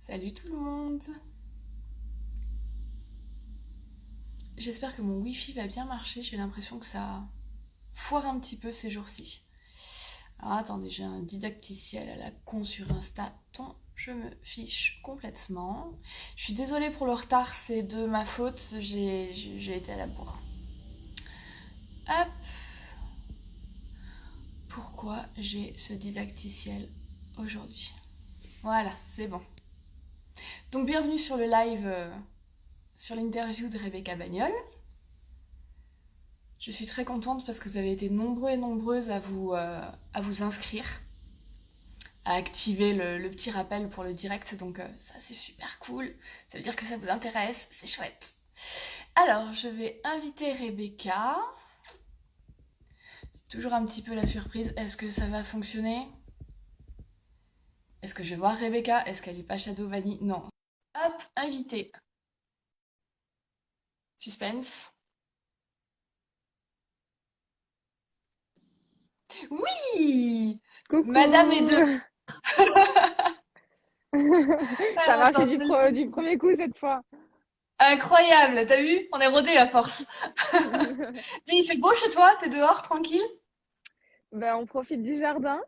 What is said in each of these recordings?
Salut tout le monde. J'espère que mon wifi va bien marcher. J'ai l'impression que ça foire un petit peu ces jours-ci. Alors attendez, j'ai un didacticiel à la con sur Insta dont je me fiche complètement. Je suis désolée pour le retard, c'est de ma faute. J'ai été à la bourre. Hop. Pourquoi j'ai ce didacticiel aujourd'hui? Voilà, c'est bon. Donc bienvenue sur le live, sur l'interview de Rebecca Bagnol. Je suis très contente parce que vous avez été nombreux et nombreuses à vous inscrire, à activer le petit rappel pour le direct. Donc ça, c'est super cool. Ça veut dire que ça vous intéresse. C'est chouette. Alors, je vais inviter Rebecca. C'est toujours un petit peu la surprise. Est-ce que ça va fonctionner? Est-ce que je vais voir Rebecca? Est-ce qu'elle est pas Shadow Vanille? Non. Hop, invité. Suspense. Oui! Madame est de... Coucou! Ça Alors, marche attends, je mets le du souci. premier coup cette fois. Incroyable, t'as vu? On est rodé à force. Dis, il fait beau chez toi? T'es dehors, tranquille? Ben, on profite du jardin.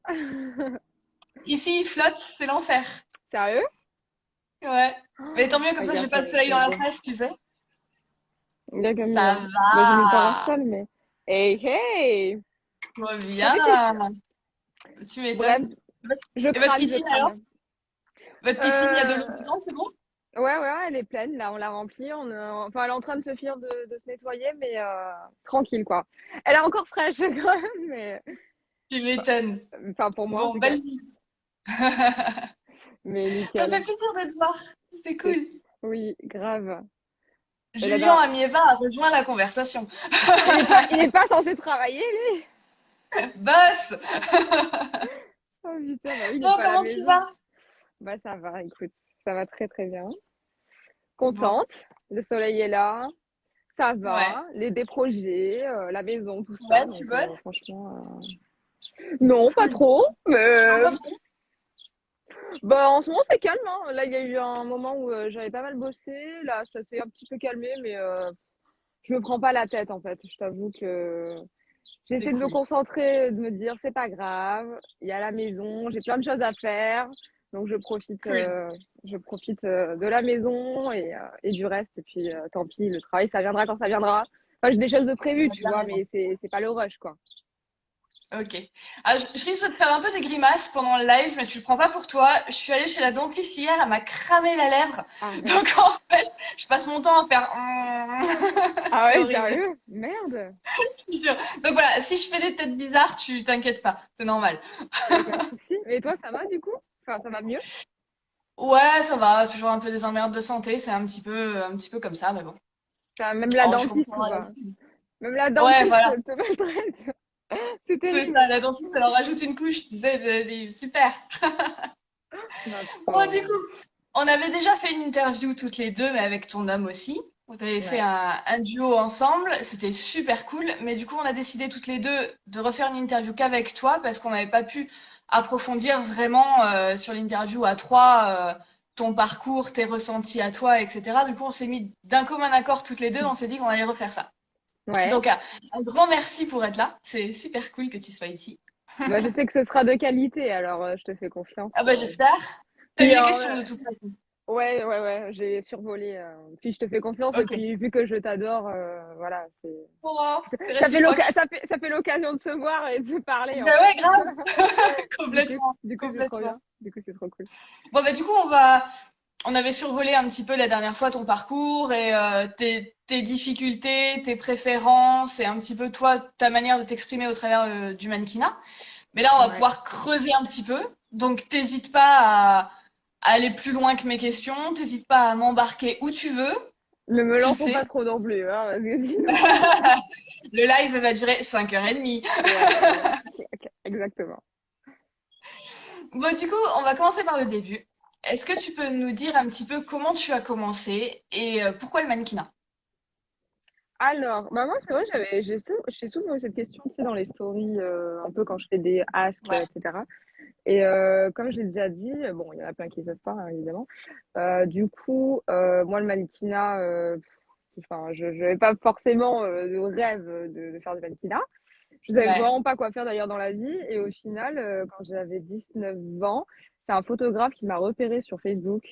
Ici, il flotte, c'est l'enfer. Sérieux? Ouais. Mais tant mieux, comme ça, j'ai Regarde pas de soleil dans comme la beau. face, tu sais. Regarde comme il est. Ça Hein. Ben, j'ai mis le va. parasol, mais. Hey, hey! Trop Ça bien. fait tes... Tu Bref, m'étonnes. je Et votre crame, je piscine, alors? crame. Votre piscine, il y a de l'eau Euh... dedans, c'est bon? Ouais, elle est pleine. Là, on l'a remplie. Enfin, elle est en train de se finir de se nettoyer, mais tranquille, quoi. Elle est encore fraîche, quand même, mais. Tu m'étonnes. Enfin, pour moi, en Bon, tout belle cas. vie. Mais Ça fait nickel. plaisir de te voir. C'est C'est... cool. Oui, grave. Et la Julien dernière- Amieva a rejoint la conversation. il est pas censé travailler, lui. Boss! Oh putain, bah oui, il est Bon, pas à la comment tu maison. vas? Bah ça va, écoute, ça va très très bien. Bon, Contente, le soleil est là, ça ouais. va, des projets, la maison, tout ça. Ouais, tu Donc bosses? franchement, non, pas Cool. trop. Non, Mais pas trop. bah en ce moment c'est calme. Hein. Là, il y a eu un moment où j'avais pas mal bossé. Là, ça s'est un petit peu calmé, mais je me prends pas la tête en fait. Je t'avoue que C'est j'essaie de me cool. concentrer, de me dire c'est pas grave, il y a la maison, j'ai plein de choses à faire, donc Cool. je profite de la maison et du reste. Et puis tant pis, le travail ça viendra quand ça viendra. Enfin, j'ai des choses de prévues, T'as tu bien vois, raison. mais c'est pas le rush quoi. Ok. Ah, je risque de te faire un peu des grimaces pendant le live, mais tu le prends pas pour toi. Je suis allée chez la dentiste hier, elle m'a cramé la lèvre. Arrête. Donc en fait, je passe mon temps à faire. Ah C'est ouais, horrible. sérieux? Merde. Je te jure. Donc voilà, si je fais des têtes bizarres, tu t'inquiètes pas, c'est normal. Il y a aucun souci. Mais toi, ça va du coup? Enfin, ça va mieux? Ouais, ça va, toujours un peu des emmerdes de santé, c'est un petit peu comme ça, mais bon. Enfin, même la Oh, je dentiste comprends. quoi. Même la Ouais, dentiste voilà, te maltraite. C'est c'est terrible. ça. La dentiste, elle en rajoute une couche, tu sais, c'est super. Ma Bon, du pauvre. coup, on avait déjà fait une interview toutes les deux, mais avec ton homme aussi. Vous avez fait Ouais. un duo ensemble, c'était super cool. Mais du coup, on a décidé toutes les deux de refaire une interview qu'avec toi parce qu'on n'avait pas pu approfondir vraiment sur l'interview à trois ton parcours, tes ressentis à toi, etc. Du coup, on s'est mis d'un commun accord toutes les deux, on s'est dit qu'on allait refaire ça. Ouais. Donc, un grand merci pour être là. C'est super cool que tu sois ici. Bah, je sais que ce sera de qualité, alors je te fais confiance. Ah bah j'espère. T'as eu Puis, les questions de toute façon. ouais, j'ai survolé. Puis je te fais confiance, et Ok. puis vu que je t'adore, voilà, Oh, c'est réciproque. ça fait l'occasion de se voir et de se parler en Bah fait. ouais, grave. Complètement, Du coup, c'est trop complètement. bien. Du coup, c'est trop cool. Bon, bah, du coup, on avait survolé un petit peu la dernière fois ton parcours et tes difficultés, tes préférences et un petit peu toi, ta manière de t'exprimer au travers du mannequinat. Mais là, on va Ouais. pouvoir creuser un petit peu. Donc, t'hésites pas à aller plus loin que mes questions. T'hésites pas à m'embarquer où tu veux. Ne me Tu le lançons pas sais. trop non plus, hein, parce que sinon. Le live va durer 5h30. Ouais, exactement. Bon, du coup, on va commencer par le début. Est-ce que tu peux nous dire un petit peu comment tu as commencé et pourquoi le mannequinat? Alors, bah moi, c'est vrai, j'ai souvent eu cette question, tu sais, dans les stories, un peu quand je fais des asks, Ouais, etc. Et comme je l'ai déjà dit, bon, il y en a plein qui ne savent pas, hein, évidemment. Du coup, moi, le mannequinat, enfin, je n'avais pas forcément de rêve de faire du mannequinat. Je savais Ouais. vraiment pas quoi faire d'ailleurs dans la vie. Et au final, quand j'avais 19 ans, c'est un photographe qui m'a repéré sur Facebook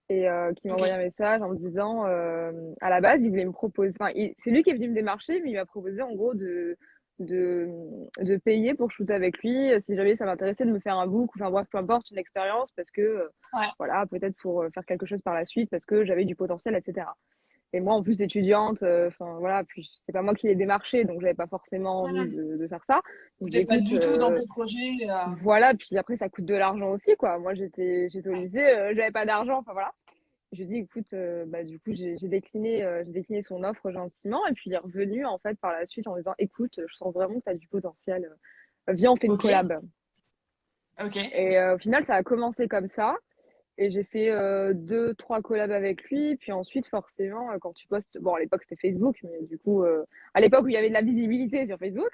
et qui m'a Ok. envoyé un message en me disant, à la base, il voulait me proposer, enfin, c'est lui qui est venu me démarcher, mais il m'a proposé en gros de, de payer pour shooter avec lui, si jamais ça m'intéressait de me faire un book, ou enfin bref, peu importe, une expérience, parce que, Ouais. voilà, peut-être pour faire quelque chose par la suite, parce que j'avais du potentiel, etc. Et moi, en plus étudiante, enfin voilà, puis c'est pas moi qui l'ai démarché, donc j'avais pas forcément envie Mhm. de faire ça. Donc j'ai C'était dit, pas écoute, du tout dans tes projets. voilà, puis après ça coûte de l'argent aussi, quoi. Moi j'étais au Ouais. lycée, j'avais pas d'argent, enfin voilà. Je lui ai dit, écoute, bah du coup j'ai décliné son offre gentiment, et puis il est revenu en fait par la suite en disant, écoute, je sens vraiment que tu as du potentiel, viens on fait une Ok. collab. Ok. Et au final ça a commencé comme ça. Et j'ai fait deux, trois collabs avec lui. Puis ensuite, forcément, quand tu postes, bon, à l'époque c'était Facebook, mais du coup, à l'époque où il y avait de la visibilité sur Facebook,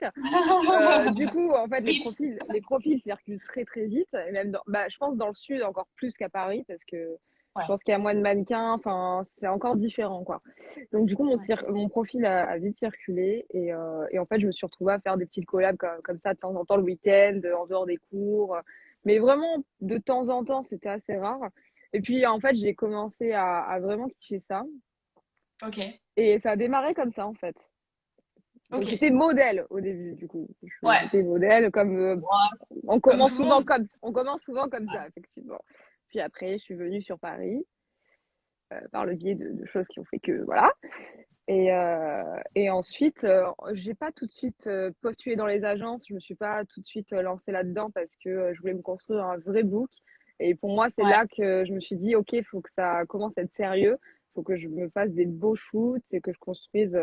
du coup, en fait, Rip. les profils circulent très très vite. Et même, bah, je pense dans le sud encore plus qu'à Paris, parce que je Ouais. pense qu'il y a moins de mannequins. Enfin, c'est encore différent, quoi. Donc du coup, Ouais. mon profil a vite circulé et en fait, je me suis retrouvée à faire des petites collabs comme ça de temps en temps le week-end, en dehors des cours. Mais vraiment, de temps en temps, c'était assez rare. Et puis, en fait, j'ai commencé à vraiment kiffer ça. Ok. Et ça a démarré comme ça, en fait. Donc, Ok. j'étais modèle au début, du coup. Ouais. J'étais modèle, comme Ouais. Comme tout le monde. on commence souvent comme Ouais. ça, effectivement. Puis après, je suis venue sur Paris par le biais de choses qui ont fait que, voilà. Et ensuite, j'ai pas tout de suite postulé dans les agences. Je me suis pas tout de suite lancée là-dedans parce que je voulais me construire un vrai book. Et pour moi, c'est Ouais. là que je me suis dit, OK, il faut que ça commence à être sérieux. Il faut que je me fasse des beaux shoots et que je construise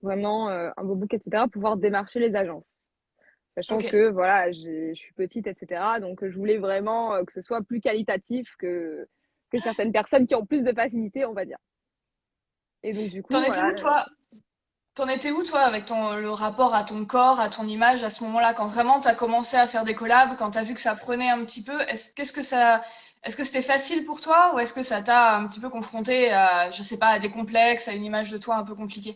vraiment un beau book, etc., pour pouvoir démarcher les agences. Sachant Ok. que, voilà, je suis petite, etc. Donc, je voulais vraiment que ce soit plus qualitatif que certaines personnes qui ont plus de facilité, on va dire. Et donc, du T'en coup, étais voilà. où, toi? T'en étais où, toi, avec le rapport à ton corps, à ton image, à ce moment-là, quand vraiment t'as commencé à faire des collabs, quand t'as vu que ça prenait un petit peu, est-ce que c'était facile pour toi, ou est-ce que ça t'a un petit peu confronté à, je sais pas, à des complexes, à une image de toi un peu compliquée?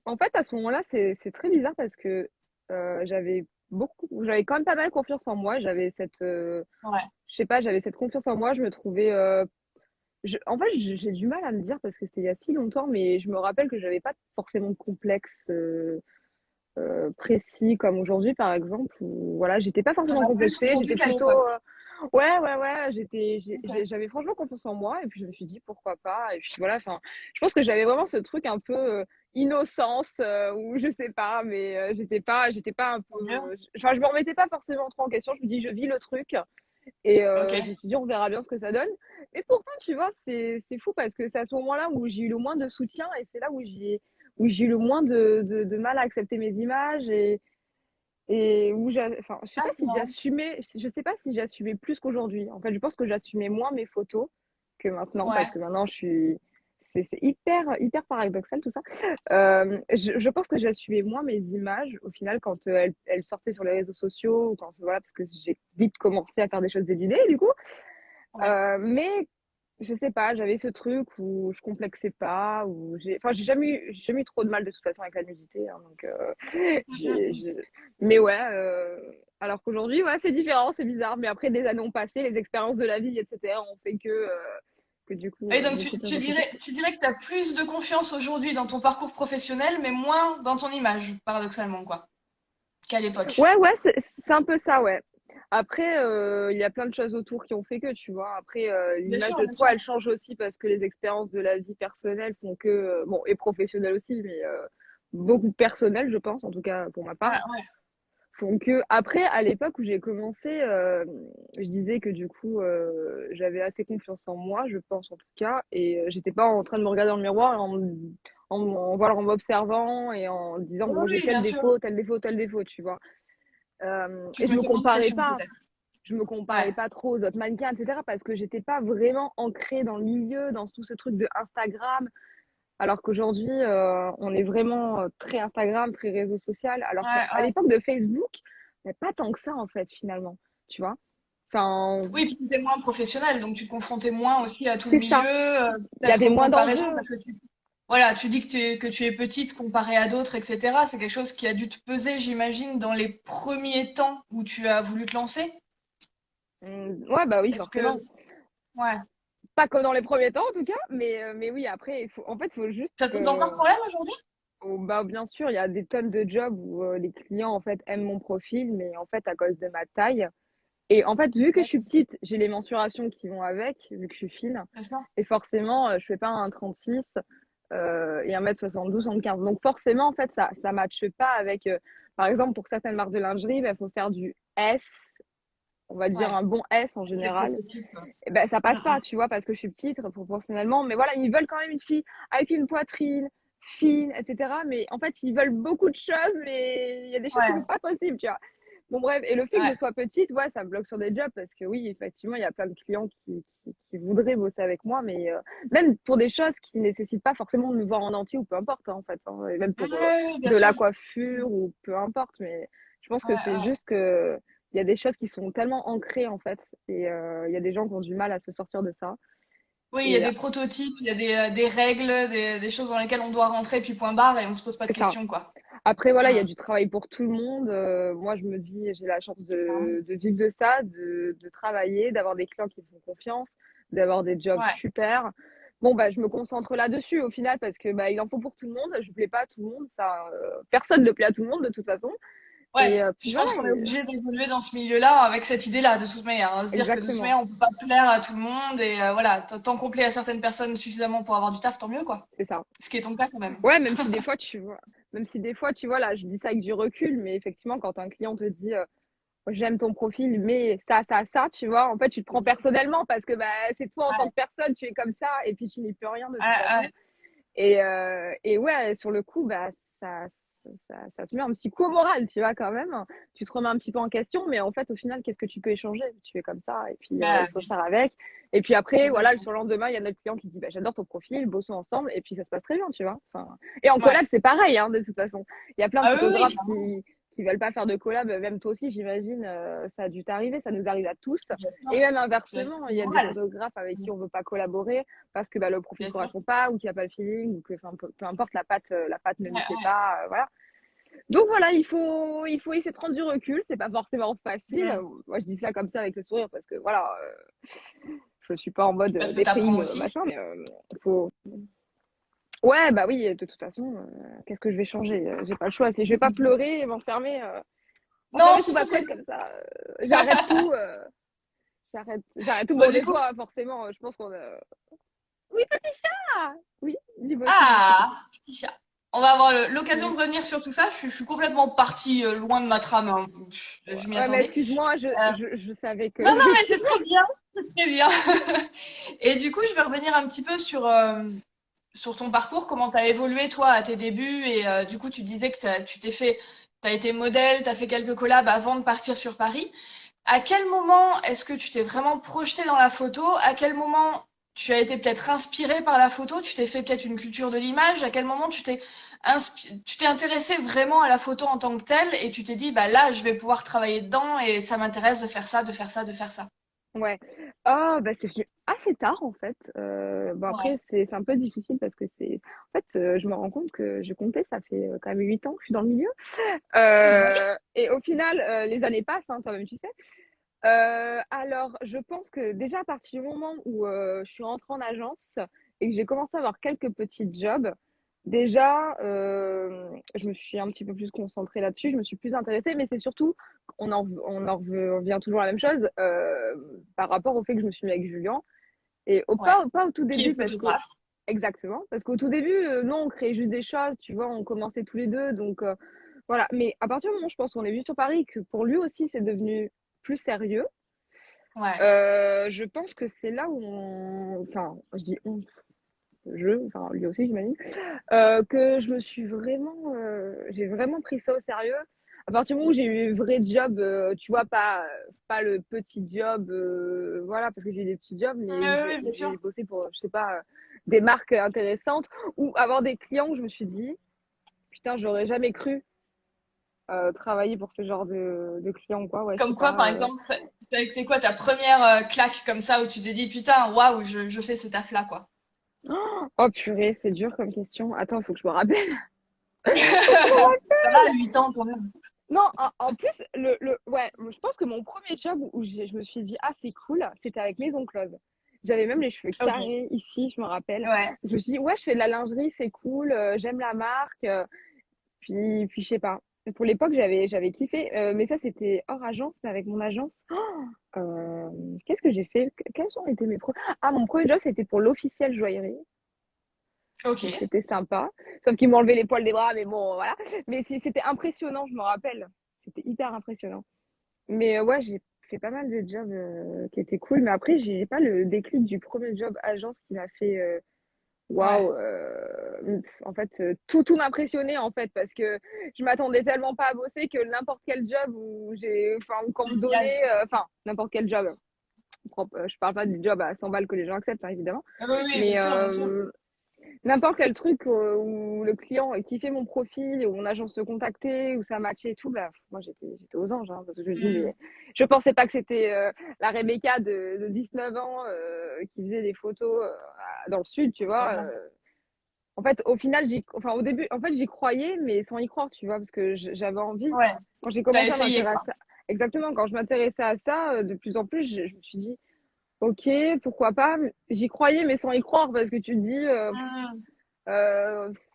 En fait, à ce moment-là, c'est très bizarre parce que j'avais quand même pas mal confiance en moi. J'avais Ouais. je sais pas, j'avais cette confiance en moi. Je me trouvais, en fait, j'ai du mal à me dire parce que c'était il y a si longtemps, mais je me rappelle que j'avais pas forcément de complexe précis comme aujourd'hui, par exemple. Où, voilà, j'étais pas T'en forcément as plus complexée. aujourd'hui J'étais qu'à plutôt, l'époque. ouais, Ok. j'avais franchement confiance en moi et puis je me suis dit pourquoi pas. Et puis voilà, enfin, je pense que j'avais vraiment ce truc un peu innocence ou je sais pas, mais j'étais pas un peu, Tant mieux. enfin, je me remettais pas forcément trop en question. Je me dis, je vis le truc et Ok. je me suis dit, on verra bien ce que ça donne. Et pourtant, tu vois, c'est fou parce que c'est à ce moment-là où j'ai eu le moins de soutien et c'est là où j'ai eu le moins de mal à accepter mes images et où enfin, Ah, c'est marrant. je sais pas si j'assumais plus qu'aujourd'hui. En fait, je pense que j'assumais moins mes photos que maintenant, parce Ouais. que maintenant, c'est hyper paradoxal tout ça. Je pense que j'assumais moins mes images au final quand elles sortaient sur les réseaux sociaux, ou quand, voilà, parce que j'ai vite commencé à faire des choses dénudées, du coup. Ouais. Mais je sais pas, j'avais ce truc où je complexais pas, où enfin, j'ai jamais eu trop de mal de toute façon avec la nudité, hein, donc, j'ai, j'ai- mais ouais, alors qu'aujourd'hui, ouais, c'est différent, c'est bizarre, mais après des années ont passé, les expériences de la vie, etc., ont fait que du coup, Et donc, j'ai complètement accepté. tu dirais que tu as plus de confiance aujourd'hui dans ton parcours professionnel, mais moins dans ton image, paradoxalement, quoi, qu'à l'époque. Ouais, c'est un peu ça, ouais. Après, il y a plein de choses autour qui ont fait que, tu vois. Après, l'image de Bien sûr. toi, elle change aussi parce que les expériences de la vie personnelle font que, bon, et professionnelle aussi, mais beaucoup personnelles, je pense, en tout cas pour ma Ouais, part, ouais. font que. Après, à l'époque où j'ai commencé, je disais que du coup, j'avais assez confiance en moi, je pense en tout cas, et j'étais pas en train de me regarder dans le miroir voilà, en m'observant et en disant, Oui, bon, j'ai oui, bien sûr. tel défaut, tu vois. Tu Et te mettais moins de pression, peut-être. je me Ouais, comparais pas trop aux autres mannequins, etc. parce que j'étais pas vraiment ancrée dans le milieu, dans tout ce truc de Instagram. Alors qu'aujourd'hui, on est vraiment très Instagram, très réseau social. Alors ouais, qu'à ouais. l'époque de Facebook, il n'y a pas tant que ça, en fait, finalement. Tu vois? Enfin, Oui, puis c'était moins professionnel, donc tu te confrontais moins aussi à tout le c'est milieu, ça. Il y peut-être avait en moins comparaison, d'enjeux. parce que voilà, tu dis que tu es petite comparée à d'autres, etc. C'est quelque chose qui a dû te peser, j'imagine, dans les premiers temps où tu as voulu te lancer. Ouais, bah oui, Est-ce que, forcément. ouais, Pas comme dans les premiers temps, en tout cas, mais oui, après, il faut juste ça te pose encore que, problème aujourd'hui? bah, bien sûr, il y a des tonnes de jobs où les clients, en fait, aiment mon profil, mais en fait, à cause de ma taille. Et en fait, vu que je suis D'accord, petite, j'ai les mensurations qui vont avec, vu que je suis fine. bien sûr. Et forcément, je fais pas un 36 et 1m72, 75. Donc forcément, en fait, ça matche pas avec, par exemple, pour certaines marques de lingerie, il faut faire du S, on va dire Ouais, un bon S en c'est des général. prototypes, quoi. Et ben, ça Mm, passe pas, mm. tu vois, parce que je suis petite proportionnellement. Mais voilà, ils veulent quand même une fille avec une poitrine fine, etc. Mais en fait, ils veulent beaucoup de choses, mais il y a des choses qui Ouais, sont pas possibles, tu vois. Bon, bref, et le fait que je ouais, sois petite, ouais, ça me bloque sur des jobs parce que oui, effectivement, il y a plein de clients qui voudraient bosser avec moi, mais même pour des choses qui nécessitent pas forcément de me voir en entier ou peu importe, hein, en fait, hein, et même pour ouais, bien de sûr. la coiffure ou peu importe, mais je pense Ouais, que c'est ouais. juste que il y a des choses qui sont tellement ancrées, en fait, et il y a des gens qui ont du mal à se sortir de ça. Oui, il y a Et des prototypes, il y a des règles, des choses dans lesquelles on doit rentrer, puis point barre, et on se pose pas de c'est ça. questions, quoi. Après, voilà, il y a Mm. du travail pour tout le monde. Moi, je me dis, j'ai la chance Hein. de vivre de ça, de travailler, d'avoir des clients qui me font confiance, d'avoir des jobs Ouais. super. Bon, bah, je me concentre là-dessus au final parce que bah, il en faut pour tout le monde. Je plais pas à tout le monde. Ça, personne ne plaît à tout le monde de toute façon. Ouais, Et puis je voilà, pense qu'on est obligé d'évoluer dans ce milieu-là avec cette idée-là, de toute manière, hein. Se dire que de toute exactement. manière, on peut pas plaire à tout le monde, et voilà, tant qu'on plaît à certaines personnes suffisamment pour avoir du taf, tant mieux, quoi. C'est ça. Ce qui est ton cas, quand même. Ouais, même si des fois, tu vois, même si des fois, tu vois, là, je dis ça avec du recul, mais effectivement, quand un client te dit, j'aime ton profil, mais ça, tu vois. En fait, tu te prends personnellement parce que bah, c'est toi en tant Ouais, que personne, tu es comme ça et puis tu n'y peux rien de toute ouais, façon. ouais. Et ouais, sur le coup, bah, ça te met un petit coup au moral, tu vois, quand même. Tu te remets un petit peu en question, mais en fait, au final, qu'est-ce que tu peux échanger? Tu es comme ça et puis il Bah, faut faire avec. Et puis après, voilà, complètement. sur le lendemain, il y a notre client qui dit, bah, j'adore ton profil, bossons ensemble et puis ça se passe très bien, tu vois. Enfin, et en Ouais. collab, c'est pareil, hein, de toute façon. Il y a plein de Ah oui, oui, photographes clairement. qui veulent pas faire de collab, même toi aussi, j'imagine, ça a dû t'arriver, ça nous arrive à tous. Bien Et sûr. même Bien sûr, inversement, c'est il y a des normal. photographes avec qui on veut pas collaborer parce que bah, le profil Bien sûr. correspond pas ou qu'il n'y a pas le feeling ou que enfin, peu importe la patte ne Ouais, nous plaît ouais. pas, voilà. Donc voilà, il faut essayer de prendre du recul, c'est pas forcément facile. Mm. Moi je dis ça comme ça avec le sourire parce que voilà, je suis pas en mode Parce que t'apprends déprime aussi. machin, mais faut ouais, bah oui, de toute façon, qu'est-ce que je vais changer? J'ai pas le choix, je vais pas pleurer et Non, m'enfermer sous s'il ma te couette plaît. comme ça. J'arrête tout, j'arrête tout. Bon, Bon du des coup, fois forcément, je pense qu'on oui, petit chat! Oui, dis-moi tout. ah, petit chat. On va avoir l'occasion de revenir sur tout ça. Je suis complètement partie loin de ma trame, hein. Je m'y Ouais, mais attendais. excuse-moi, Euh, je savais que non, non, mais c'est effectivement. très bien. C'est très bien. Et du coup, je vais revenir un petit peu sur ton parcours, comment tu as évolué, toi, à tes débuts. Et du coup, tu disais que tu t'es fait, tu as été modèle, tu as fait quelques collabs avant de partir sur Paris. À quel moment est-ce que tu t'es vraiment projeté dans la photo? À quel moment tu as été peut-être inspiré par la photo? Tu t'es fait peut-être une culture de l'image? À quel moment tu t'es intéressé vraiment à la photo en tant que telle et tu t'es dit, bah là, je vais pouvoir travailler dedans et ça m'intéresse de faire ça, de faire ça, de faire ça. Ouais. Ah, bah, c'est venu assez tard, en fait. Bon, Ouais. après, c'est un peu difficile parce que en fait, je me rends compte que j'ai compté, ça fait quand même 8 ans que je suis dans le milieu. Oui. Et au final, les années passent, hein, toi-même, tu sais. Alors, je pense que déjà à partir du moment où je suis rentrée en agence et que j'ai commencé à avoir quelques petits jobs, déjà, je me suis un petit peu plus concentrée là-dessus, je me suis plus intéressée, mais c'est surtout, on revient toujours à la même chose par rapport au fait que je me suis mis avec Julien. Et Ouais. pas au tout Qui début, est parce que, photographe. exactement, parce qu'au tout début, non, on créait juste des choses, tu vois, on commençait tous les deux, donc voilà. Mais à partir du moment, je pense qu'on est venu sur Paris, que pour lui aussi, c'est devenu plus sérieux. Ouais. Je pense que c'est là où enfin, je dis on, enfin lui aussi j'imagine, que je me suis vraiment, j'ai vraiment pris ça au sérieux. À partir du moment où j'ai eu un vrai job, tu vois, pas le petit job, voilà, parce que j'ai eu des petits jobs, Oui, mais où oui, bien sûr. j'ai bossé pour, je sais pas, des marques intéressantes ou avoir des clients où je me suis dit, putain, j'aurais jamais cru travailler pour ce genre de clients, quoi. Ouais, je sais Comme quoi, pas. par exemple, c'est quoi ta première claque comme ça où tu t'es dit putain, waouh, je fais ce taf-là, quoi. Oh purée, c'est dur comme question. Attends, il faut que je me rappelle. Ça va, 8 ans quand même. Non, en plus, ouais, je pense que mon premier job où je me suis dit, ah, c'est cool, c'était avec Maison Close. J'avais même les cheveux Ok, carrés ici, je me rappelle. ouais, Je me suis dit, ouais, je fais de la lingerie, c'est cool, j'aime la marque. Puis je sais pas. Pour l'époque, j'avais kiffé. Mais ça, c'était hors agence, mais avec mon agence. Qu'est-ce que j'ai fait? Quels ont été mes premiers? Ah, mon premier job, c'était pour l'officiel joaillerie. ok. Donc c'était sympa. Sauf qu'ils m'ont enlevé les poils des bras, mais bon, voilà. Mais c'était impressionnant, je me rappelle. C'était hyper impressionnant. Mais ouais, j'ai fait pas mal de jobs qui étaient cool. Mais après, j'ai pas le déclic du premier job agence qui m'a fait Ouais, waouh. En fait, tout m'impressionnait en fait parce que je m'attendais tellement pas à bosser que n'importe quel job où enfin, qu'on me génial. donnait, enfin, n'importe quel job. Je parle pas du job à 100 balles que les gens acceptent, hein, évidemment. Oui, oui, bien Mais sûr, bien sûr. n'importe quel truc où le client kiffait mon profil, et où mon agence se contactait, où ça matchait et tout, bah, moi j'étais aux anges, hein, parce que je me dis, Mhm. mais je pensais pas que c'était la Rebecca de 19 ans qui faisait des photos dans le sud, tu Trop vois. bien. En fait, au final, enfin, au début, en fait, j'y croyais, mais sans y croire, tu vois, parce que j'avais envie. Ouais, Quand j'ai t'as commencé à essayé, quoi. m'intéresser exactement, quand je m'intéressais à ça, de plus en plus, je me suis dit, ok, pourquoi pas. J'y croyais, mais sans y croire, parce que tu te dis, Mhm.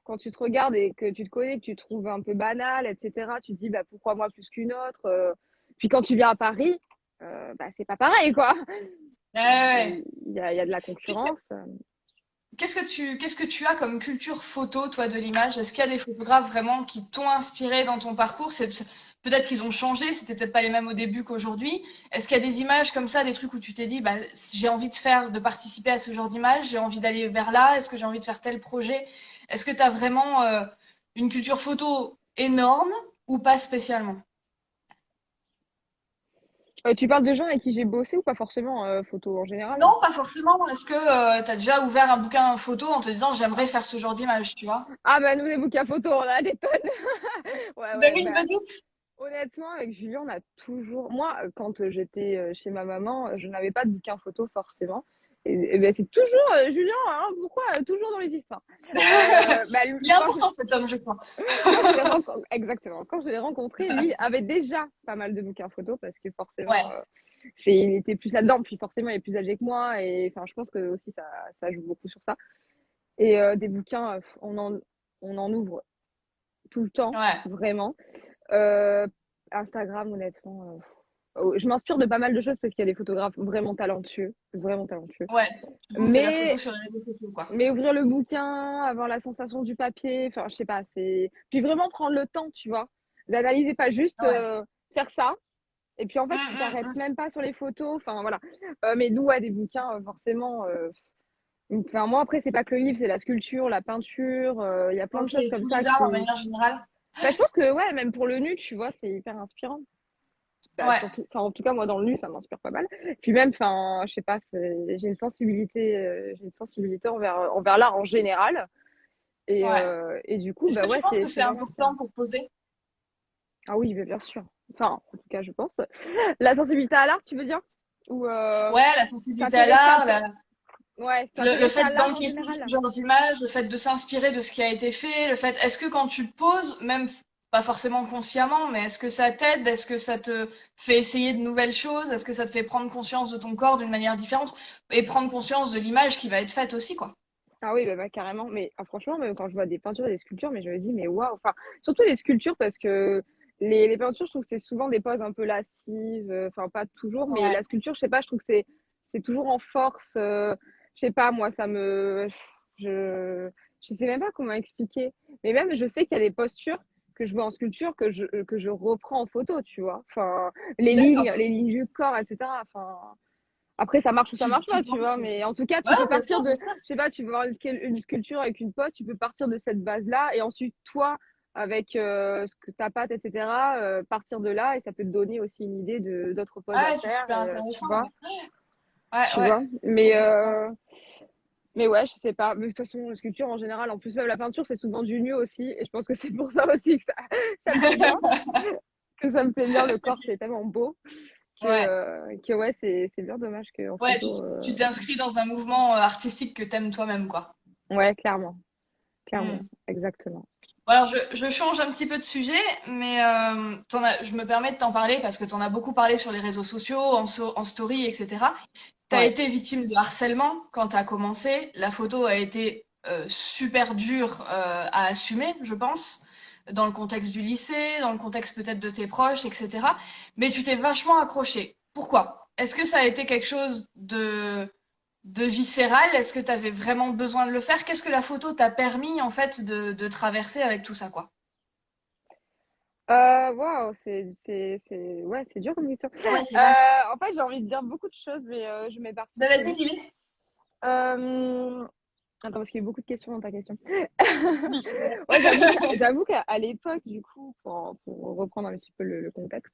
quand tu te regardes et que tu te connais, que tu te trouves un peu banal, etc., tu te dis, bah, pourquoi moi plus qu'une autre? Puis quand tu viens à Paris, bah, c'est pas pareil, quoi. Ouais, ouais. Il y a de la Qu'est-ce que, concurrence. qu'est-ce que tu as comme culture photo, toi, de l'image? Est-ce qu'il y a des photographes vraiment qui t'ont inspiré dans ton parcours? Peut-être qu'ils ont changé, c'était peut-être pas les mêmes au début qu'aujourd'hui. Est-ce qu'il y a des images comme ça, des trucs où tu t'es dit, bah, j'ai envie de participer à ce genre d'image, j'ai envie d'aller vers là, est-ce que j'ai envie de faire tel projet? Est-ce que tu as vraiment une culture photo énorme ou pas spécialement? Tu parles de gens avec qui j'ai bossé ou pas forcément photo en général? Non, pas forcément. Est-ce que tu as déjà ouvert un bouquin photo en te disant j'aimerais faire ce genre d'image, tu vois? Ah bah nous des bouquins photos, on a des tonnes. Ouais, Ben ouais, oui, je bah me doute. honnêtement avec Julien, on a toujours. Moi, quand j'étais chez ma maman, je n'avais pas de bouquin photo forcément. Et ben c'est toujours Julien, hein, pourquoi toujours dans les histoires. Bah, Il est important cet homme, je crois. quand je l'ai rencontré, exactement, quand je l'ai rencontré, lui avait déjà pas mal de bouquins photos parce que forcément, Ouais, il était plus là-dedans, puis forcément il est plus âgé que moi et enfin je pense que aussi ça joue beaucoup sur ça. Et des bouquins, on en ouvre tout le temps, ouais, vraiment. Euh, Instagram, honnêtement, je m'inspire de pas mal de choses parce qu'il y a des photographes vraiment talentueux, vraiment talentueux. ouais. Tu bouges de la photo Mais, sur les réseaux sociaux, quoi. mais ouvrir le bouquin, avoir la sensation du papier, enfin, je sais pas, c'est. Puis vraiment prendre le temps, tu vois, d'analyser, pas juste Ouais. faire ça. Et puis en fait, tu Mm, t'arrêtes mm, même pas sur les photos, enfin voilà. Mais nous, ouais, des bouquins, forcément. Enfin, moi, après, c'est pas que le livre, c'est la sculpture, la peinture, il y a plein de Ok, choses comme tous ça les arts en qui. manière générale. Bah, je pense que, ouais, même pour le nu, tu vois, c'est hyper inspirant. Bah, Ouais, surtout, enfin, en tout cas, moi, dans le nu, ça m'inspire pas mal. Puis même, enfin, je sais pas, j'ai une sensibilité envers l'art en général. ouais. Et du coup, Est-ce bah que tu ouais, penses que c'est c'est vraiment inspirant. important pour poser? Ah oui, mais bien sûr. Enfin, en tout cas, je pense. La sensibilité à l'art, tu veux dire? Ou Ouais, la sensibilité à s'intéresser l'art, ouais, le s'intéresser à fait l'art en d'encaisser ce général. genre d'image, le fait de s'inspirer de ce qui a été fait, le fait, est-ce que quand tu poses, même pas forcément consciemment, mais est-ce que ça t'aide? Est-ce que ça te fait essayer de nouvelles choses? Est-ce que ça te fait prendre conscience de ton corps d'une manière différente et prendre conscience de l'image qui va être faite aussi, quoi? Ah oui, bah, carrément. Mais franchement, même quand je vois des peintures et des sculptures, mais je me dis, mais waouh. Enfin, surtout les sculptures, parce que les peintures, je trouve que c'est souvent des poses un peu lascives. Enfin, pas toujours, mais Ouais. la sculpture, je sais pas, je trouve que c'est toujours en force. Je sais pas, moi, je, je sais même pas comment expliquer. Mais même, je sais qu'il y a des postures que je vois en sculpture que je reprends en photo, tu vois. Enfin, D'accord. les lignes du corps, etc. Enfin. Après, ça marche ou ça marche Tu pas, tu penses vois. que- Mais en tout cas, Ouais, tu peux bien sûr, partir de, bien sûr. je sais pas, tu veux voir une sculpture avec une pose, tu peux partir de cette base-là et ensuite, toi, avec ce que ta patte, etc., partir de là et ça peut te donner aussi une idée de d'autres poses à Ouais, c'est faire super et intéressant. tu vois, Ouais, ouais. tu Ouais. vois. Mais Complètement. Mais ouais, je sais pas. Mais de toute façon, la sculpture en général, en plus même la peinture, c'est souvent du nu aussi. Et je pense que c'est pour ça aussi que ça me plaît bien. Que ça me plaît bien. Le corps, c'est tellement beau Ouais, que ouais, c'est bien dommage qu'en ouais, photo. tu t'inscris dans un mouvement artistique que t'aimes toi-même, quoi. Ouais, clairement. Clairement. Hmm. Exactement. Bon, alors, je change un petit peu de sujet, mais je me permets de t'en parler parce que tu en as beaucoup parlé sur les réseaux sociaux, en story, etc. Tu as Ouais. été victime de harcèlement quand tu as commencé. La photo a été super dure à assumer, je pense, dans le contexte du lycée, dans le contexte peut-être de tes proches, etc. Mais tu t'es vachement accroché. Pourquoi? Est-ce que ça a été quelque chose de viscéral? Est-ce que tu avais vraiment besoin de le faire? Qu'est-ce que la photo t'a permis en fait de traverser avec tout ça, quoi? Waouh, ouais, c'est dur comme question. Ouais, c'est vache. En fait, j'ai envie de dire beaucoup de choses, mais je m'éparpille Bah, très vas-y, vite. dis-le. Euh, Attends, parce qu'il y a eu beaucoup de questions dans ta question. Ouais, j'avoue qu'à l'époque, du coup, pour reprendre un petit peu le contexte,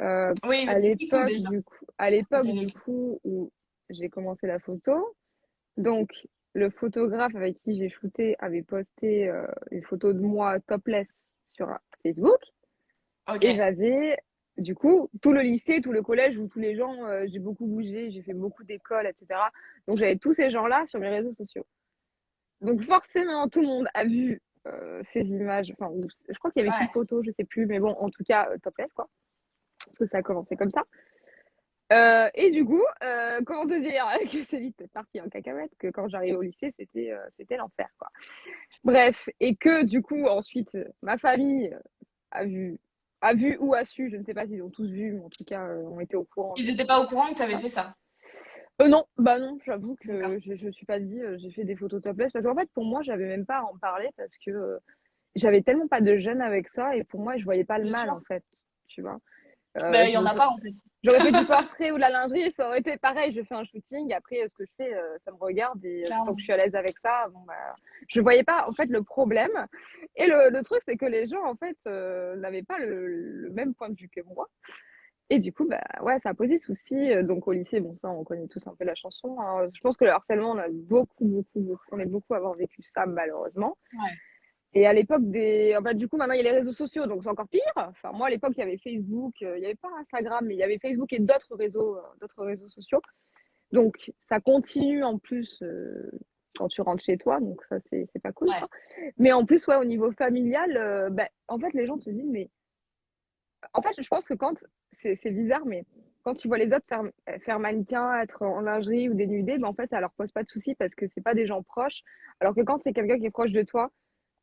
Oui, mais explique-nous déjà ce que tu as du vécu. coup où j'ai commencé la photo, donc le photographe avec qui j'ai shooté avait posté une photo de moi topless sur Facebook. Ok. Et j'avais, du coup, tout le lycée, tout le collège où tous les gens, j'ai beaucoup bougé, j'ai fait beaucoup d'écoles, etc. Donc j'avais tous ces gens-là sur mes réseaux sociaux. Donc forcément, tout le monde a vu ces images. Enfin, je crois qu'il y avait qu'une Ouais. photo, je sais plus, mais bon, en tout cas, topless, quoi. Parce que ça a commencé comme ça. Et du coup, comment te dire que c'est vite parti en cacahuète, que quand j'arrivais au lycée, c'était l'enfer, quoi. Bref, et que du coup, ensuite, ma famille a vu, a vu ou a su, je ne sais pas s'ils ont tous vu, mais en tout cas, ont été au courant Ils de étaient pas au courant que tu tout avais ça. fait ça. Non, bah non, j'avoue D'accord. que je me suis pas dit, j'ai fait des photos topless, parce qu'en fait, pour moi, j'avais même pas à en parler, parce que j'avais tellement pas de gêne avec ça, et pour moi, je voyais pas le Bien mal, sûr. en fait, tu vois. Mais il y en Je, a pas en fait. J'aurais fait du portrait ou de la lingerie, ça aurait été pareil. Je fais un shooting, après ce que je fais, ça me regarde et tant que je Clairement. suis à l'aise avec ça, bon bah, je voyais pas en fait le problème. Et le truc, c'est que les gens en fait n'avaient pas le même point de vue que moi. Et du coup, bah ouais, ça a posé souci. Donc au lycée, bon ça, on connaît tous un peu la chanson, hein. Je pense que le harcèlement, on a on est beaucoup à avoir vécu ça malheureusement. Ouais. Et à l'époque des. Bah, du coup, maintenant, il y a les réseaux sociaux, donc c'est encore pire. Enfin, moi, à l'époque, il y avait Facebook, il n'y avait pas Instagram, mais il y avait Facebook et d'autres réseaux sociaux. Donc, ça continue en plus quand tu rentres chez toi, donc ça, c'est pas cool, Ouais. quoi. Mais en plus, ouais, au niveau familial, bah, en fait, les gens te disent, mais. En fait, je pense que quand. C'est bizarre, mais quand tu vois les autres faire mannequin, être en lingerie ou dénudé, bah, en fait, ça leur pose pas de soucis parce que c'est pas des gens proches. Alors que quand c'est quelqu'un qui est proche de toi,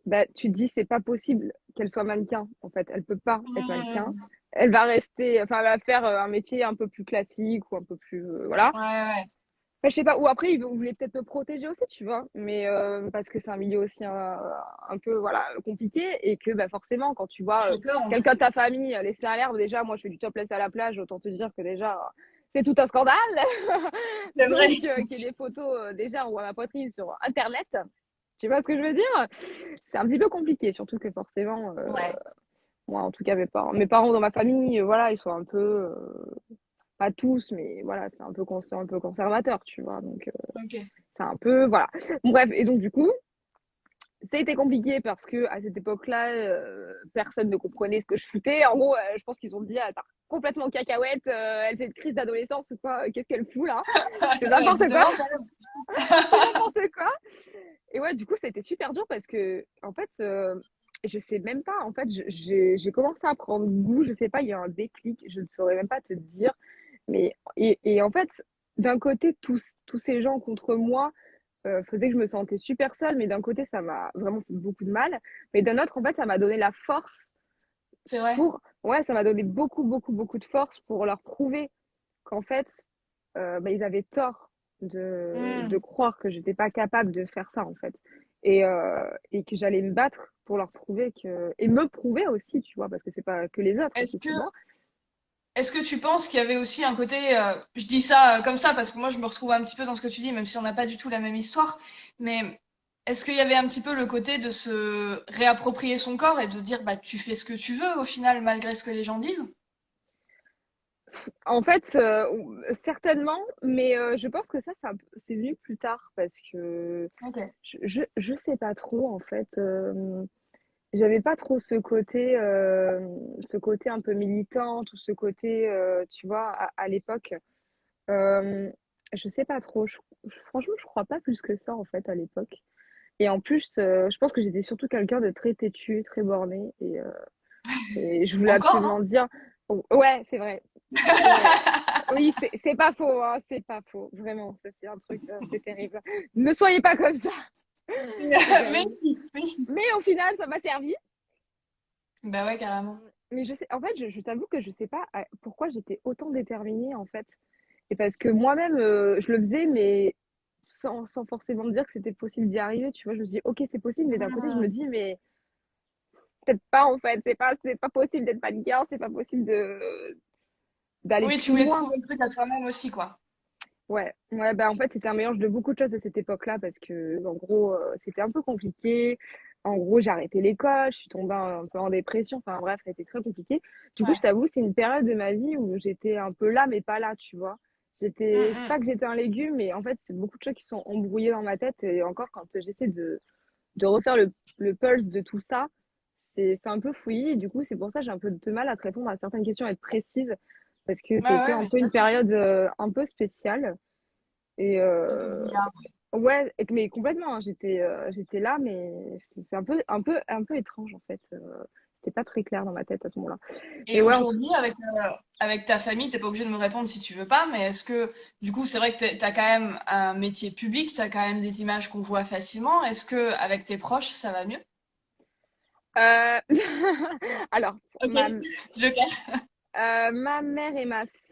bah, tu te dis c'est pas possible qu'elle soit mannequin en fait, elle peut pas être mannequin, Mmh. elle va rester, enfin elle va faire un métier un peu plus classique ou un peu plus voilà. Ouais, ouais. Enfin, je sais pas, ou après ils voulaient peut-être me protéger aussi, tu vois, mais parce que c'est un milieu aussi un peu voilà compliqué et que bah, forcément quand tu Ça vois fait peur en quelqu'un plus. de ta famille laisser à l'herbe, déjà moi je fais du topless à la plage, autant te dire que déjà c'est tout un scandale. C'est vrai. Donc qu'il y ait des photos déjà on voit ma poitrine sur internet, tu vois ce que je veux dire, c'est un petit peu compliqué, surtout que forcément Ouais. moi, en tout cas, mes parents dans ma famille, voilà, ils sont un peu, pas tous, mais voilà, c'est un peu conservateur, tu vois. Donc, Ok. c'est un peu, voilà. Bon, bref, et donc, du coup, ça a été compliqué parce que à cette époque-là, personne ne comprenait ce que je foutais. En gros, je pense qu'ils ont dit, ah, elle part complètement cacahuète, elle fait une crise d'adolescence ou quoi, qu'est-ce qu'elle fout là? C'est Elle a n'importe quoi, 19 ans quand c'est même. n'importe quoi. Et ouais, du coup, ça a été super dur parce que, en fait, je sais même pas. En fait, j'ai commencé à prendre goût. Je sais pas, il y a un déclic. Je ne saurais même pas te dire. Mais, et en fait, d'un côté, tous ces gens contre moi faisaient que je me sentais super seule. Mais d'un côté, ça m'a vraiment fait beaucoup de mal. Mais d'un autre, en fait, ça m'a donné la force C'est vrai. ouais, ça m'a donné beaucoup de force pour leur prouver qu'en fait, bah, ils avaient tort de Hmm. croire que j'étais pas capable de faire ça en fait. Et que j'allais me battre pour leur prouver que. Et me prouver aussi, tu vois, parce que c'est pas que les autres, Est-ce aussi, que tu vois. Est-ce que tu penses qu'il y avait aussi un côté, je dis ça comme ça parce que moi je me retrouve un petit peu dans ce que tu dis, même si on n'a pas du tout la même histoire, mais est-ce qu'il y avait un petit peu le côté de se réapproprier son corps et de dire bah tu fais ce que tu veux au final malgré ce que les gens disent? En fait, certainement, mais je pense que c'est venu plus tard parce que Ok. je sais pas trop en fait. J'avais pas trop ce côté un peu militant, tout ce côté, tu vois, à l'époque. Euh, je sais pas trop. Franchement, je crois pas plus que ça en fait à l'époque. Et en plus, je pense que j'étais surtout quelqu'un de très têtu, très borné, et je voulais Encore, absolument dire. Oh, ouais, c'est vrai. C'est vrai. Oui, c'est pas faux, hein, c'est pas faux. Vraiment, ça c'est un truc, c'est terrible. Ne soyez pas comme ça. C'est mais terrible. si, mais si. Mais au final, ça m'a servi. Bah ouais, carrément. Mais je sais, en fait, je t'avoue que je sais pas pourquoi j'étais autant déterminée, en fait. Et parce que moi-même, je le faisais, mais sans forcément me dire que c'était possible d'y arriver. Tu vois, je me dis, ok, c'est possible, mais d'un côté, je me Hmm. dis, mais peut-être pas, en fait. C'est pas possible d'être paniquant, c'est pas possible d'aller Oui, tu plus voulais te loin. prouver le truc à toi-même aussi, quoi. Ouais, ouais, bah en fait, c'était un mélange de beaucoup de choses à cette époque-là parce que, en gros, c'était un peu compliqué. En gros, j'ai arrêté l'école, je suis tombée un peu en dépression. Enfin, bref, ça a été très compliqué. Du coup, je Ouais. t'avoue, c'est une période de ma vie où j'étais un peu là, mais pas là, tu vois. C'est pas Hmm, que j'étais un légume, mais en fait, c'est beaucoup de choses qui sont embrouillées dans ma tête. Et encore, quand j'essaie de refaire le pulse de tout ça, c'est un peu fouillis. Et du coup, c'est pour ça que j'ai un peu de mal à te répondre à certaines questions, à être précise, parce que hmm. Ouais, c'était ouais, un mais peu une j'imagine. période un peu spéciale. Et Un peu bizarre. ouais, mais complètement, hein, j'étais là, mais c'est un peu étrange en fait. C'était pas très clair dans ma tête à ce moment-là. Et Mais ouais, aujourd'hui, avec ta famille, t'es pas obligé de me répondre si tu veux pas, mais est-ce que, du coup, c'est vrai que t'as quand même un métier public, t'as quand même des images qu'on voit facilement. Est-ce que avec tes proches, ça va mieux? euh, alors Ok, Joker. ma mère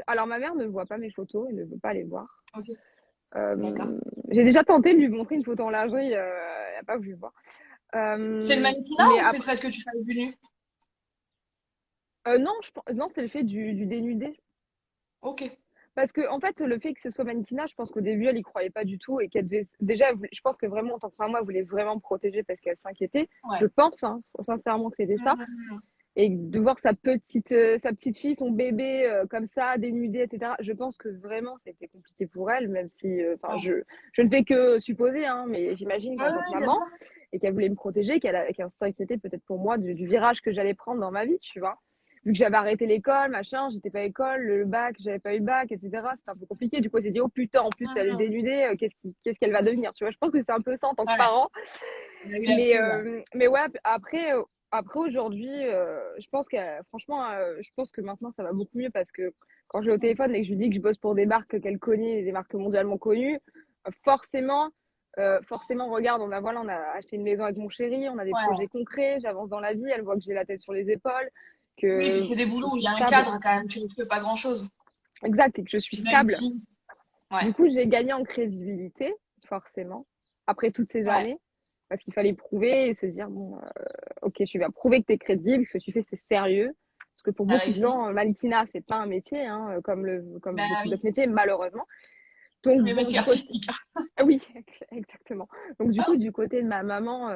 alors ma mère ne voit pas mes photos et ne veut pas les voir. Ok, d'accord. Euh, j'ai déjà tenté de lui montrer une photo en lingerie, elle n'a pas voulu voir. C'est le mannequinat Mais ou c'est le après, fait que tu fasses du nu? non, non, c'est le fait du dénudé. Ok, Parce que, en fait, le fait que ce soit mannequinat, je pense qu'au début, elle y croyait pas du tout et qu'elle devait. Déjà, je pense que vraiment, en tant que maman, elle voulait vraiment me protéger parce qu'elle s'inquiétait. Je ouais. pense, hein, sincèrement, que c'était ça. Mhm. Et de voir sa petite fille, son bébé, comme ça, dénudé, etc. Je pense que vraiment, c'était compliqué pour elle, même si, enfin, Ouais. je ne fais que supposer, hein, mais j'imagine Ouais, qu'en tant que ouais, bien maman, sûr. et qu'elle voulait me protéger, qu'elle s'inquiétait peut-être pour moi du virage que j'allais prendre dans ma vie, tu vois. Vu que j'avais arrêté l'école, machin, j'étais pas à l'école, le bac, j'avais pas eu le bac, etc. C'était un peu compliqué. Du coup, elle s'est dit, oh putain, en plus, elle est Mhm. dénudée, qu'est-ce qu'elle va devenir, tu vois. Je pense que c'est un peu ça en tant que Ouais, parent. on a eu la trouille, ouais. Mais ouais, après aujourd'hui, je pense que franchement, je pense que maintenant ça va beaucoup mieux parce que quand je l'ai au téléphone et que je lui dis que je bosse pour des marques qu'elle connaît, des marques mondialement connues, forcément, forcément, regarde, on a acheté une maison avec mon chéri, on a des projets Ouais. concrets, j'avance dans la vie, elle voit que j'ai la tête sur les épaules, Oui, et puis que c'est des je boulots où il suis y a un stable, cadre quand même, tu risques pas grand-chose. exact, et que je suis Une stable. vie. Ouais, Du coup, j'ai gagné en crédibilité, forcément, après toutes ces ouais, années, parce qu'il fallait prouver et se dire, bon, ok, tu vas prouver que tu es crédible, que ce que tu fais, c'est sérieux. Parce que pour t'as beaucoup de réussi. gens, mannequinat, c'est pas un métier, hein, comme Bah beaucoup d'autres oui, métiers, malheureusement. tous Donc, les bon, métiers du côté. artistiques. Oui, exactement. Donc, du coup, du côté de ma maman,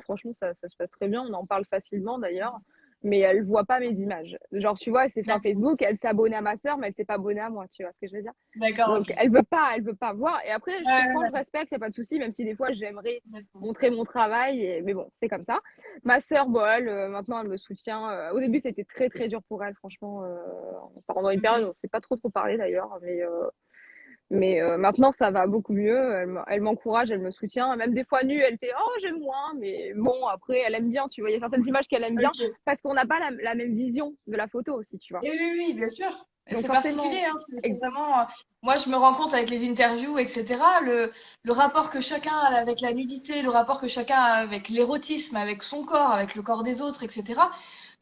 franchement, ça se passe très bien. On en parle facilement d'ailleurs. Mais elle voit pas mes images. Genre, tu vois, elle s'est fait un D'accord, Facebook, elle s'est abonnée à ma sœur, mais elle s'est pas abonnée à moi. Tu vois ce que je veux dire? d'accord, Donc, ok. elle veut pas voir. Et après, je Ouais, comprends, je ouais, respecte, il n'y a pas de souci, même si des fois, j'aimerais ouais. montrer mon travail. Mais bon, c'est comme ça. Ma sœur, bon, elle, maintenant, elle me soutient. Au début, c'était très, très dur pour elle, franchement. Pendant une période, on Ok. ne s'est pas trop, trop parlé d'ailleurs. Mais maintenant, ça va beaucoup mieux. Elle m'encourage, elle me soutient. Même des fois nue, elle fait oh, j'aime moins. Mais bon, après, elle aime bien, tu vois. Il y a certaines images qu'elle aime bien Ok. parce qu'on n'a pas la même vision de la photo aussi, tu vois. Et oui, oui, bien sûr. Et Donc c'est forcément, particulier, hein, c'est vraiment. Moi, je me rends compte avec les interviews, etc., le rapport que chacun a avec la nudité, le rapport que chacun a avec l'érotisme, avec son corps, avec le corps des autres, etc.,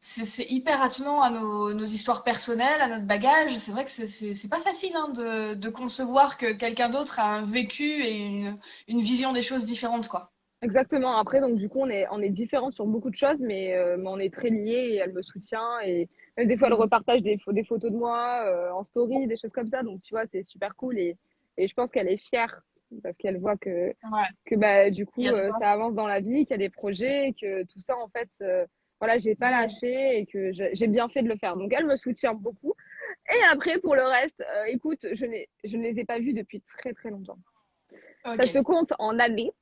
c'est hyper attenant à nos histoires personnelles, à notre bagage. C'est vrai que c'est pas facile hein, de concevoir que quelqu'un d'autre a un vécu et une vision des choses différentes, quoi. exactement. Après, donc du coup, on est différents sur beaucoup de choses, mais on est très liés et elle me soutient. Et même des fois, elle Mhm. repartage des photos de moi en story, des choses comme ça. Donc tu vois, c'est super cool. Et je pense qu'elle est fière parce qu'elle voit Ouais, que bah, du il y coup, a de quoi. ça avance dans la vie, qu'il y a des projets, et que tout ça, en fait, voilà, j'ai pas Ouais. lâché et que j'ai bien fait de le faire. Donc, elle me soutient beaucoup. Et après, pour le reste, écoute, je ne les ai pas vus depuis très très longtemps. Ok, Ça se compte en années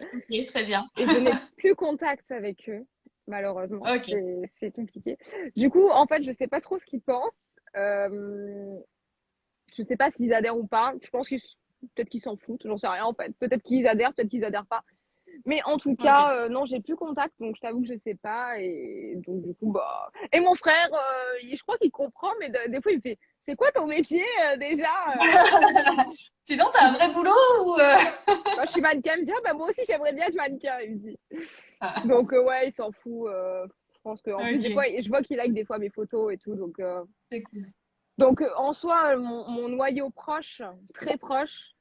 ok, très bien. et je n'ai plus contact avec eux, malheureusement. Ok, C'est compliqué. Du coup, en fait, je sais pas trop ce qu'ils pensent. Je sais pas s'ils adhèrent ou pas. Je pense qu'ils peut-être qu'ils s'en foutent, j'en sais rien en fait. Peut-être qu'ils adhèrent, peut-être qu'ils adhèrent pas. Mais en tout ok. cas, non, j'ai plus contact, donc je t'avoue que je sais pas. Et donc du coup, bah. Et mon frère, je crois qu'il comprend, mais des fois il me fait, c'est quoi ton métier déjà? Sinon, t'as un vrai boulot ou Bah, je suis mannequin, il me dit, ah, bah moi aussi j'aimerais bien être mannequin, il me dit. Donc ouais, il s'en fout. Je pense que en plus des fois, Ok, je vois qu'il like des fois mes photos et tout, donc. c'est cool. En soi, mon noyau proche, très proche,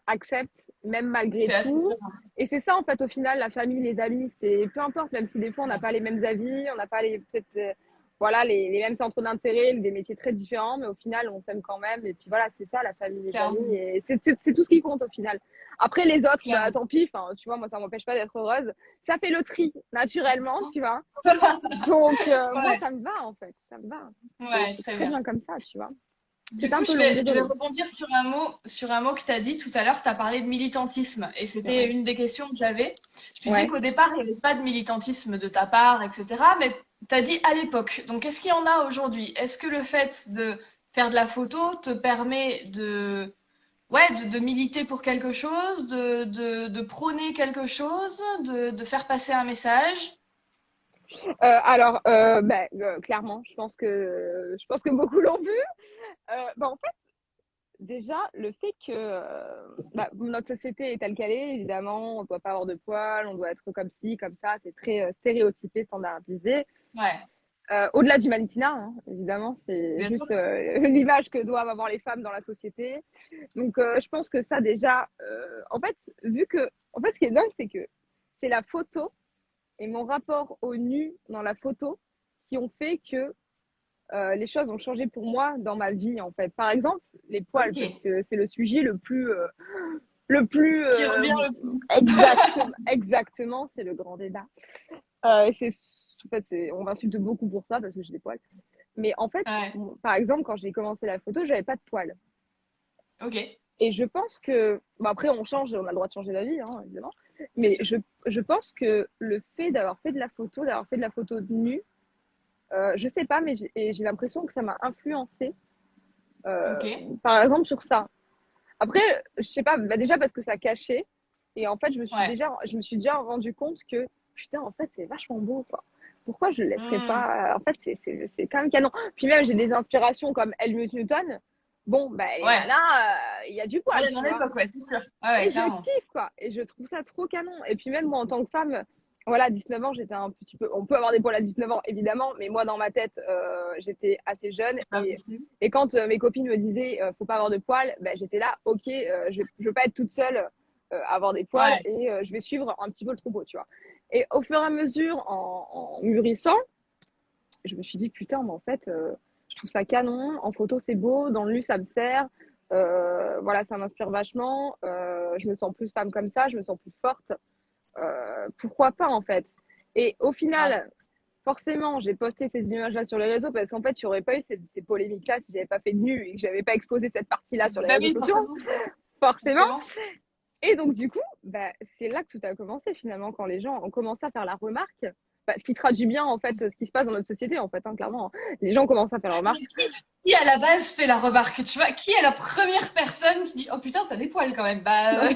accepte, même malgré C'est assez tout. sûr. Et c'est ça, en fait, au final, la famille, les amis, c'est peu importe, même si des fois, on n'a pas les mêmes avis, on n'a pas peut-être, voilà, les mêmes centres d'intérêt, des métiers très différents, mais au final, on s'aime quand même. Et puis voilà, c'est ça, la famille, les amis, Clairement, et c'est tout ce qui compte au final. Après, les autres, bah, clairement. tant pis, enfin, tu vois, moi, ça m'empêche pas d'être heureuse. Ça fait le tri, naturellement, tu vois. Donc, moi, Ouais, ça me va, en fait, ça me va. ouais, C'est très très bien. bien comme ça, tu vois. Du C'était un coup, peu long, je vais désolée. rebondir sur un mot que tu as dit tout à l'heure. Tu as parlé de militantisme et c'était Ouais. une des questions que j'avais. Tu disais Ouais. qu'au départ, il n'y avait pas de militantisme de ta part, etc. Mais tu as dit à l'époque. Donc, est-ce qu'il y en a aujourd'hui? Est-ce que le fait de faire de la photo te permet ouais, de militer pour quelque chose, de prôner quelque chose, de faire passer un message? Clairement, je pense que beaucoup l'ont vu. En fait, déjà, le fait que notre société est telle qu'elle est, évidemment, on ne doit pas avoir de poils, on doit être comme ci, comme ça, c'est très stéréotypé, standardisé. Ouais, Au-delà du mannequinat, hein, évidemment, c'est bien sûr. juste l'image que doivent avoir les femmes dans la société. Donc, je pense que ça, déjà, en fait, en fait, ce qui est dingue, c'est que c'est la photo et mon rapport au nu dans la photo qui ont fait que les choses ont changé pour moi dans ma vie, en fait. Par exemple, les poils, parce Ok. que c'est le sujet le plus Qui revient le plus. exactement, c'est le grand débat. En fait, on m'insulte beaucoup pour ça parce que j'ai des poils. Mais en fait, Ouais, par exemple, quand j'ai commencé la photo, j'avais pas de poils. ok, Et je pense que, bon, après, on change, on a le droit de changer d'avis, hein, évidemment. bien Mais sûr. je pense que le fait d'avoir fait de la photo, d'avoir fait de la photo de nu, je sais pas, mais j'ai l'impression que ça m'a influencé, Ok. par exemple, sur ça. Après, je sais pas, bah déjà parce que ça cachait. Et en fait, Ouais. je me suis déjà rendu compte que, putain, en fait, c'est vachement beau, quoi. Pourquoi je le laisserais Hmm. pas? En fait, c'est quand même canon. Puis même, j'ai des inspirations comme Helmut Newton. Bon, bah, les Ouais. nanas, il y a du Ouais, poil, il y en tu a vois. l'époque, ouais, c'est sûr. Ouais, ouais, Et je clairement. kiffe, quoi. Et je trouve ça trop canon. Et puis même moi, en tant que femme, voilà, à 19 ans, j'étais un petit peu... On peut avoir des poils à 19 ans, évidemment, mais moi, dans ma tête, j'étais assez jeune. C'est pas possible. Et quand mes copines me disaient, faut pas avoir de poils, ben, j'étais là, ok, je veux pas être toute seule à avoir des poils Ouais. et je vais suivre un petit peu le troupeau, tu vois. Et au fur et à mesure, en mûrissant, je me suis dit, putain, mais en fait, je trouve ça canon. En photo, c'est beau. Dans le nu, ça me sert. Voilà, ça m'inspire vachement. Je me sens plus femme comme ça. Je me sens plus forte. Pourquoi pas, en fait? Et au Grave. final, forcément, j'ai posté ces images-là sur les réseaux parce qu'en fait, il n'y aurait pas eu ces polémiques-là si j'avais pas fait de nu et que j'avais pas exposé cette partie-là sur les Bah réseaux oui, sociaux, forcément. forcément. Forcément. Et donc, du coup, bah, c'est là que tout a commencé finalement, quand les gens ont commencé à faire la remarque. Bah, ce qui traduit bien en fait ce qui se passe dans notre société en fait, hein, clairement. Les gens commencent à faire la Mais remarque. qui, à la base fait la remarque? Tu vois, qui est la première personne qui dit oh putain, t'as des poils quand même? Non, Bah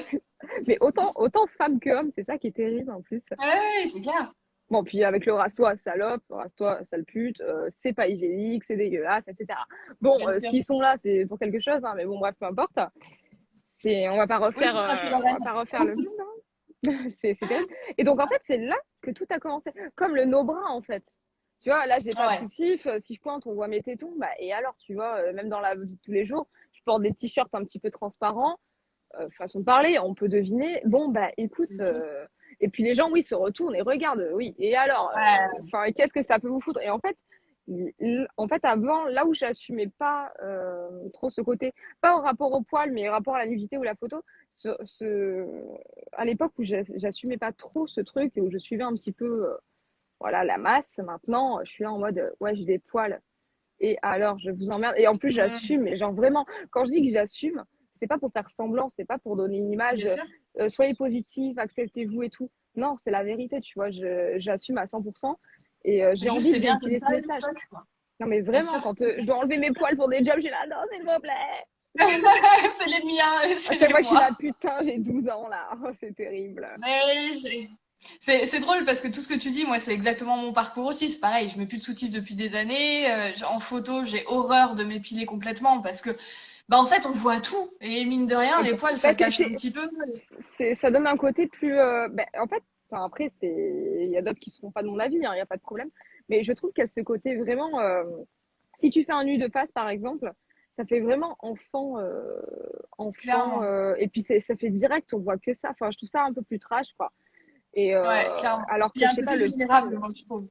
mais autant femme que homme, c'est ça qui est terrible en plus. ouais, ouais, c'est clair. Bon, puis avec le rase-toi salope, rase-toi sale pute, c'est pas hygiénique, c'est dégueulasse, etc. Bon, Bien sûr. s'ils sont là, c'est pour quelque chose, hein, mais bon, bref, peu importe. Oui, pour passer la On va vanne. pas refaire le monde, hein. C'est terrible. Et donc, en fait, c'est là que tout a commencé. Comme le no-bras, en fait. Tu vois, là, j'ai pas de Ouais. soutif. Si je pointe, on voit mes tétons. Bah, et alors, tu vois, même dans la vie de tous les jours, je porte des t-shirts un petit peu transparents. Façon de parler, on peut deviner. Bon, bah, écoute. Bien sûr. Et puis les gens, oui, se retournent et regardent. Oui. Et alors, Ouais. enfin, qu'est-ce que ça peut vous foutre? Et en fait, avant, là où j'assumais pas trop ce côté, pas au rapport au poil, mais au rapport à la nudité ou la photo, ce, ce, à l'époque où j'assumais pas trop ce truc et où je suivais un petit peu voilà, la masse, maintenant, je suis là en mode, ouais, j'ai des poils. Et alors, je vous emmerde. Et en plus, Mm. j'assume. Mais genre vraiment, quand je dis que j'assume, c'est pas pour faire semblant, c'est pas pour donner une image, Bien sûr. soyez positif, acceptez-vous et tout. Non, c'est la vérité, tu vois. J'assume à 100%. Et Mais j'ai juste, envie c'est de bien comme véhiculer ça, ce le message. fuck, quoi. Non, mais Bien vraiment, sûr. quand je dois enlever mes poils pour des jobs, j'ai là, non, s'il vous plaît. C'est les miens, et À c'est chaque les fois, je suis là, moi. putain, j'ai 12 ans là. Oh, c'est terrible. Mais oui, c'est drôle parce que tout ce que tu dis, moi, c'est exactement mon parcours aussi. C'est pareil, je mets plus de soutif depuis des années. En photo, j'ai horreur de m'épiler complètement parce que, bah, en fait, on voit tout. Et mine de rien, les poils, Bah, ça cache un petit peu. ça donne un côté plus. En fait, enfin, après, il y a d'autres qui ne seront pas de mon avis, il n'y a pas de problème. Mais je trouve qu'il y a ce côté vraiment. Si tu fais un nu de face, par exemple, ça fait vraiment enfant. Clairement. Et puis, ça fait direct, on voit que ça. Enfin, je trouve ça un peu plus trash, quoi. Et Ouais, clairement. alors Il y que, a je un sais pas, côté le vulnérable, poil. moi, je trouve.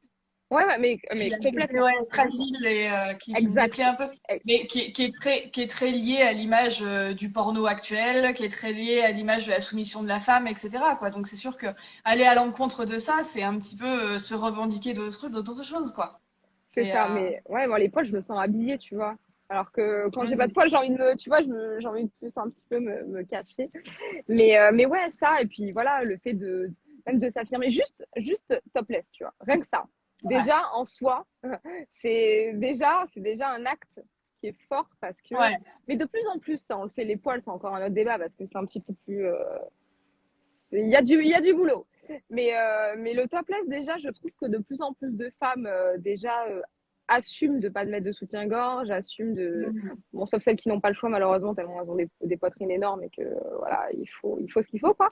Ouais, ouais, Il mais y a le côté complètement. ouais, fragile et qui me Exact. déplaît un peu, mais qui est très lié à l'image du porno actuel, qui est très lié à l'image de la soumission de la femme, etc., quoi. Donc c'est sûr que aller à l'encontre de ça, c'est un petit peu se revendiquer d'autres choses, quoi. C'est C'est ça, mais ouais, moi, les poils, je me sens habillée, tu vois. Alors que quand j'ai pas de mm, poils, j'ai envie de me, tu vois, j'ai envie de plus un petit peu me cacher. Mais ouais, ça, et puis voilà, le fait même de s'affirmer, juste topless, tu vois. Rien que ça. ouais, Déjà, en soi, c'est déjà un acte qui est fort parce que, ouais, mais de plus en plus, ça, on le fait les poils, c'est encore un autre débat parce que c'est un petit peu plus, il y a du boulot. Mais le topless, déjà, je trouve que de plus en plus de femmes, déjà, assument de ne pas mettre de soutien-gorge, assument de. mm, Bon, sauf celles qui n'ont pas le choix, malheureusement, tellement elles ont des poitrines énormes et que, voilà, il faut ce qu'il faut, quoi.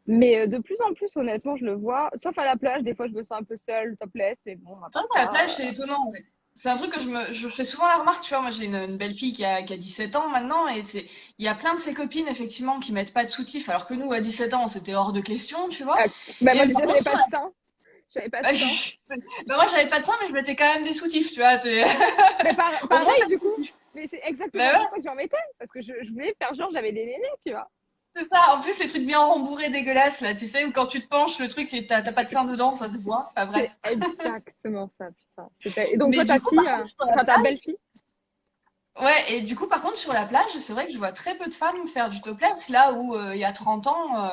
Mais de plus en plus, honnêtement, je le vois. Sauf à la plage, des fois, je me sens un peu seule, topless, mais bon, à c'est part vrai qu'à la plage, ça. c'est étonnant. Ouais. C'est un truc que je fais souvent la remarque, tu vois. Moi, j'ai une belle fille qui a 17 ans maintenant, et il y a plein de ses copines, effectivement, qui mettent pas de soutif, alors que nous, à 17 ans, c'était hors de question, tu vois. euh, bah, Et moi, par déjà, contre, j'avais sur pas de sein. J'avais pas de sein. bah, moi, j'avais pas de sein, mais je mettais quand même des soutifs, tu vois. Mais Au moins, pareil, t'as du des coup. soutifs. Mais c'est Bah exactement ouais, pour ça que j'en mettais. Parce que je voulais faire genre, j'avais des nénés, tu vois. c'est ça. En plus, les trucs bien rembourrés, dégueulasses, là, tu sais, où quand tu te penches, le truc, et t'as pas de sein dedans, ça se voit. Enfin, C'est bref. exactement ça, putain. Et donc, Mais toi, ta du coup, fille, par contre, sur la enfin, ta plage, belle-fille, ouais, et du coup, par contre, sur la plage, c'est vrai que je vois très peu de femmes faire du topless, là où, il y a 30 ans,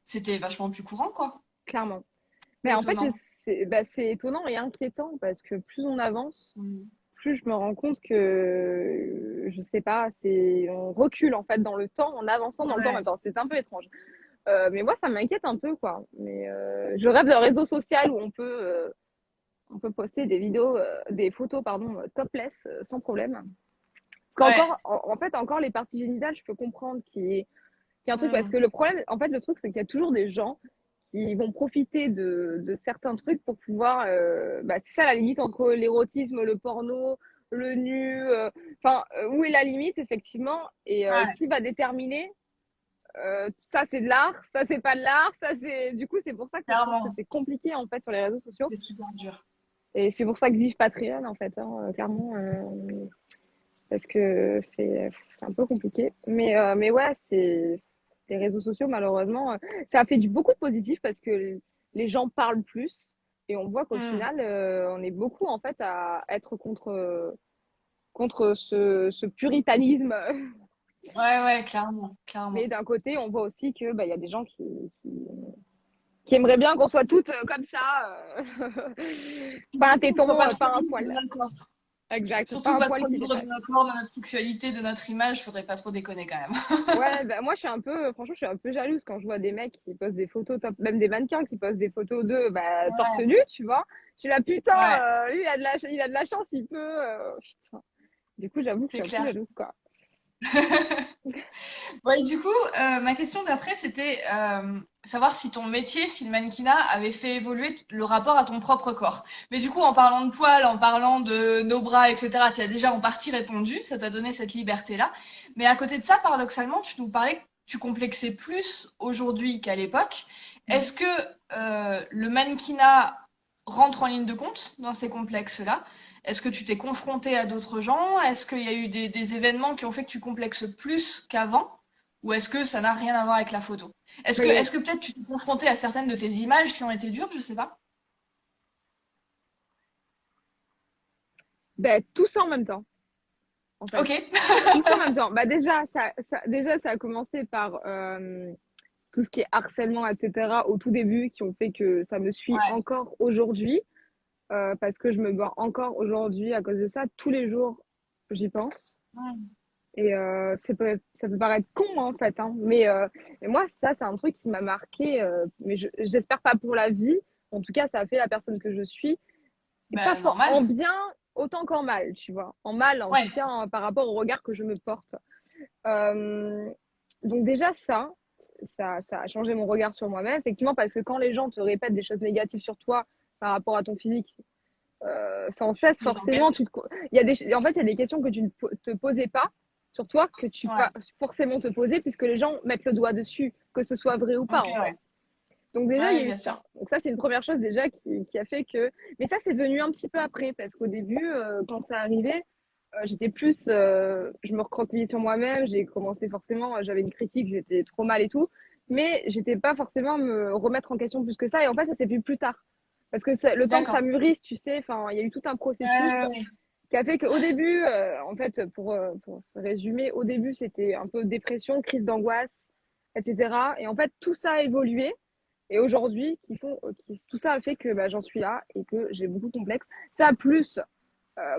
c'était vachement plus courant, quoi. clairement. Mais C'est en fait, étonnant. c'est étonnant et inquiétant parce que plus on avance, Mm. plus je me rends compte que, je sais pas, on recule en fait dans le temps en avançant dans le temps en Ouais. même temps. C'est un peu étrange. Mais moi, ça m'inquiète un peu, quoi. Mais je rêve d'un réseau social où on peut poster des vidéos, des photos, pardon, topless sans problème. Parce Ouais. qu'encore, en fait, encore les parties génitales, je peux comprendre qu'il y a un truc, parce Mm. que le problème, en fait, le truc, c'est qu'il y a toujours des gens qui vont profiter de certains trucs pour pouvoir. Bah, c'est ça la limite entre l'érotisme, le porno, le nu. Enfin, où est la limite, effectivement, et Ouais, qui va déterminer ça c'est de l'art, ça c'est pas de l'art, ça c'est. Du coup, c'est pour ça que je pense que clairement. c'est compliqué, en fait, sur les réseaux sociaux. C'est super dur. Et c'est pour ça que vive Patreon, en fait, hein, clairement. Parce que c'est un peu compliqué. Mais ouais, les réseaux sociaux, malheureusement, ça a fait beaucoup de positif parce que les gens parlent plus et on voit qu'au Mm. final, on est beaucoup en fait à être contre ce puritanisme. Ouais, ouais, clairement, Mais clairement. d'un côté, on voit aussi que bah, y a des gens qui aimeraient bien qu'on soit toutes comme ça. Pas un Surtout, faut téton, pas trop pas un libre de poil. notre corps. Exact, pas Surtout un pas poil trop qui libre de dépasse. notre corps, de notre sexualité, de notre image. Faudrait pas trop déconner quand même. Ouais, bah, moi je suis un peu, franchement, je suis un peu jalouse quand je vois des mecs qui postent des photos, même des mannequins qui postent des photos de bah, torse Ouais, nu, tu vois. Je suis là, putain, ouais, lui il a de la chance, il peut. Putain. Du coup, j'avoue que je c'est suis un peu clair. jalouse, quoi. Ouais, et du coup, ma question d'après, c'était savoir si ton métier, si le mannequinat avait fait évoluer le rapport à ton propre corps. Mais du coup, en parlant de poils, en parlant de nos bras, etc., tu as déjà en partie répondu, ça t'a donné cette liberté-là. Mais à côté de ça, paradoxalement, tu nous parlais que tu complexais plus aujourd'hui qu'à l'époque. Mm. Est-ce que le mannequinat rentre en ligne de compte dans ces complexes-là? Est-ce que tu t'es confronté à d'autres gens? Est-ce qu'il y a eu des événements qui ont fait que tu complexes plus qu'avant? Ou est-ce que ça n'a rien à voir avec la photo? Mais Est-ce que peut-être tu t'es confronté à certaines de tes images qui ont été dures? Je sais pas. Ben, tout ça en même temps, en fait. Ok. Tout ça en même temps. Bah déjà, ça a commencé par tout ce qui est harcèlement, etc. au tout début, qui ont fait que ça me suit Ouais. encore aujourd'hui, parce que je me bats encore aujourd'hui à cause de ça. Tous les jours, j'y pense. Mm. Et ça peut paraître con, hein, en fait, hein, mais moi, ça, c'est un truc qui m'a marqué, mais j'espère pas pour la vie. En tout cas, ça a fait la personne que je suis. Et pas Bah, normal. en bien autant qu'en mal, tu vois. En mal, en Ouais. tout cas, par rapport au regard que je me porte. Euh, donc déjà ça a changé mon regard sur moi-même, effectivement, parce que quand les gens te répètent des choses négatives sur toi par rapport à ton physique, sans Tu te cesse, poses en forcément, question. il y a en fait, il y a des questions que tu ne te posais pas sur toi, que tu Ouais. pas forcément te poser, puisque les gens mettent le doigt dessus, que ce soit vrai ou pas, Ok, en fait. ouais. Donc déjà, il y Ouais, a eu bien ça. sûr. Donc ça, c'est une première chose déjà qui a fait que... Mais ça, c'est venu un petit peu après, parce qu'au début, quand ça arrivait, j'étais plus... je me recroquevillais sur moi-même, j'ai commencé forcément, j'avais une critique, j'étais trop mal et tout, mais j'étais pas forcément à me remettre en question plus que ça, et en fait, ça s'est vu plus tard. Parce que le temps que ça D'accord. mûrisse, tu sais, enfin, il y a eu tout un processus Ouais. qui a fait qu'au début, en fait, pour résumer, au début, c'était un peu dépression, crise d'angoisse, etc. Et en fait, tout ça a évolué. Et aujourd'hui, tout ça a fait que bah, j'en suis là et que j'ai beaucoup de complexes. Ça, plus,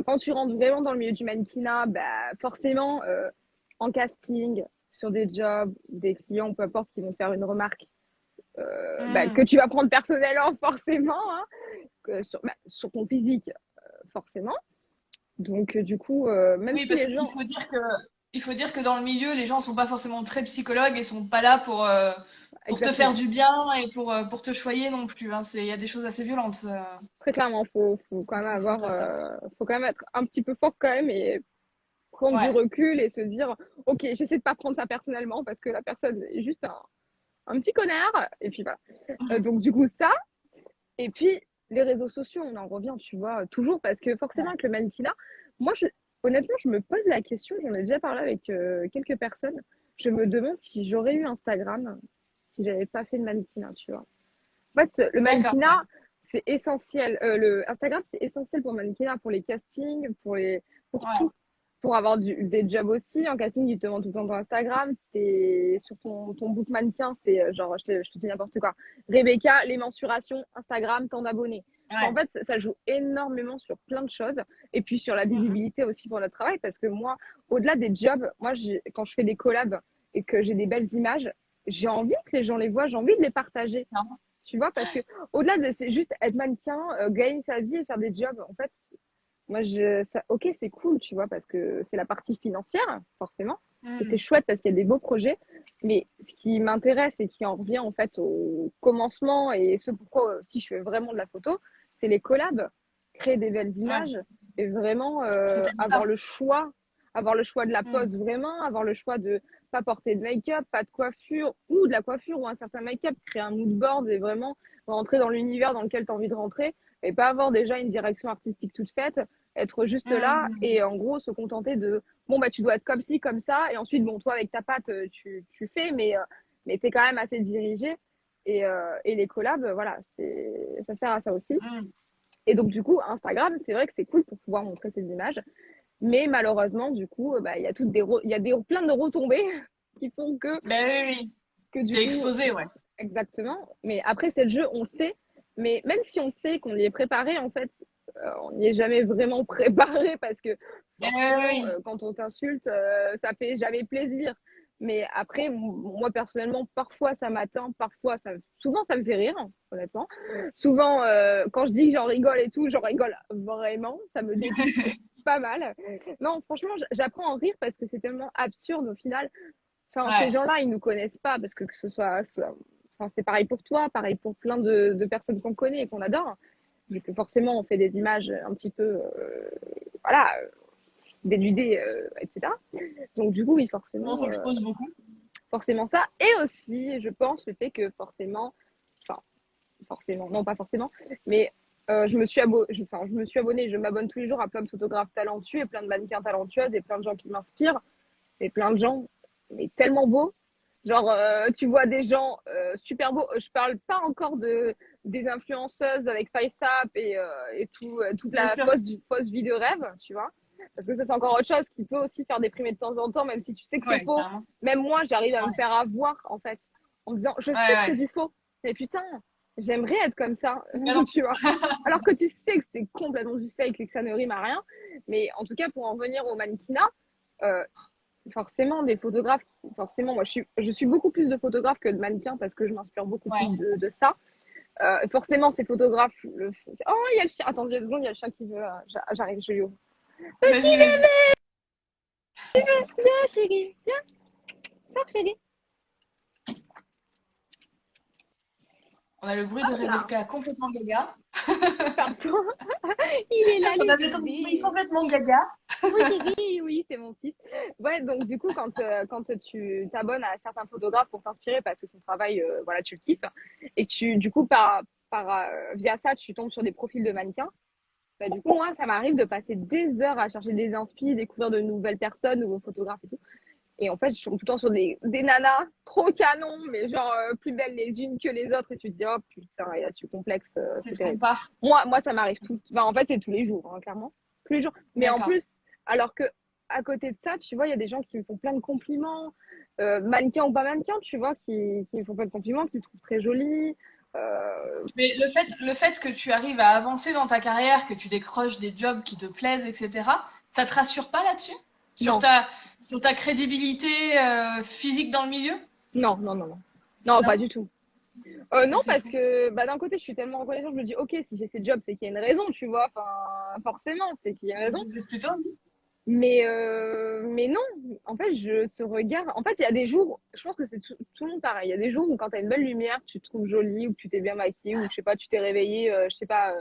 quand tu rentres vraiment dans le milieu du mannequinat, bah, forcément, en casting, sur des jobs, des clients, peu importe, qui vont faire une remarque bah, que Mm. tu vas prendre personnellement, forcément, hein, sur ton physique, forcément. Donc, du coup, même Oui, si parce les qu'il gens... faut dire que dans le milieu, les gens sont pas forcément très psychologues et sont pas là pour te faire Exactement. du bien et pour te choyer non plus, hein. Il y a des choses assez violentes Très clairement, faut quand qui se même confrontent à ça. faut quand même être un petit peu fort quand même et prendre du Ouais. recul et se dire, ok, j'essaie de pas prendre ça personnellement parce que la personne est juste un petit connard. Et puis voilà. Donc du coup ça. Et puis les réseaux sociaux, on en revient, tu vois, toujours parce que forcément Ouais. avec le mannequinat, moi, honnêtement, je me pose la question. J'en ai déjà parlé avec quelques personnes. Je me demande si j'aurais eu Instagram si j'avais pas fait de mannequinat, tu vois. En fait, le D'accord. Ouais. mannequinat, c'est essentiel. Le Instagram, c'est essentiel pour le mannequinat, pour les castings, pour Ouais. tout. Pour avoir des jobs aussi. En casting, ils te demandent tout le temps ton Instagram. Sur ton book mannequin, c'est genre, je te dis n'importe quoi. Rebecca, les mensurations, Instagram, tant d'abonnés. Enfin, en Ouais. fait, ça joue énormément sur plein de choses. Et puis sur la Mm, visibilité aussi pour notre travail. Parce que moi, au-delà des jobs, moi, quand je fais des collabs et que j'ai des belles images, j'ai envie que les gens les voient, j'ai envie de les partager. mm. Tu vois, parce que au-delà de c'est juste être mannequin, gagner sa vie et faire des jobs, en fait, ok, c'est cool, tu vois, parce que c'est la partie financière, forcément, et c'est Mm. chouette parce qu'il y a des beaux projets. Mais ce qui m'intéresse et qui en revient en fait au commencement et ce pourquoi aussi je fais vraiment de la photo, c'est les collabs, créer des belles Ouais. images et vraiment Parce que t'aimes ça. avoir le choix de la Mm. pose vraiment, avoir le choix de pas porter de make-up, pas de coiffure ou de la coiffure ou un certain make-up, créer un mood board et vraiment rentrer dans l'univers dans lequel tu as envie de rentrer et pas avoir déjà une direction artistique toute faite, être juste là Mm. et en gros se contenter de bon bah tu dois être comme ci, comme ça, et ensuite bon toi avec ta patte tu fais, mais t'es quand même assez dirigé. Et les collabs, voilà, ça sert à ça aussi. Mm. Et donc du coup, Instagram, c'est vrai que c'est cool pour pouvoir montrer ces images, mais malheureusement, du coup, bah, il y a plein de retombées qui font Ben oui, oui. que du T'es coup, exposé, ouais. exactement. Mais après, c'est le jeu, on sait. Mais même si on sait qu'on y est préparé, en fait, on n'y est jamais vraiment préparé parce que Ben oui, forcément, oui. quand on t'insulte, ça fait jamais plaisir. Mais après, moi personnellement, parfois ça m'atteint, souvent ça me fait rire, honnêtement. Souvent, quand je dis que j'en rigole et tout, j'en rigole vraiment, ça me dépique pas mal. Non, franchement, j'apprends à en rire parce que c'est tellement absurde au final. Enfin, ces Ouais. gens-là, ils nous connaissent pas parce que ce enfin, c'est pareil pour toi, pareil pour plein de personnes qu'on connaît et qu'on adore. Vu que forcément, on fait des images un petit peu, voilà, dénudées, etc. Donc, du coup, oui, On s'expose beaucoup. forcément ça. Et aussi, je pense, le fait que forcément, enfin, forcément, non, pas forcément, mais je me suis abonnée, je m'abonne tous les jours à plein de photographes talentueux et plein de mannequins talentueuses et plein de gens qui m'inspirent et plein de gens, mais tellement beaux Genre, tu vois des gens super beaux. Je parle pas encore des influenceuses avec FaceApp et toute Bien la sûr. fausse vie de rêve, tu vois. Parce que ça, c'est encore autre chose qui peut aussi faire déprimer de temps en temps, même si tu sais que c'est Ouais, faux. carrément. Même moi, j'arrive à me Ouais, faire avoir, en fait, en me disant, je ouais, sais que c'est ouais. du faux. Mais putain, j'aimerais être comme ça, Mais non. tu vois. Alors que tu sais que c'est complètement du fake et que ça ne rime à rien. Mais en tout cas, pour en revenir au mannequinat, euh, forcément des photographes, forcément moi je suis beaucoup plus de photographes que de mannequins parce que je m'inspire beaucoup plus Ouais. de ça. Forcément ces photographes oh il y a le chien, attends 2 secondes, il y a le chien qui veut j'arrive, je lui ouvre. Vas-y, vas-y. Viens chérie, viens, sors chérie. On a le bruit de Hop là, Rebecca complètement gaga. pardon. Il est là On le avait ton bruit bébé. complètement gaga. Oui chérie, oui c'est mon fils. Ouais, donc du coup quand tu t'abonnes à certains photographes pour t'inspirer parce que son travail voilà tu le kiffes et que tu du coup via ça tu tombes sur des profils de mannequins. Bah, du coup, moi, ça m'arrive de passer des heures à chercher des inspi, découvrir de nouvelles personnes, nouveaux photographes et tout. Et en fait, je suis tout le temps sur des nanas trop canons, mais genre plus belles les unes que les autres. Et tu te dis, oh putain, et là, tu complexes, Tu c'est te trompes terrible. pas. Moi, ça m'arrive tout. Enfin, en fait, c'est tous les jours, hein, clairement. Tous les jours. Mais en D'accord. plus, alors que à côté de ça, tu vois, il y a des gens qui me font plein de compliments, mannequins ou pas mannequins, tu vois, qui me font plein de compliments, qui me trouvent très jolie. Mais le fait que tu arrives à avancer dans ta carrière, que tu décroches des jobs qui te plaisent, etc., ça te rassure pas là-dessus? Sur Non, ta crédibilité physique dans le milieu? non, non, non, non. Non, pas Non? du tout. Non, Ah, c'est parce fou. que bah, d'un côté, je suis tellement reconnaissante, je me dis, ok, si j'ai ces jobs, c'est qu'il y a une raison, tu vois. Enfin, forcément, c'est qu'il y a une raison. Plutôt, oui. Mais non, en fait, ce regard. En fait, il y a des jours, je pense que c'est tout le monde pareil. Il y a des jours où, quand tu as une belle lumière, tu te trouves jolie, ou que tu t'es bien maquillée, ou je sais pas, tu t'es réveillée, je sais pas,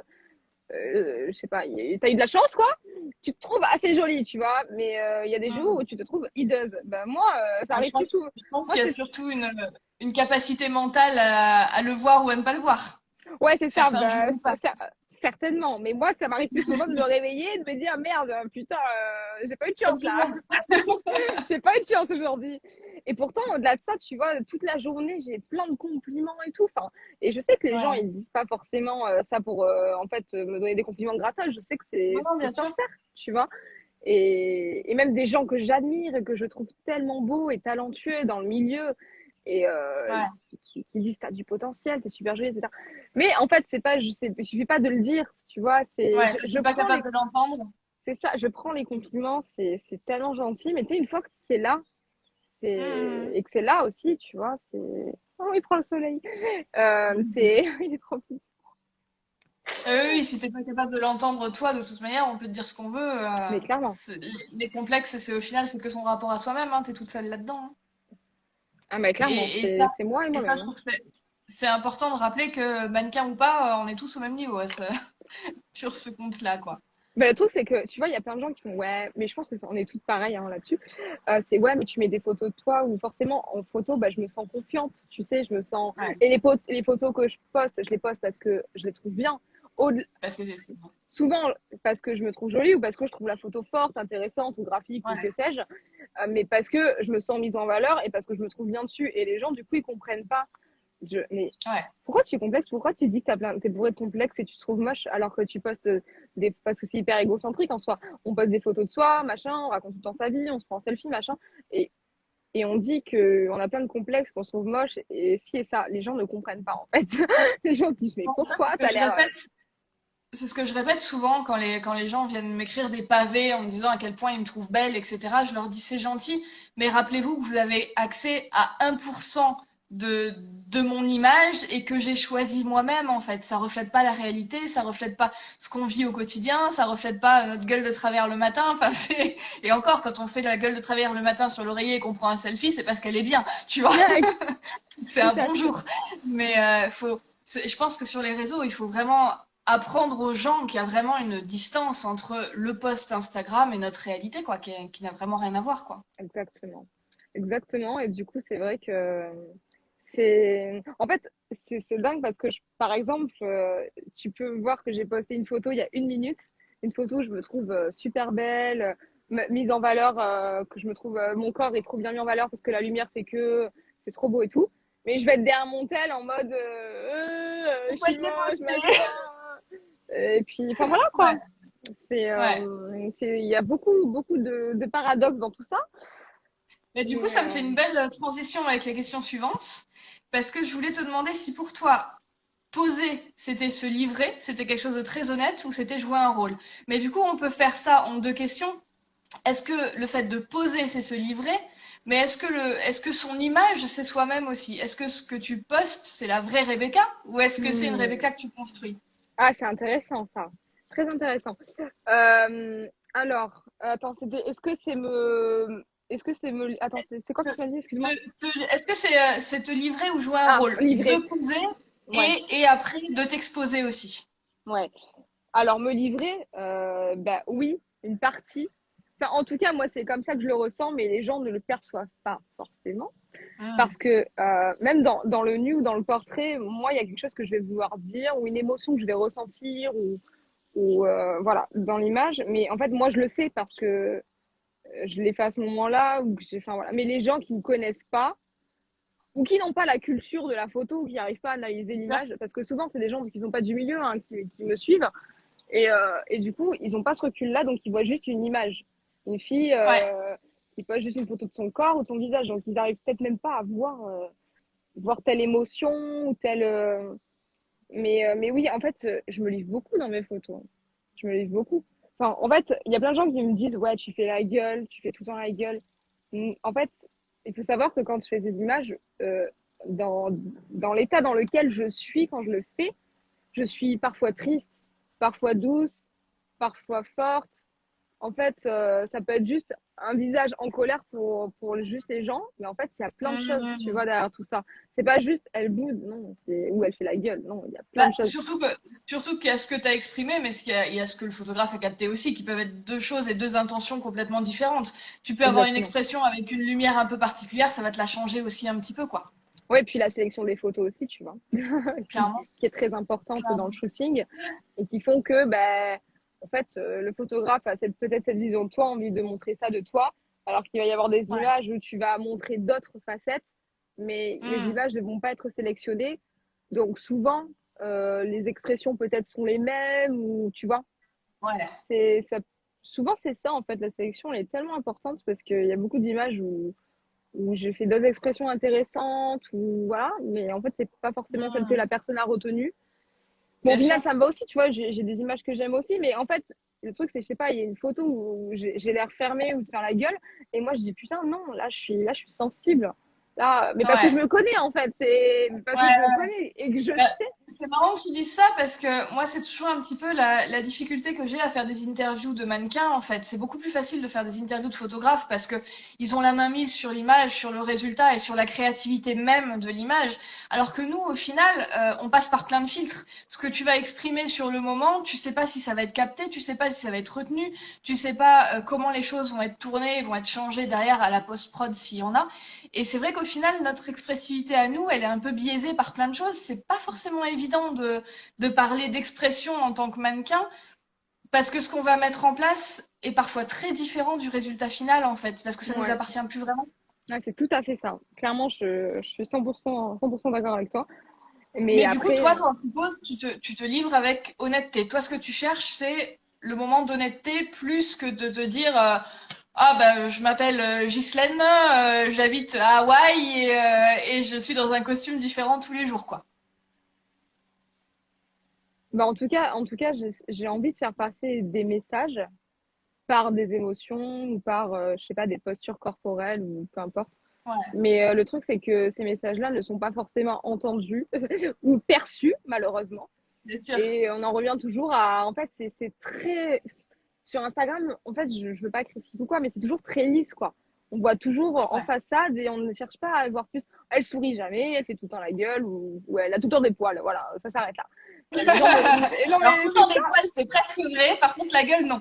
t'as eu de la chance, quoi. Tu te trouves assez jolie, tu vois. Mais il y a des jours où Mm. tu te trouves hideuse. Ben, moi, ça Ah, arrive plus souvent. je pense Moi, qu'il y a c'est surtout une capacité mentale à le voir ou à ne pas le voir. Ouais, c'est ça, Certains jours bah, ou pas. certainement. Mais moi, ça m'arrive plus souvent de me réveiller et de me dire, merde, putain, j'ai pas eu de Comme chance tout le là. monde. J'ai pas eu de chance aujourd'hui. Et pourtant, au-delà de ça, tu vois, toute la journée, j'ai plein de compliments et tout. Enfin, et je sais que les gens, Ouais. ils disent pas forcément ça pour, en fait, me donner des compliments gratos. Je sais que Non, non, c'est bien sûr. sincère, tu vois. Et même des gens que j'admire et que je trouve tellement beaux et talentueux dans le milieu et Ouais. qui disent t'as du potentiel, t'es super jolie, etc. Mais en fait, c'est pas, il suffit pas de le dire, tu vois. Ouais, si Je t'es pas prends capable de l'entendre. c'est ça, je prends les compliments, c'est tellement gentil. Mais tu sais, une fois que c'est là, Mm. et que c'est là aussi, tu vois, oh, il prend le soleil. Mm. Il est trop cool. Oui, oui, si t'es pas capable de l'entendre toi, de toute manière, on peut te dire ce qu'on veut. Mais clairement. Les complexes, c'est au final, c'est que son rapport à soi-même. Hein, t'es toute seule là-dedans. Hein. Ah, mais clairement, c'est moi et Et ça, moi-même, je hein. trouve que c'est important de rappeler que mannequin ou pas, on est tous au même niveau sur ce compte-là, quoi. Ben, le truc, c'est que, tu vois, il y a plein de gens qui font, ouais, mais je pense que on est toutes pareilles hein, là-dessus. C'est, ouais, mais tu mets des photos de toi ou forcément, en photo, bah, je me sens confiante, tu sais, je me sens. Ouais, Et les photos que je les poste parce que je les trouve bien. Au- parce que c'est bon. Souvent parce que je me trouve jolie ou parce que je trouve la photo forte, intéressante ou graphique ou que Ouais, sais-je, mais parce que je me sens mise en valeur et parce que je me trouve bien dessus. Et les gens, du coup, ils comprennent pas. Mais ouais. pourquoi tu complexes? Pourquoi tu dis que t'es bourré de complexes et tu te trouves moche alors que tu postes parce que c'est hyper égocentrique en soi. On poste des photos de soi, machin, on raconte tout le temps sa vie, on se prend en selfie, machin. Et, et on dit qu'on a plein de complexes, qu'on se trouve moche et si et ça. Les gens ne comprennent pas en fait. Les gens disent, mais Bon, ça, pourquoi t'as l'air. c'est ce que je répète souvent quand les gens viennent m'écrire des pavés en me disant à quel point ils me trouvent belle, etc. Je leur dis c'est gentil, mais rappelez-vous que vous avez accès à 1% de mon image et que j'ai choisi moi-même en fait. Ça reflète pas la réalité, ça reflète pas ce qu'on vit au quotidien, ça reflète pas notre gueule de travers le matin. Enfin, et encore, quand on fait la gueule de travers le matin sur l'oreiller et qu'on prend un selfie, c'est parce qu'elle est bien, tu vois. C'est un bon Exact. jour. Mais je pense que sur les réseaux, il faut vraiment apprendre aux gens qu'il y a vraiment une distance entre le post Instagram et notre réalité, quoi, qui n'a vraiment rien à voir, quoi. Exactement. Exactement. Et du coup, c'est vrai que en fait, c'est dingue parce que, par exemple, tu peux voir que j'ai posté une photo il y a 1 minute. Une photo où je me trouve super belle, mise en valeur, que je me trouve, mon corps est trop bien mis en valeur parce que la lumière fait que, c'est trop beau et tout. Mais je vais être derrière mon tel en mode je Moi, suis je l'ai moche, posté. machin. Et puis, enfin voilà quoi. Ouais, ouais. Il y a beaucoup, beaucoup de paradoxes dans tout ça. Mais du coup, Mais ça me fait une belle transition avec les questions suivantes, parce que je voulais te demander si pour toi, poser, c'était se livrer, c'était quelque chose de très honnête, ou c'était jouer un rôle. Mais du coup, on peut faire ça en deux questions. Est-ce que le fait de poser, c'est se livrer? Mais est-ce que son image, c'est soi-même aussi? Est-ce que ce que tu postes, c'est la vraie Rebecca? Ou est-ce que c'est une hmm. Rebecca que tu construis? Ah, c'est intéressant ça. Très intéressant. Alors, attends, est-ce que c'est me, attends, c'est quoi que tu m'as dit? Excuse-moi. Est-ce que c'est te livrer ou jouer un Ah, rôle? De livrer. poser Ouais, et après de t'exposer aussi. ouais. Alors, me livrer, bah oui, une partie. Enfin, en tout cas, moi, c'est comme ça que je le ressens, mais les gens ne le perçoivent pas forcément. Hmm. Parce que même dans le nu ou dans le portrait, moi, il y a quelque chose que je vais vouloir dire ou une émotion que je vais ressentir ou voilà, dans l'image. Mais en fait, moi, je le sais parce que je l'ai fait à ce moment-là. Enfin, voilà. Mais les gens qui ne me connaissent pas ou qui n'ont pas la culture de la photo, ou qui n'arrivent pas à analyser Ça, l'image, parce que souvent, c'est des gens qui ne sont pas du milieu hein, qui me suivent. Et du coup, ils n'ont pas ce recul-là, donc ils voient juste une image. Une fille ouais. qui poste juste une photo de son corps ou de son visage. Donc, ils n'arrivent peut-être même pas à voir telle émotion ou telle. Mais oui, en fait, je me livre beaucoup dans mes photos. Je me livre beaucoup. Enfin, en fait, il y a plein de gens qui me disent, ouais, tu fais la gueule, tu fais tout le temps la gueule. En fait, il faut savoir que quand je fais ces images, dans, dans l'état dans lequel je suis quand je le fais, je suis parfois triste, parfois douce, parfois forte. En fait, ça peut être juste un visage en colère pour juste les gens, mais en fait, il y a plein de choses, tu Hmm. vois, derrière tout ça. C'est pas juste elle boude, non, ou elle fait la gueule, non, il y a plein Bah, de choses. surtout qu'il y a ce que tu as exprimé, mais il y a ce que le photographe a capté aussi, qui peuvent être deux choses et deux intentions complètement différentes. Tu peux avoir une Exactement. expression avec une lumière un peu particulière, ça va te la changer aussi un petit peu, quoi. Ouais, puis la sélection des photos aussi, tu vois, qui, Clairement, qui est très importante dans le clairement. shooting et qui font que, ben, en fait, le photographe a peut-être cette vision de toi, envie de montrer ça de toi, alors qu'il va y avoir des Ouais. images où tu vas montrer d'autres facettes, mais les Hmm. images ne vont pas être sélectionnées. Donc souvent, les expressions peut-être sont les mêmes ou tu vois, Ouais. c'est ça. Souvent c'est ça en fait. La sélection elle est tellement importante parce qu'il y a beaucoup d'images où j'ai fait d'autres expressions intéressantes ou voilà, mais en fait c'est pas forcément celle que Hmm. la personne a retenue. Bon, au Bien sûr. final, ça me va aussi, tu vois, j'ai des images que j'aime aussi, mais en fait, le truc, c'est, je sais pas, il y a une photo où j'ai l'air fermé ou de faire la gueule, et moi, je dis, putain, non, là, je suis sensible. Là, mais parce que je Ouais. me connais, en fait, c'est parce que je me Ouais. connais et que je Bah, sais. c'est marrant que tu dises ça parce que moi, c'est toujours un petit peu la difficulté que j'ai à faire des interviews de mannequins, en fait. C'est beaucoup plus facile de faire des interviews de photographes parce que ils ont la main mise sur l'image, sur le résultat et sur la créativité même de l'image. Alors que nous, au final, on passe par plein de filtres. Ce que tu vas exprimer sur le moment, tu sais pas si ça va être capté, tu sais pas si ça va être retenu, tu sais pas comment les choses vont être tournées, vont être changées derrière à la post-prod s'il y en a. Et c'est vrai qu'au final, notre expressivité à nous, elle est un peu biaisée par plein de choses. C'est pas forcément évident de parler d'expression en tant que mannequin, parce que ce qu'on va mettre en place est parfois très différent du résultat final, en fait, parce que ça nous Ouais, appartient plus vraiment. ouais c'est tout à fait ça. Clairement, je suis 100% d'accord avec toi. Mais Mais du coup, après, toi, t'en supposes, tu te livres avec honnêteté. Toi, ce que tu cherches, c'est le moment d'honnêteté plus que de te dire ah bah je m'appelle Ghislaine, j'habite à Hawaï et je suis dans un costume différent tous les jours, quoi. bah, en tout cas, j'ai envie de faire passer des messages par des émotions ou par, je sais pas, des postures corporelles ou peu importe. Ouais, Mais le truc, c'est que ces messages-là ne sont pas forcément entendus ou perçus, malheureusement. bien sûr. Et on en revient toujours à. En fait, c'est très. Sur Instagram, en fait, je veux pas critiquer ou quoi, mais c'est toujours très lisse, quoi. On voit toujours en Ouais. façade et on ne cherche pas à voir plus. Elle sourit jamais, elle fait tout le temps la gueule ou elle a tout le temps des poils. Voilà, ça s'arrête là. Les gens non, Alors, mais tout le c'est temps ça, des poils, c'est presque vrai. Par contre, la gueule, non.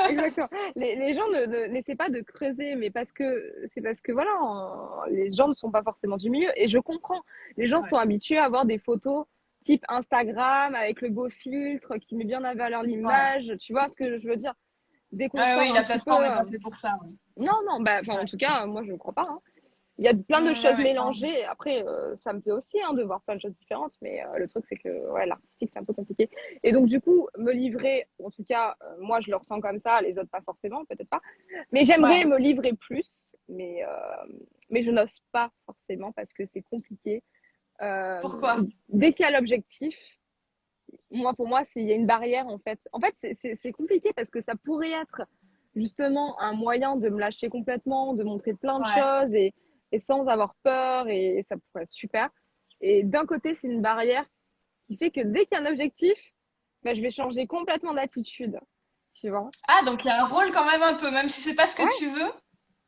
exactement. Les gens n'essaient pas de creuser, mais parce que voilà, les gens ne sont pas forcément du milieu. Et je comprends. Les gens Ouais. sont habitués à voir des photos type Instagram avec le beau filtre qui met bien en valeur Ouais. l'image. Tu vois ce que je veux dire? Dès qu'on Ouais, sort oui, un la petit peu. plateforme est pas faite pour ça. Ouais. Non, non, bah, enfin, en Ouais. tout cas, moi, je ne crois pas. Hein. Il y a plein de Ouais, choses ouais, non. mélangées. Après, ça me plaît aussi hein, de voir plein de choses différentes, mais le truc, c'est que ouais, l'artistique, c'est un peu compliqué. Et donc, du coup, me livrer, en tout cas, moi, je le ressens comme ça, les autres, pas forcément, peut-être pas. Mais j'aimerais Ouais. me livrer plus, mais je n'ose pas forcément parce que c'est compliqué. Euh, Pourquoi? Dès qu'il y a l'objectif, pour moi, il y a une barrière, en fait. En fait, c'est compliqué parce que ça pourrait être justement un moyen de me lâcher complètement, de montrer plein de Ouais. choses et sans avoir peur, et ça pourrait être super. Et d'un côté, c'est une barrière qui fait que dès qu'il y a un objectif, bah, je vais changer complètement d'attitude, tu vois. Ah, donc il y a un rôle quand même un peu, même si c'est pas ce que Ouais, tu veux,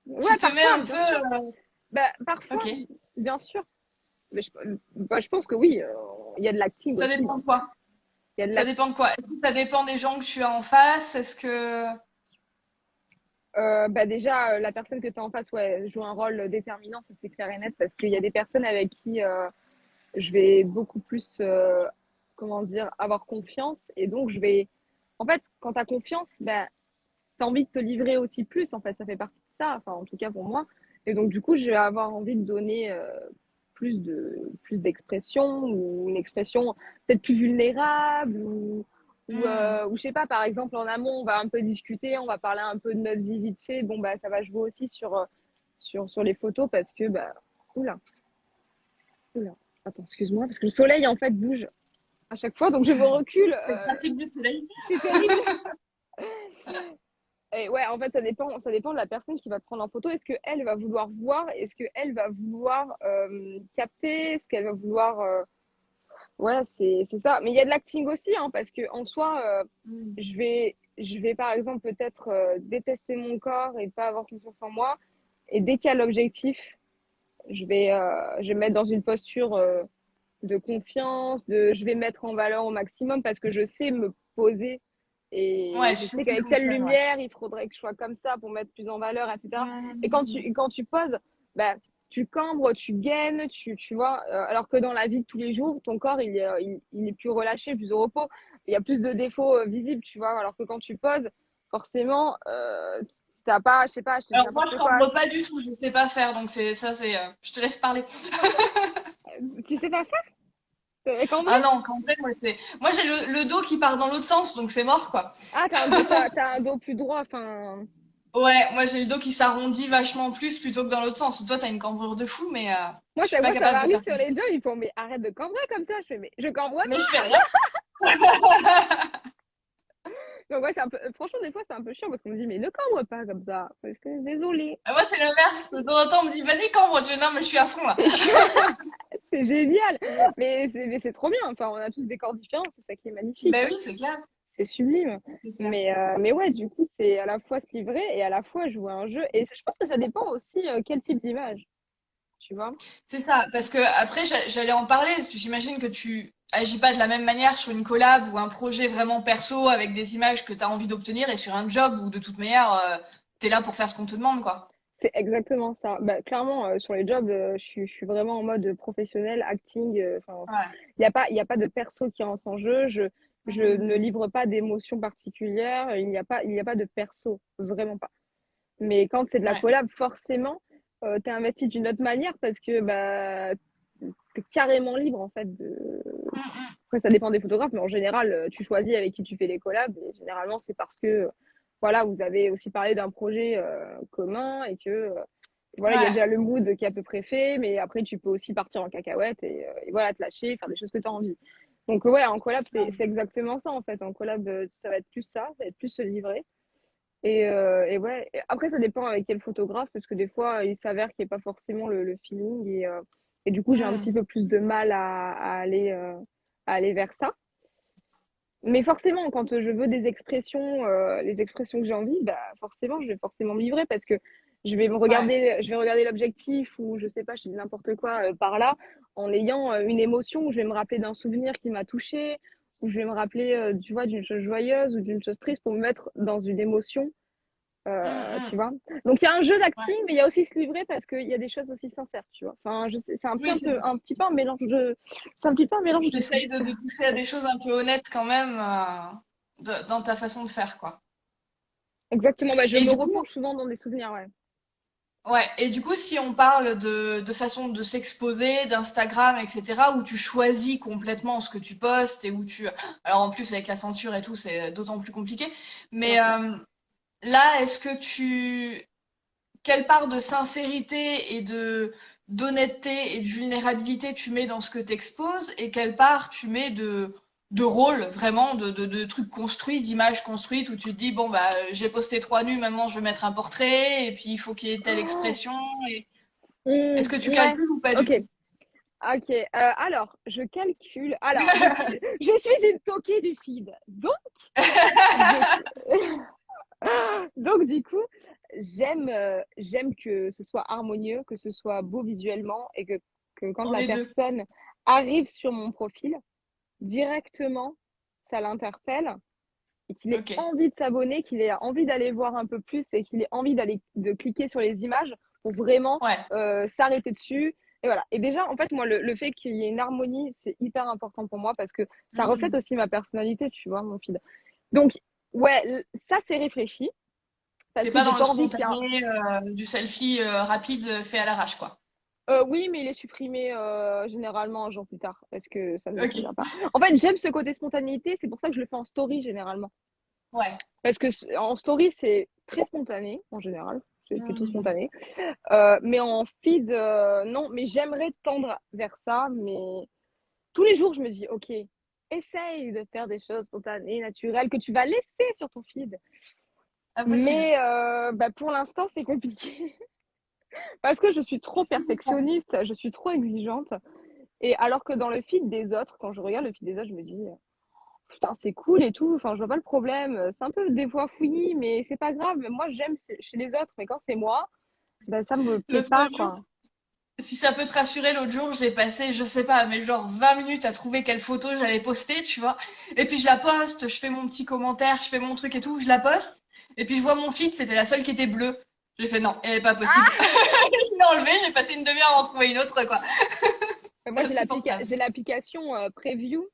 tu ouais, te mets parfois, un peu. bien sûr. Bah, parfois, Ok. bien sûr. Mais je pense que oui, il y a de l'acting Ça aussi. dépend de quoi? Il y a de Ça l'act- dépend de quoi? Est-ce que ça dépend des gens que tu as en face? Est-ce que. Bah déjà, la personne que tu as en face, ouais, joue un rôle déterminant, ça c'est clair et net, parce qu'il y a des personnes avec qui je vais beaucoup plus, comment dire, avoir confiance. Et donc, en fait, quand tu as confiance, bah, tu as envie de te livrer aussi plus, en fait, ça fait partie de ça, enfin, en tout cas pour moi. Et donc, du coup, je vais avoir envie de donner plus d'expression, ou une expression peut-être plus vulnérable, Hmm. ou je sais pas, par exemple, en amont, on va un peu discuter, on va parler un peu de notre vie vite fait. Bon, bah, ça va jouer aussi sur les photos parce que, bah, oula, oula, attends, excuse-moi, parce que le soleil, en fait, bouge à chaque fois, donc je me recule. C'est le trafic du soleil. C'est terrible. Et ouais, en fait, ça dépend de la personne qui va te prendre en photo. Est-ce qu'elle va vouloir voir? Est-ce qu'elle va vouloir capter? Est-ce qu'elle va vouloir. Ouais, c'est ça. Mais il y a de l'acting aussi, hein, parce que en soi, Hmm. je vais par exemple peut-être détester mon corps et pas avoir confiance en moi. Et dès qu'il y a l'objectif, je vais me mettre dans une posture de confiance, je vais mettre en valeur au maximum parce que je sais me poser et Ouais, tu je sais sais ce qu'il qu'avec faut telle faire, ouais. lumière, il faudrait que je sois comme ça pour mettre plus en valeur, etc. Et Hmm. quand tu poses, bah, tu cambres, tu gaines, tu vois, alors que dans la vie de tous les jours, ton corps, il est plus relâché, plus au repos. Il y a plus de défauts visibles, tu vois, alors que quand tu poses, forcément, t'as pas, je sais pas, je te dis Alors moi, je n'importe quoi. cambre pas du tout, je sais pas faire, donc c'est ça, c'est. Je te laisse parler. Tu sais pas faire? Cambrer? Ah non, cambrer, moi c'est. Moi j'ai le dos qui part dans l'autre sens, donc c'est mort quoi. Ah, t'as un dos plus droit, enfin. Ouais, moi j'ai le dos qui s'arrondit vachement plus plutôt que dans l'autre sens. Toi, t'as une cambrure de fou, mais Moi, je suis pas ça capable de m'arrive faire ça. sur les jobs, ils font, mais arrête de cambrer comme ça. Je fais, mais je cambre Mais je pas. fais rien. Donc, ouais, franchement, des fois, c'est un peu chiant parce qu'on me dit, mais ne cambre pas comme ça. Parce que, désolé. Moi c'est l'inverse. De temps en temps, on me dit, vas-y, cambre. Je dis, non, mais je suis à fond là. C'est génial. Mais c'est trop bien. Enfin, on a tous des corps différents. C'est ça qui est magnifique. Ben oui, c'est clair. C'est sublime. C'est clair. Mais ouais, du coup, c'est à la fois se livrer et à la fois jouer à un jeu. Et je pense que ça dépend aussi quel type d'image. Tu vois? C'est ça, parce que après j'allais en parler, parce que j'imagine que tu agis pas de la même manière sur une collab ou un projet vraiment perso avec des images que tu as envie d'obtenir et sur un job où de toute manière tu es là pour faire ce qu'on te demande quoi. C'est exactement ça. Bah, clairement, sur les jobs, je suis vraiment en mode professionnel, acting. Enfin, Ouais. il y a pas de perso qui entre en jeu. Je ne Mhm. livre pas d'émotions particulières. Il n'y a pas de perso, vraiment pas. Mais quand c'est de la Ouais. collab, forcément, tu es investi d'une autre manière parce que bah, tu es carrément libre en fait. Mhm. Après, ça dépend des photographes, mais en général, tu choisis avec qui tu fais les collabs. Et généralement, c'est parce que voilà, vous avez aussi parlé d'un projet commun et que voilà, il y a Ouais. déjà le mood qui est à peu près fait, mais après, tu peux aussi partir en cacahuète et voilà, te lâcher, faire des choses que tu as envie. Donc, ouais, en collab, c'est exactement ça, en fait. En collab, ça va être plus ça va être plus se livrer. Et ouais, après, ça dépend avec quel photographe, parce que des fois, il s'avère qu'il n'y a pas forcément le feeling. Et du coup, j'ai un petit Mhm. peu plus de mal à aller vers ça. Mais forcément, quand je veux des expressions, les expressions que j'ai envie, bah forcément, je vais forcément me livrer parce que Ouais. je vais regarder l'objectif ou je sais pas, je dis n'importe quoi par là, en ayant une émotion où je vais me rappeler d'un souvenir qui m'a touchée, où je vais me rappeler, tu vois, d'une chose joyeuse ou d'une chose triste pour me mettre dans une émotion, tu Mhm. vois. Donc il y a un jeu Ouais. d'acting, mais il y a aussi se livrer parce qu'il y a des choses aussi sincères, tu vois. Enfin, je sais, c'est Oui, c'est ça. un petit peu un mélange c'est un petit peu un mélange de tout. T'essayes de toucher à des choses un peu honnêtes quand même dans ta façon de faire quoi. Exactement, bah, je Et me du coup, replonge souvent dans des souvenirs, ouais. Ouais, et du coup, si on parle de façon de s'exposer, d'Instagram, etc., où tu choisis complètement ce que tu postes et où tu... Alors en plus, avec la censure et tout, c'est d'autant plus compliqué. Bien Mais sûr. là, est-ce que tu... Quelle part de sincérité et de d'honnêteté et de vulnérabilité tu mets dans ce que tu exposes et quelle part tu mets de rôle, vraiment, de trucs construits, d'images construites où tu te dis, bon, bah, j'ai posté 3 nus, maintenant je vais mettre un portrait et puis il faut qu'il y ait telle expression. Et... Est-ce que tu Ouais, calcules ou pas du ok. tout? Ok, alors, je calcule. Alors, je suis une toquée du feed. Du coup, donc, du coup, j'aime que ce soit harmonieux, que ce soit beau visuellement et que quand On la est deux. personne arrive sur mon profil, directement, ça l'interpelle et qu'il ait Ok. envie de s'abonner, qu'il ait envie d'aller voir un peu plus et qu'il ait envie de cliquer sur les images pour vraiment Ouais. s'arrêter dessus. Et voilà. Et déjà, en fait, moi, le fait qu'il y ait une harmonie, c'est hyper important pour moi parce que ça reflète Mhm. aussi ma personnalité, tu vois, mon feed. Donc, ouais, ça, c'est réfléchi parce T'es que pas j'ai dans le pas envie qu'il y ait spontané du selfie rapide fait à l'arrache, quoi. Oui, mais il est supprimé généralement un jour plus tard parce que ça ne me convient Ok. pas. En fait, j'aime ce côté spontanéité, c'est pour ça que je le fais en story généralement. Ouais. Parce que en story, c'est très spontané en général, c'est plutôt Mhm. spontané. Mais en feed, non, mais j'aimerais tendre vers ça, mais tous les jours, je me dis, ok, essaye de faire des choses spontanées, naturelles, que tu vas laisser sur ton feed. Impossible. Mais bah, pour l'instant, c'est compliqué. Parce que je suis trop Qu'est-ce que je comprends? perfectionniste, je suis trop exigeante. Et alors que dans le feed des autres, quand je regarde le feed des autres, je me dis, putain, c'est cool et tout, enfin, je vois pas le problème. C'est un peu des fois fouillis, mais c'est pas grave. Moi, j'aime chez les autres, mais quand c'est moi, ben, ça me plaît L'autre pas, jour, quoi. si ça peut te rassurer, l'autre jour, j'ai passé, je sais pas, mais genre 20 minutes à trouver quelle photo j'allais poster, tu vois. Et puis je la poste, je fais mon petit commentaire, je fais mon truc et tout, je la poste. Et puis je vois mon feed, c'était la seule qui était bleue. J'ai fait non, elle est pas possible. Je l'ai enlevée, j'ai passé une demi-heure à en trouver une autre, quoi. Moi, Insupportable. j'ai l'application Preview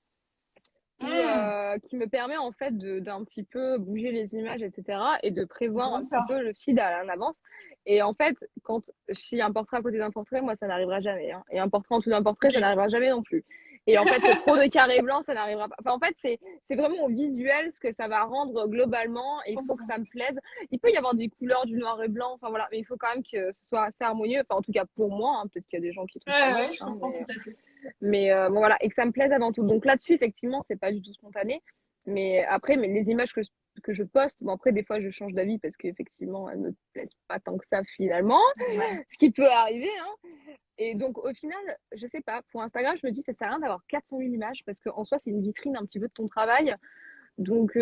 Hmm, qui me permet en fait d'un petit peu bouger les images, etc. et de prévoir un petit d'accord. peu le feed en avance. Et en fait, quand si un portrait à côté d'un portrait, moi, ça n'arrivera jamais, hein. Et un portrait en dessous d'un portrait, ça Ok. n'arrivera jamais non plus. Et en fait, trop de carrés blancs, ça n'arrivera pas. Enfin, en fait, c'est vraiment au visuel ce que ça va rendre globalement. Et Je il faut que comprends. ça me plaise. Il peut y avoir des couleurs, du noir et blanc. Enfin voilà, mais il faut quand même que ce soit assez harmonieux. Enfin, en tout cas pour moi, hein. Peut-être qu'il y a des gens qui trouvent ça Ouais, ouais, moche, je hein, comprends tout à fait. mais bon, voilà, et que ça me plaise avant tout. Donc là-dessus, effectivement, c'est pas du tout spontané. Mais après, mais les images que je poste, bon, après, des fois, je change d'avis parce qu'effectivement, elles me plaisent pas tant que ça finalement, Ouais. ce qui peut arriver, hein. Et donc, au final, je sais pas, pour Instagram, je me dis, ça sert à rien d'avoir 400 000 images parce qu'en soi, c'est une vitrine un petit peu de ton travail. Donc,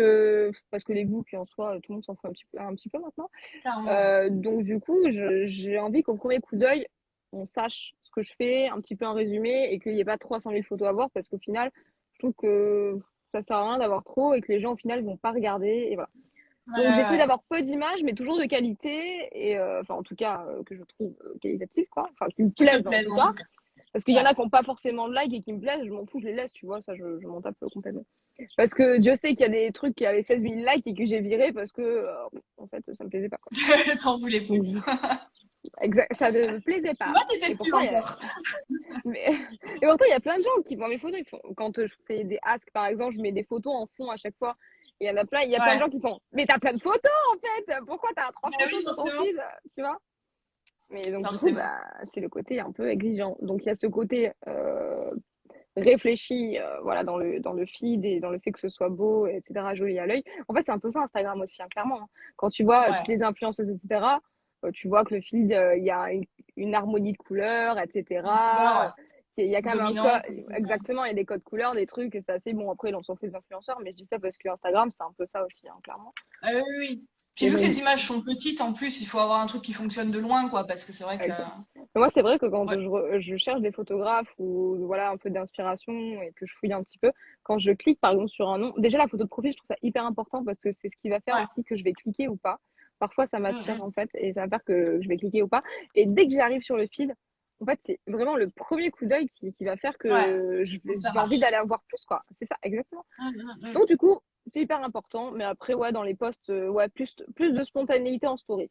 parce que les books, en soi, tout le monde s'en fout un petit peu maintenant. Clairement, ouais. Donc, du coup, j'ai envie qu'au premier coup d'œil, on sache ce que je fais, un petit peu un résumé, et qu'il n'y ait pas 300 000 photos à voir, parce qu'au final, je trouve que ça sert à rien d'avoir trop, et que les gens, au final, vont pas regarder, et voilà. Ouais, Donc, ouais, j'essaie ouais. d'avoir peu d'images, mais toujours de qualité, et enfin, en tout cas, que je trouve qualitatives, quoi. Enfin, qui me Qui te plaisent, en plaise tout en cas. tout cas. Parce qu'il y en Ouais. a qui n'ont pas forcément de like et qui me plaisent, je m'en fous, je les laisse, tu vois, ça, je m'en tape complètement. Parce que Dieu sait qu'il y a des trucs qui avaient 16 000 likes et que j'ai viré parce que, en fait, ça me plaisait pas, quoi. T'en voulais Donc, plus. ça ne me plaisait pas. Moi, t'étais Et dessus pourtant, encore. mais... et pourtant, il y a plein de gens qui voient mes photos. Quand je fais des asks, par exemple, je mets des photos en fond à chaque fois. Et il y a plein de Ouais. gens qui font, mais t'as plein de photos, en fait! Pourquoi t'as trois Bah oui, photos sur ton forcément. feed? Tu vois? Mais donc, du coup, Forcément. bah, c'est le côté un peu exigeant. Donc, il y a ce côté réfléchi, voilà, dans le feed et dans le fait que ce soit beau, etc., joli à l'œil. En fait, c'est un peu ça Instagram aussi, hein, clairement, hein. Quand tu vois toutes Ouais. les influenceuses, etc., tu vois que le feed, il y a une harmonie de couleurs, Une couleur, etc. Il y a quand même un code, dominante, dominante. exactement, il y a des codes couleurs, des trucs, et c'est assez bon. Après, on s'en fait des influenceurs, mais je dis ça parce que Instagram, c'est un peu ça aussi, hein, clairement. Ah oui, oui, oui. Puis Et vu que donc, les images sont petites, en plus, il faut avoir un truc qui fonctionne de loin, quoi, parce que c'est vrai que... exact. Moi, c'est vrai que quand Ouais. je cherche des photographes ou voilà un peu d'inspiration et que je fouille un petit peu, quand je clique par exemple sur un nom, déjà la photo de profil, je trouve ça hyper important parce que c'est ce qui va faire Ouais. aussi que je vais cliquer ou pas. Parfois, ça Mm, m'attire mm. en fait et ça va faire que je vais cliquer ou pas. Et dès que j'arrive sur le feed, en fait, c'est vraiment le premier coup d'œil qui va faire Ouais. que Donc ça j'ai envie marche. d'aller en voir plus, quoi. C'est ça, exactement. Mm, mm, mm. Donc, du coup, c'est hyper important. Mais après, ouais, dans les posts, ouais, plus de spontanéité en story.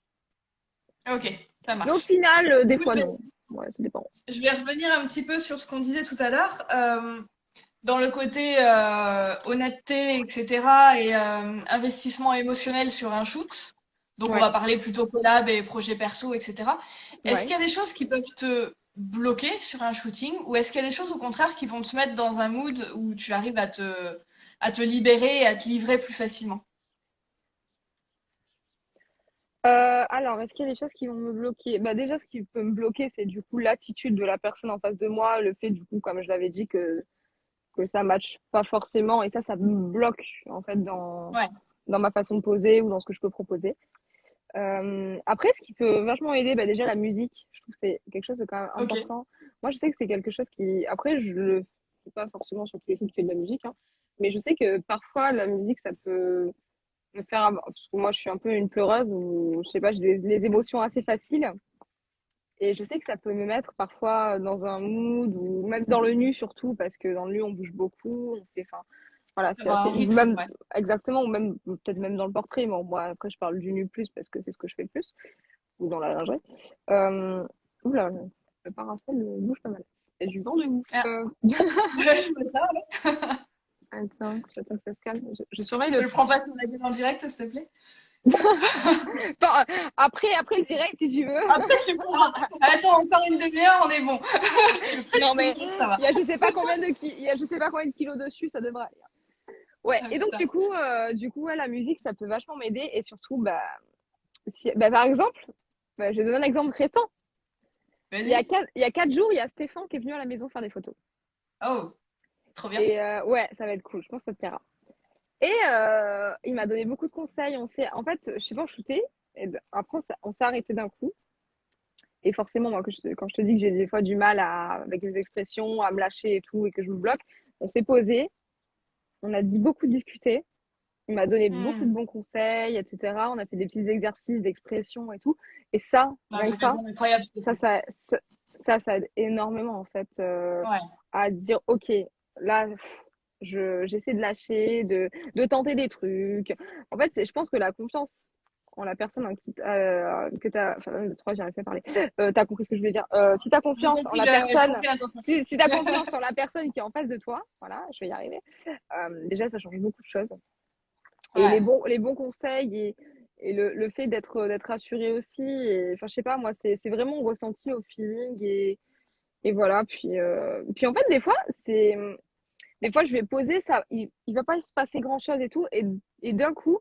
Ok, ça Mais au marche. final, Du des coup, fois, non. Ouais, ça dépend. je vais revenir un petit peu sur ce qu'on disait tout à l'heure. Dans le côté honnêteté, etc., et investissement émotionnel sur un shoot, donc on Ouais, va parler plutôt collab et projet perso, etc. Est-ce ouais. qu'il y a des choses qui peuvent te bloquer sur un shooting ou est-ce qu'il y a des choses au contraire qui vont te mettre dans un mood où tu arrives à te libérer et à te livrer plus facilement? Alors, est-ce qu'il y a des choses qui vont me bloquer? Bah, déjà, ce qui peut me bloquer, c'est du coup l'attitude de la personne en face de moi, le fait, du coup, comme je l'avais dit, que ça matche pas forcément, et ça me bloque, en fait, Ouais, dans ma façon de poser ou dans ce que je peux proposer. Après, ce qui peut vachement aider, bah, déjà la musique, je trouve que c'est quelque chose de quand même ok. important. Moi, je sais que c'est quelque chose qui, après, je le fais pas forcément sur tous les films qui fait de la musique, hein, mais je sais que parfois la musique, ça peut me faire, parce que moi, je suis un peu une pleureuse ou je sais pas, j'ai les émotions assez faciles, et je sais que ça peut me mettre parfois dans un mood ou même dans le nu surtout, parce que dans le nu, on bouge beaucoup, on fait, enfin, voilà, c'est Avoir assez, un rythme, même ouais. exactement, ou même peut-être même dans le portrait. Bon, moi, après, je parle du nu plus parce que c'est ce que je fais le plus ou dans la lingerie. Euh, Oula, le parasol bouge pas mal. Il y a du vent de ouf. Ah, je vois ça, ouais. Attends, j'attends que ça se calme. Je surveille Je le le temps. prends pas sur la gueule en direct, s'il te plaît. Attends, après le direct, si tu veux. Après, tu pourras. Attends, encore une demi-heure, on est bon. Tu veux presque Non, mais mourir, ça va. il y a je sais pas combien il y a je sais pas combien de kilos dessus, ça devrait aller. Ouais, Ah, et donc putain. du coup ouais, la musique, ça peut vachement m'aider. Et surtout, bah, bah, par exemple, bah, je vais donner un exemple récent. Vas-y. Il y a 4 jours, il y a Stéphane qui est venu à la maison faire des photos. Oh, trop bien. Et ouais, ça va être cool, je pense que ça te plaira. Et il m'a donné beaucoup de conseils. En fait, je sais pas, on shootait. Et après, on s'est arrêté d'un coup. Et forcément, moi, quand je te dis que j'ai des fois du mal avec les expressions, à me lâcher et tout, et que je me bloque, on s'est posé, on a dit beaucoup discuté. Il m'a donné beaucoup de Hmm. bons conseils, etc. On a fait des petits exercices d'expression et tout. Et ça, Non, rien c'est que ça, quelqu'un d'incroyable, ça, Stéphane. ça, ça, ça aide énormément, en fait, Ouais. à dire, OK, là, j'essaie de lâcher, de tenter des trucs. En fait, je pense que la confiance en la personne en qui, que tu as, enfin, même de trois, j'arrive pas à parler, tu as compris ce que je voulais dire. Si tu as confiance en la J'ai personne, compris l'intention. si tu as confiance en la personne qui est en face de toi, voilà, je vais y arriver, déjà, ça change beaucoup de choses. Et Ouais. les bons conseils et le fait d'être rassuré aussi. Et, enfin, je sais pas, moi, c'est vraiment ressenti au feeling. Et voilà. Puis en fait, des fois, je vais poser ça. Il va pas se passer grand-chose et tout. Et d'un coup,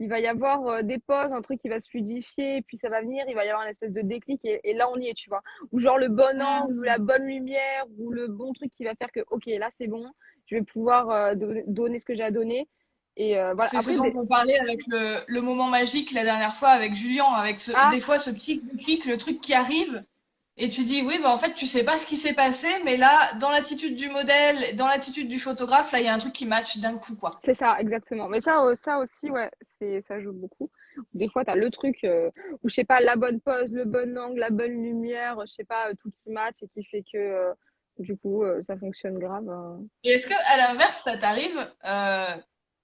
il va y avoir des pauses, un truc qui va se fluidifier. Et puis ça va venir, il va y avoir une espèce de déclic. Et là, on y est, tu vois. Ou genre le bon angle, ou la Hmm. bonne lumière, ou le bon truc qui va faire que, OK, là, c'est bon. Je vais pouvoir donner ce que j'ai à donner. Et voilà. C'est ce Après, dont on parlait avec le moment magique la dernière fois avec Julien, avec ah, des fois ce petit déclic, le truc qui arrive, et tu dis oui, bah en fait tu sais pas ce qui s'est passé, mais là, dans l'attitude du modèle, dans l'attitude du photographe, là il y a un truc qui match d'un coup, quoi. c'est ça, exactement. Mais ça aussi, ouais, ça joue beaucoup. Des fois, tu as le truc où, je sais pas, la bonne pose, le bon angle, la bonne lumière, je sais pas, tout qui match et qui fait que, du coup, ça fonctionne grave. Et est-ce que à l'inverse, ça t'arrive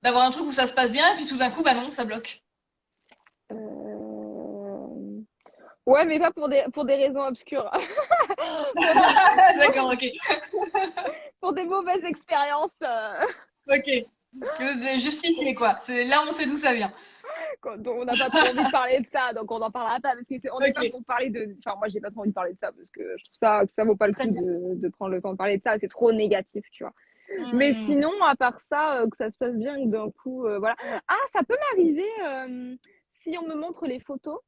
d'avoir un truc où ça se passe bien, et puis tout d'un coup, bah non, ça bloque. Euh, Ouais, mais pas pour des raisons obscures. Pour des, D'accord, ok. pour des mauvaises expériences. Ok. Justifié, quoi. Là, on sait d'où ça vient. Dont on n'a pas trop envie de parler de ça, donc on n'en parlera pas parce que on n'est pas Ok, pour parler de. Enfin, moi, j'ai pas trop envie de parler de ça parce que je trouve ça que ça vaut pas le très coup bien. de prendre le temps de parler de ça. C'est trop négatif, tu vois. Mais Hmm. sinon, à part ça, que ça se passe bien, que d'un coup, voilà. Ah, ça peut m'arriver si on me montre les photos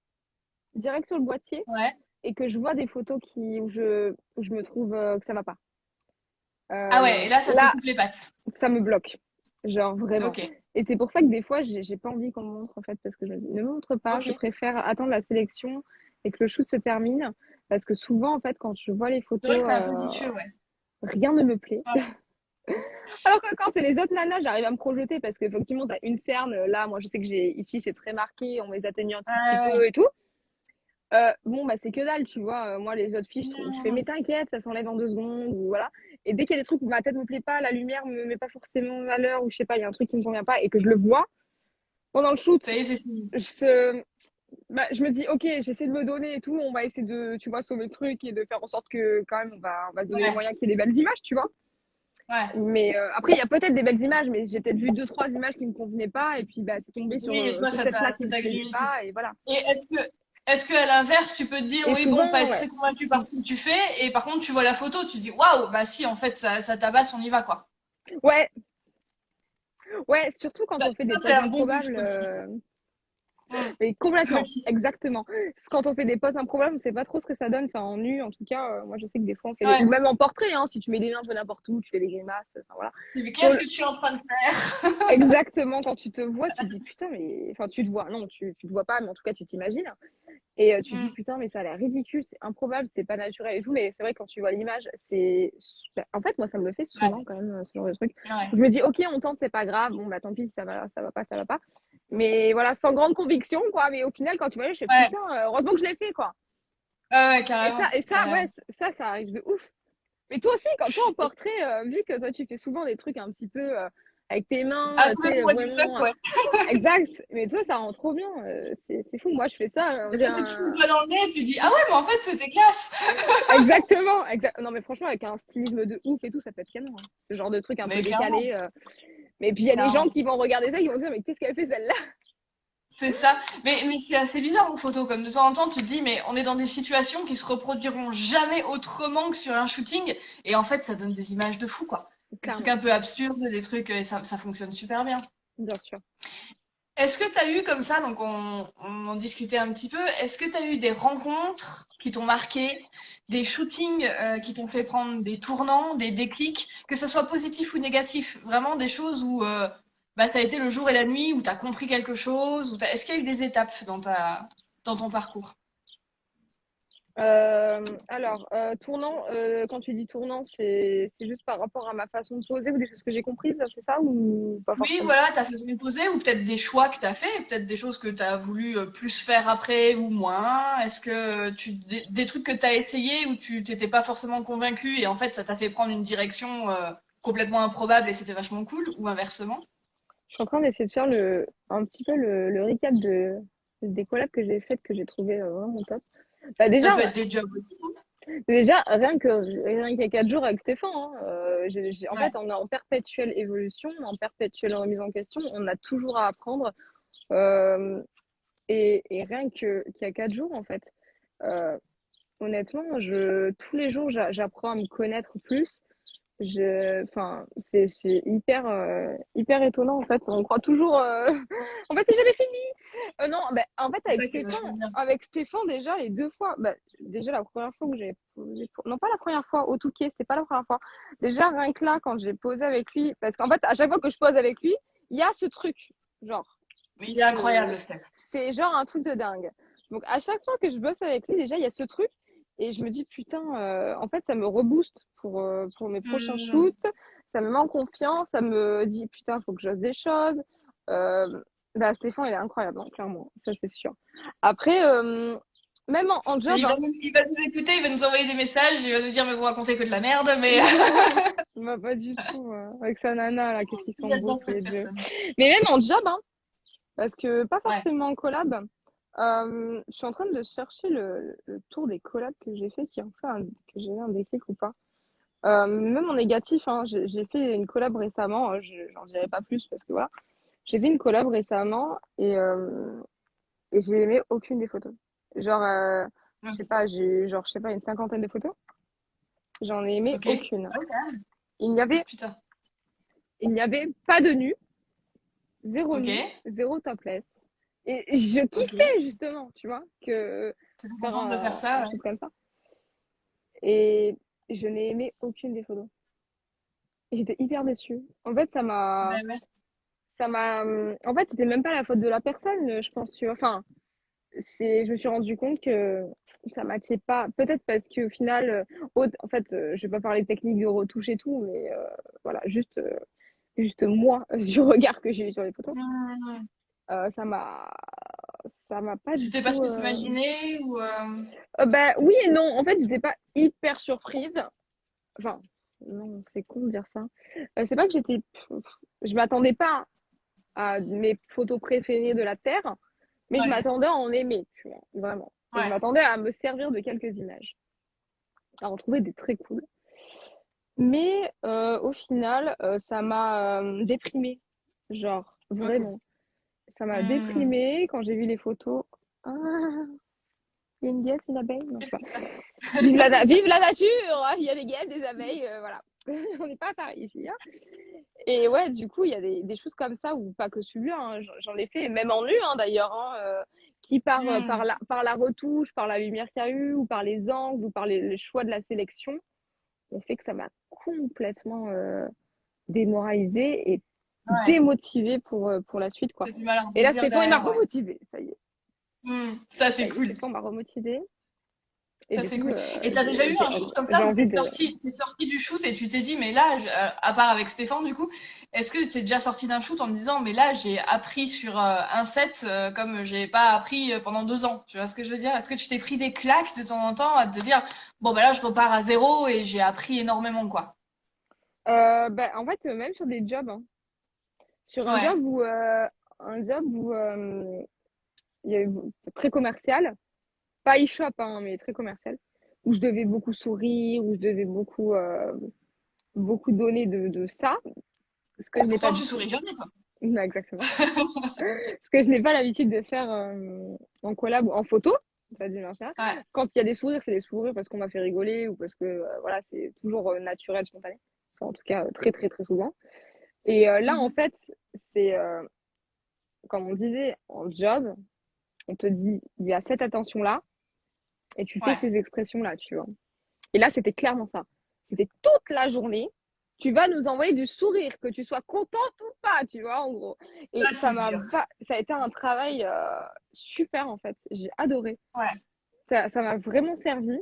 direct sur le boîtier Ouais. et que je vois des photos où je me trouve que ça va pas. Ah ouais, et là, ça te Là, coupe les pattes. ça me bloque. Genre vraiment. Ok, Et c'est pour ça que des fois, j'ai pas envie qu'on me montre en fait, parce que je me dis, ne me montre pas, je ok. préfère attendre la sélection et que le shoot se termine. Parce que souvent, en fait, quand je vois les C'est vrai que photos, c'est un peu vicieux, ouais. rien ne me plaît. Ouais. Alors que quand c'est les autres nanas, j'arrive à me projeter parce qu'effectivement, t'as une cerne. Là, moi, je sais que ici, c'est très marqué, on les a tenues un tout petit Ouais, ouais. peu et tout. Bon, bah, c'est que dalle, tu vois. Moi, les autres filles, je fais, mais Hmm. t'inquiète, ça s'enlève en 2 secondes, ou voilà. Et dès qu'il y a des trucs où ma tête me plaît pas, la lumière me met pas forcément en valeur, ou je sais pas, il y a un truc qui me convient pas et que je le vois pendant le shoot, Ça y est, c'est fini. je, bah, je me dis, ok, j'essaie de me donner et tout, on va essayer de, tu vois, sauver le truc et de faire en sorte que quand même on va se donner les Ouais, moyens qu'il y ait des belles images, tu vois. ouais. Mais après, il y a peut-être des belles images, mais j'ai peut-être vu deux, trois images qui me convenaient pas, et puis bah, c'est tombé sur, Oui, et toi, sur cette-là qui ça me t'a plaisait grillé le coup. pas, et voilà. Et est-ce que à l'inverse, tu peux te dire, Et oui, bon, pas souvent, être ouais, très convaincu par ce que tu fais, et par contre, tu vois la photo, tu te dis, waouh, bah si, en fait, ça tabasse, on y va, quoi. ouais, ouais, surtout quand on fait des Ça, c'est poses un bon boost improbables, aussi. Mm. mais complètement, Ok. exactement. Quand on fait des poses improbables, on sait pas trop ce que ça donne, enfin en nu, en tout cas, moi je sais que des fois on fait des, ou Ouais. même en portrait, hein, si tu mets des mains un peu n'importe où, tu fais des grimaces, enfin voilà. Mais Sur qu'est-ce que tu es en train de faire? exactement, quand tu te vois, tu te dis putain, mais enfin tu te vois, non, tu te vois pas, mais en tout cas tu t'imagines. Et tu te dis, Mm. putain, mais ça a l'air ridicule, c'est improbable, c'est pas naturel et tout. Mais c'est vrai, quand tu vois l'image, c'est super. En fait, moi, ça me le fait Ouais, souvent quand même, ce genre de truc. ouais, Je me dis, ok, on tente, c'est pas grave. Bon, bah tant pis, si ça va pas, ça va pas. Mais voilà, sans grande conviction, quoi. Mais au final, quand tu vois, je fais, ouais, putain, heureusement que je l'ai fait, quoi. ouais, Et carrément, ça, ouais, carrément. ça arrive de ouf. Mais toi aussi, quand toi en portrait, vu que toi, tu fais souvent des trucs un petit peu avec tes mains, Ah, tu sais, complètement what the fuck, vraiment. ouais. Exact. Mais toi, ça rend trop bien. C'est fou. Moi, je fais ça, on Et dirait ça te tire le un. doigt dans le nez, tu dis, ah ouais, mais en fait, c'était classe. Exactement, non mais franchement avec un stylisme de ouf et tout, ça peut être canon, hein. Ce genre de truc un peu Mais clairement, décalé. Mais puis il y a des gens clairement. qui vont regarder ça, qui vont se dire mais qu'est-ce qu'elle fait celle-là? C'est ça. Mais c'est assez bizarre en photo, comme de temps en temps, tu te dis, mais on est dans des situations qui se reproduiront jamais autrement que sur un shooting. Et en fait, ça donne des images de fou, quoi. Des trucs Clairement, un peu absurdes, des trucs, et ça fonctionne super bien. bien sûr. Est-ce que tu as eu comme ça, donc on en discutait un petit peu, est-ce que tu as eu des rencontres qui t'ont marqué, des shootings qui t'ont fait prendre des tournants, des déclics, que ce soit positif ou négatif, vraiment des choses où bah, ça a été le jour et la nuit, où tu as compris quelque chose, est-ce qu'il y a eu des étapes dans ton parcours? Alors, tournant, quand tu dis tournant, c'est juste par rapport à ma façon de poser ou des choses que j'ai comprises, c'est ça ou pas Oui, forcément? voilà, ta façon de poser, ou peut-être des choix que tu as fait, peut-être des choses que tu as voulu plus faire après ou moins. Est-ce que des trucs que tu as essayé où tu t'étais pas forcément convaincu et en fait ça t'a fait prendre une direction complètement improbable et c'était vachement cool, ou inversement? Je suis en train d'essayer de faire un petit peu le recap des collabs que j'ai faites que j'ai trouvé vraiment top. Bah Ça déjà, peut être des jobs aussi. Déjà, rien qu'il y a 4 jours avec Stéphane, hein, en Ouais. fait, on est en perpétuelle évolution, en perpétuelle remise en question. On a toujours à apprendre. Euh, et rien qu'il y a 4 jours, en fait, euh, honnêtement, tous les jours, j'apprends à me connaître plus. Enfin, c'est hyper étonnant, en fait. On croit toujours, en fait, c'est jamais fini. Non, bah, en fait, C'est ça qui est vachement bien. avec Stéphane, déjà, les deux fois, bah, déjà, la première fois que j'ai posé, non, pas la première fois, au Touquet, c'était pas la première fois. Déjà, rien que là, quand j'ai posé avec lui, parce qu'en fait, à chaque fois que je pose avec lui, il y a ce truc, genre, Mais il il y est a incroyable le, le step. c'est genre un truc de dingue. Donc, à chaque fois que je bosse avec lui, déjà, il y a ce truc, et je me dis, putain, en fait, ça me rebooste pour mes prochains Hmm. shoots, ça me met en confiance, ça me dit, putain, faut que j'ose des choses. Euh, Bah, Stéphane, il est incroyable, hein, clairement, ça c'est sûr. Après, même en Mais job, hein, il va nous écouter, il va nous envoyer des messages, il va nous dire mais vous racontez que de la merde, mais il m'a pas du tout, avec sa nana, là, qu'est-ce qu'ils sont beaux j'adore tous les cette deux. personne. Mais même en job, hein, parce que pas Ouais. forcément en collab, je suis en train de chercher le tour des collabs que j'ai fait, que j'ai eu un déclic ou pas. Même en négatif, hein, j'ai fait une collab récemment, j'en dirai pas plus parce que voilà. J'ai fait une collab récemment et j'ai aimé aucune des photos. Genre, je sais Ok. pas, j'ai eu, genre, je sais pas, une cinquantaine de photos. J'en ai aimé Ok. aucune. Ah oui, quand même. Il n'y avait, Putain. il n'y avait pas de Ok. nu, zéro topless. Et je Ok. kiffais justement, tu vois, que T'étais faire contente de faire un ça, ouais. shoot comme ça. Et je n'ai aimé aucune des photos. Et j'étais hyper déçue. En fait, Ben ouais. en fait, c'était même pas la faute de la personne, je pense, tu vois. Enfin, je me suis rendu compte que ça matchait pas. Peut-être parce qu'au final, en fait, je vais pas parler de technique de retouche et tout, mais voilà, juste moi, du regard que j'ai eu sur les photos, Hmm. euh, ça m'a, ça m'a pas du C'était pas ce tout. que tu imaginais ou Bah oui et non. En fait, j'étais pas hyper surprise. Enfin, non, c'est con de dire ça. C'est pas que je m'attendais pas à mes photos préférées de la Terre. Mais je Ouais, m'attendais à en aimer, tu vois, vraiment. Et je ouais. m'attendais à me servir de quelques images, à en trouver des très cool. Mais au final, ça m'a déprimée. Genre, Ok. vraiment. Ça m'a Hmm. déprimée quand j'ai vu les photos. Ah, il y a une guêpe, une abeille? Non, je Qu'est-ce sais qui pas. se passe? Vive la nature! Il y a des guêpes, des abeilles, voilà. On n'est pas à Paris ici, hein. Et ouais, du coup, il y a des choses comme ça, ou pas que celui-là, hein, j'en ai fait, même en nu, hein, d'ailleurs, hein, qui Hmm. par la retouche, par la lumière qu'il y a eu, ou par les angles, ou par les choix de la sélection, ont fait que ça m'a complètement démoralisée et Ouais. démotivée pour la suite, quoi. C'est du mal à Et là, rebondir Stéphane, il m'a derrière, ouais. remotivée. Ça y est, Ça, c'est ça y est, cool. Stéphane m'a remotivée. Et Ça, du c'est coup, cool. Et t'as déjà eu un shoot comme j'ai ça où envie de. t'es sorti du shoot et tu t'es dit, mais là, à part avec Stéphane, du coup, est-ce que t'es déjà sorti d'un shoot en te disant, mais là, j'ai appris sur un set comme j'ai pas appris pendant 2 ans. Tu vois ce que je veux dire? Est-ce que tu t'es pris des claques de temps en temps à te dire, bon, bah là, je repars à zéro et j'ai appris énormément, quoi. Bah, en fait, même sur des jobs, hein. Sur Ouais. un job où il y avait très commercial, pas e-shop, hein, mais très commercial, où je devais beaucoup sourire, où je devais beaucoup donner de ça, ce que je n'ai pas Pourtant, du tu tout. souris jamais, toi. Non, exactement. Ce que je n'ai pas l'habitude de faire en collab ou en photo, ça dit en général. Ouais. Quand il y a des sourires, c'est des sourires parce qu'on m'a fait rigoler ou parce que voilà, c'est toujours naturel, spontané. Enfin, en tout cas, très très très souvent. Et là, en Mhm. fait, c'est comme on disait en job, on te dit il y a cette attention-là et tu fais Ouais. ces expressions-là, tu vois. Et là, c'était clairement ça. C'était toute la journée. Tu vas nous envoyer du sourire, que tu sois contente ou pas, tu vois, en gros. Et Ça, c'est dur. ça a été un travail super, en fait. J'ai adoré. Ouais. Ça m'a vraiment servi.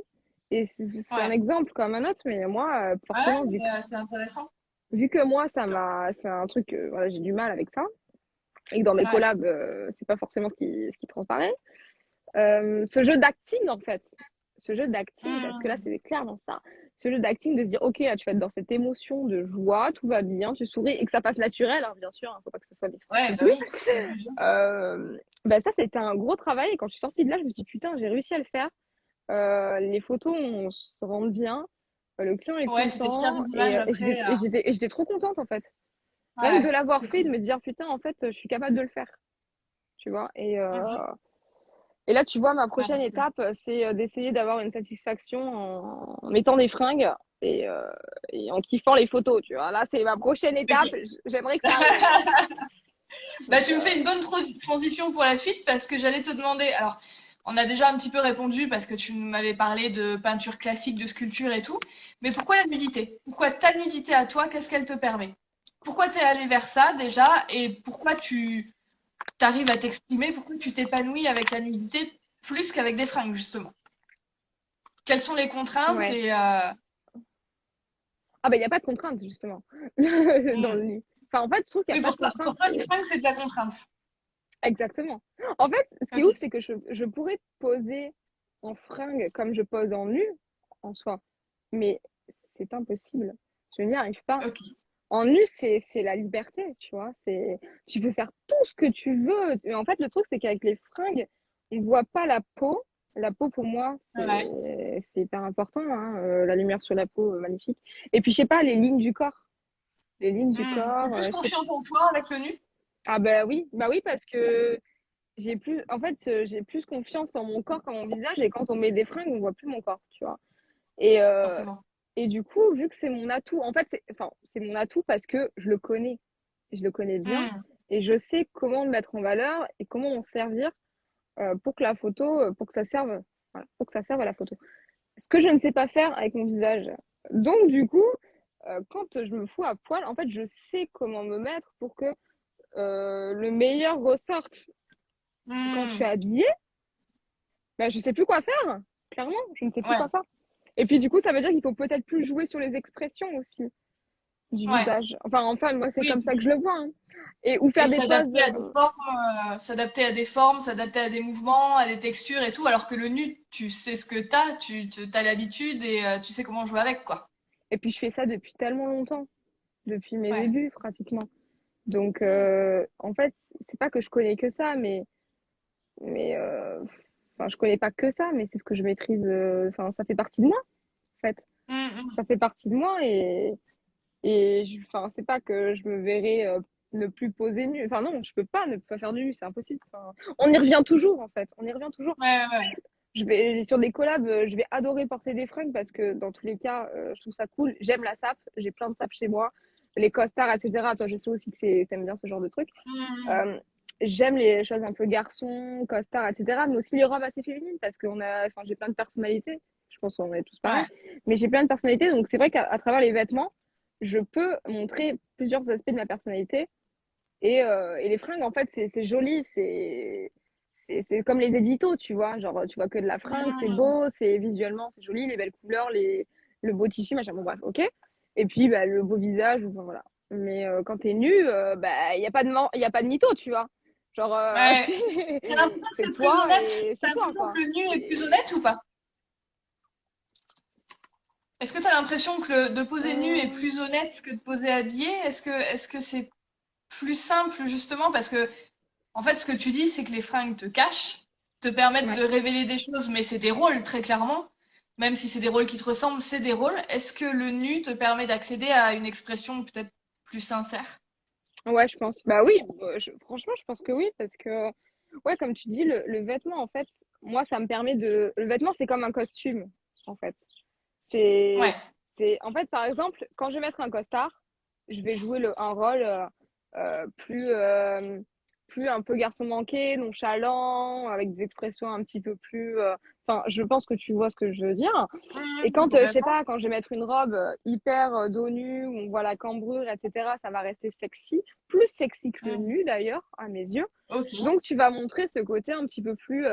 Et c'est un Ouais. exemple comme un autre, mais moi, Ouais, forcément, c'est intéressant. vu que moi, c'est un truc, voilà, j'ai du mal avec ça. Et que dans mes Ouais. collabs, c'est pas forcément ce qui transparaît. Ce jeu d'acting, en fait, ce jeu d'acting, parce que là, Hmm. c'est clairement ça. Ce jeu d'acting de se dire, ok, là, tu vas être dans cette émotion de joie, tout va bien, tu souris, et que ça passe naturel, hein, bien sûr, il ne faut pas que ce soit misprint Ouais, non bah plus. oui. C'est le jeu. Bah ça, c'était un gros travail, et quand je suis sortie de là, je me suis dit, putain, j'ai réussi à le faire. Les photos, on se rend bien, le client est Ouais, t'étais fière content, des images après. et j'étais trop contente, en fait. Rien que de Ouais, l'avoir c'est fait, cool. de me dire, putain, en fait, je suis capable de le faire, tu vois. Mhm. Et là, tu vois, ma Ouais, prochaine c'est cool. étape, c'est d'essayer d'avoir une satisfaction en mettant des fringues et en kiffant les photos, tu vois. Là, c'est ma prochaine étape. Ok. J'aimerais que ça arrive. Bah, Donc, tu me fais une bonne transition pour la suite parce que j'allais te demander. Alors, on a déjà un petit peu répondu parce que tu m'avais parlé de peinture classique, de sculpture et tout. Mais pourquoi la nudité? Pourquoi ta nudité à toi? Qu'est-ce qu'elle te permet? Pourquoi tu es allé vers ça déjà? Et pourquoi tu arrives à t'exprimer? Pourquoi tu t'épanouis avec la nudité plus qu'avec des fringues, justement? Quelles sont les contraintes ouais. et Ah, ben, il n'y a pas de contrainte, justement, dans le hmm. lit. Enfin, en fait, je trouve qu'il n'y a Oui, pas de pour contrainte. toi, les fringues, c'est de la contrainte. Exactement. En fait, ce qui est Ok. ouf, c'est que je pourrais poser en fringue comme je pose en nu, en soi. Mais c'est impossible. Je n'y arrive pas. Ok. En nu, c'est la liberté, tu vois. Tu peux faire tout ce que tu veux. Mais en fait, le truc, c'est qu'avec les fringues, on voit pas la peau. La peau, pour moi, Ouais. c'est hyper important, hein. La lumière sur la peau, magnifique. Et puis, je sais pas, les lignes du corps. Les lignes du T'es corps, plus je sais. confiante en toi avec le nu? Ah bah oui, parce que en fait, j'ai plus confiance en mon corps qu'en mon visage. Et quand on met des fringues, on voit plus mon corps, tu vois. Et, euh, Forcément. et du coup, vu que c'est mon atout, en fait, c'est mon atout parce que je le connais. Je le connais bien Hmm. et je sais comment le mettre en valeur et comment en servir pour que la photo, pour que ça serve, voilà, pour que ça serve à la photo. Ce que je ne sais pas faire avec mon visage. Donc, du coup, quand je me fous à poil, en fait, je sais comment me mettre pour que le meilleur ressorte. Quand je suis Hmm. habillée, bah, je sais plus quoi faire. Clairement, je ne sais plus Ouais. quoi faire. Et puis, du coup, ça veut dire qu'il faut peut-être plus jouer sur les expressions aussi du Ouais. visage. Enfin, moi, c'est Oui, comme ça que je le vois, hein. Ou et faire des poses. s'adapter à des formes, s'adapter à des mouvements, à des textures et tout, alors que le nu, tu sais ce que t'as, t'as l'habitude et tu sais comment jouer avec, quoi. Et puis, je fais ça depuis tellement longtemps, depuis mes Ouais. débuts, pratiquement. Donc, Hmm. en fait, c'est pas que je connais que ça, mais mais enfin, je connais pas que ça, mais c'est ce que je maîtrise. Enfin, ça fait partie de moi, en fait. Mm, Ça fait partie de moi enfin, c'est pas que je me verrais ne plus poser nu. Enfin, non, je peux pas ne pas faire du nu, c'est impossible. Enfin, on y revient toujours, en fait. On y revient toujours. Ouais, ouais, ouais. Sur des collabs, je vais adorer porter des fringues parce que dans tous les cas, je trouve ça cool. J'aime la sape, j'ai plein de sapes chez moi, les costards, etc. Toi, je sais aussi que t'aimes bien ce genre de trucs. Mm, Euh, J'aime les choses un peu garçons, costards, etc. Mais aussi les robes assez féminines parce que enfin, j'ai plein de personnalités. Je pense qu'on est tous pareils. ouais. Mais j'ai plein de personnalités, donc c'est vrai qu'à travers les vêtements, je peux montrer plusieurs aspects de ma personnalité. Et les fringues, en fait, c'est joli, c'est comme les éditos, tu vois. Genre, tu vois que de la fringue, c'est Mm. beau, c'est visuellement, c'est joli, les belles couleurs, le beau tissu, machin, bon, bref, ok. Et puis, bah, le beau visage, enfin, voilà. Mais quand t'es nu, bah, il n'y a pas y a pas de mytho, tu vois. Genre, Ouais. T'as l'impression que c'est c'est plus toi honnête? et T'as c'est toi, l'impression quoi. que le nu est plus Et, honnête ou pas? Est-ce que t'as l'impression que de poser nu est hum, plus honnête que de poser habillé? Est-ce que c'est plus simple justement parce que en fait ce que tu dis c'est que les fringues te cachent, te permettent ouais. de révéler des choses, mais c'est des rôles très clairement. Même si c'est des rôles qui te ressemblent, c'est des rôles. Est-ce que le nu te permet d'accéder à une expression peut-être plus sincère? Ouais, je pense. Bah oui, franchement, je pense que oui, parce que, ouais, comme tu dis, le vêtement, en fait, moi, ça me permet de. Le vêtement, c'est comme un costume, en fait. Ouais. En fait, par exemple, quand je vais mettre un costard, je vais jouer un rôle euh, plus, euh, plus un peu garçon manqué, nonchalant, avec des expressions un petit peu plus. Enfin, je pense que tu vois ce que je veux dire. Et quand, je sais Complètement. pas, quand je vais mettre une robe hyper dos nu, où on voit la cambrure, etc., ça va rester sexy, plus sexy que le Mm. nu d'ailleurs, à mes yeux. Ok. Donc tu vas montrer ce côté un petit peu plus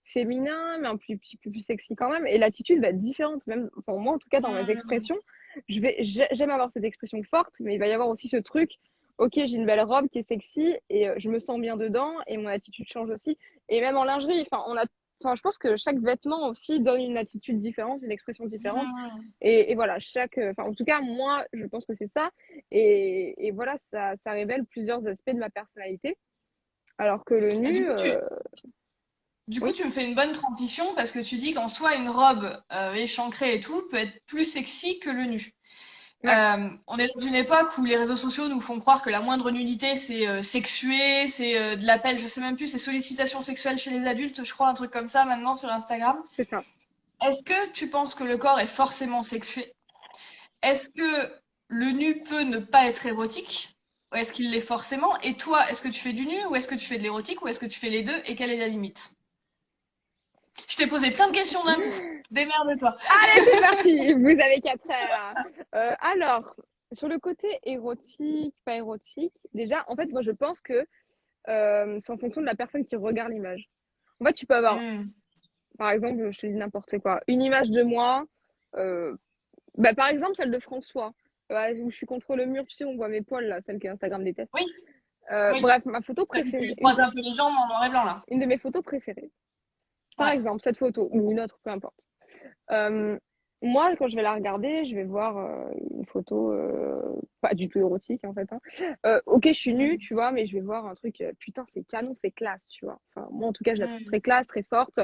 féminin, mais un petit peu plus sexy quand même. Et l'attitude va être différente, même, enfin, moi en tout cas dans mes Mm. expressions, j'aime avoir cette expression forte, mais il va y avoir aussi ce truc, ok, j'ai une belle robe qui est sexy et je me sens bien dedans et mon attitude change aussi. Et même en lingerie, enfin, je pense que chaque vêtement aussi donne une attitude différente, une expression différente. Mm. Et voilà, enfin, en tout cas, moi, je pense que c'est ça. Et voilà, ça révèle plusieurs aspects de ma personnalité. Alors que le Et nu, du coup, oui, tu me fais une bonne transition parce que tu dis qu'en soi, une robe échancrée et tout peut être plus sexy que le nu. ouais, On est dans une époque où les réseaux sociaux nous font croire que la moindre nudité, c'est sexué, c'est de l'appel, je sais même plus, c'est sollicitation sexuelle chez les adultes, je crois, un truc comme ça maintenant sur Instagram. c'est ça. Est-ce que tu penses que le corps est forcément sexué? Est-ce que le nu peut ne pas être érotique? Ou est-ce qu'il l'est forcément? Et toi, est-ce que tu fais du nu ou est-ce que tu fais de l'érotique ou est-ce que tu fais les deux et quelle est la limite? Je t'ai posé plein de questions d'un coup. Démerde-toi. Allez, c'est parti, vous avez 4 heures là. Alors, sur le côté érotique, pas érotique, déjà, en fait, moi, je pense que c'est en fonction de la personne qui regarde l'image. En fait, tu peux avoir, Hmm. par exemple, je te dis n'importe quoi, une image de moi, euh, bah, par exemple, celle de François, où je suis contre le mur, tu sais, on voit mes poils, là, celle que Instagram déteste. Oui, oui. Bref, ma photo Celle qui préférée, croise un peu les jambes en noir et blanc, là. une de mes photos préférées. Par Ouais. exemple, cette photo, ou une autre, peu importe. Euh, Moi, quand je vais la regarder, je vais voir une photo pas du tout érotique, en fait, hein. Ok, je suis nue, Hmm. tu vois, mais je vais voir un truc, putain, c'est canon, c'est classe, tu vois. Enfin, moi, en tout cas, je la trouve Hmm. très classe, très forte.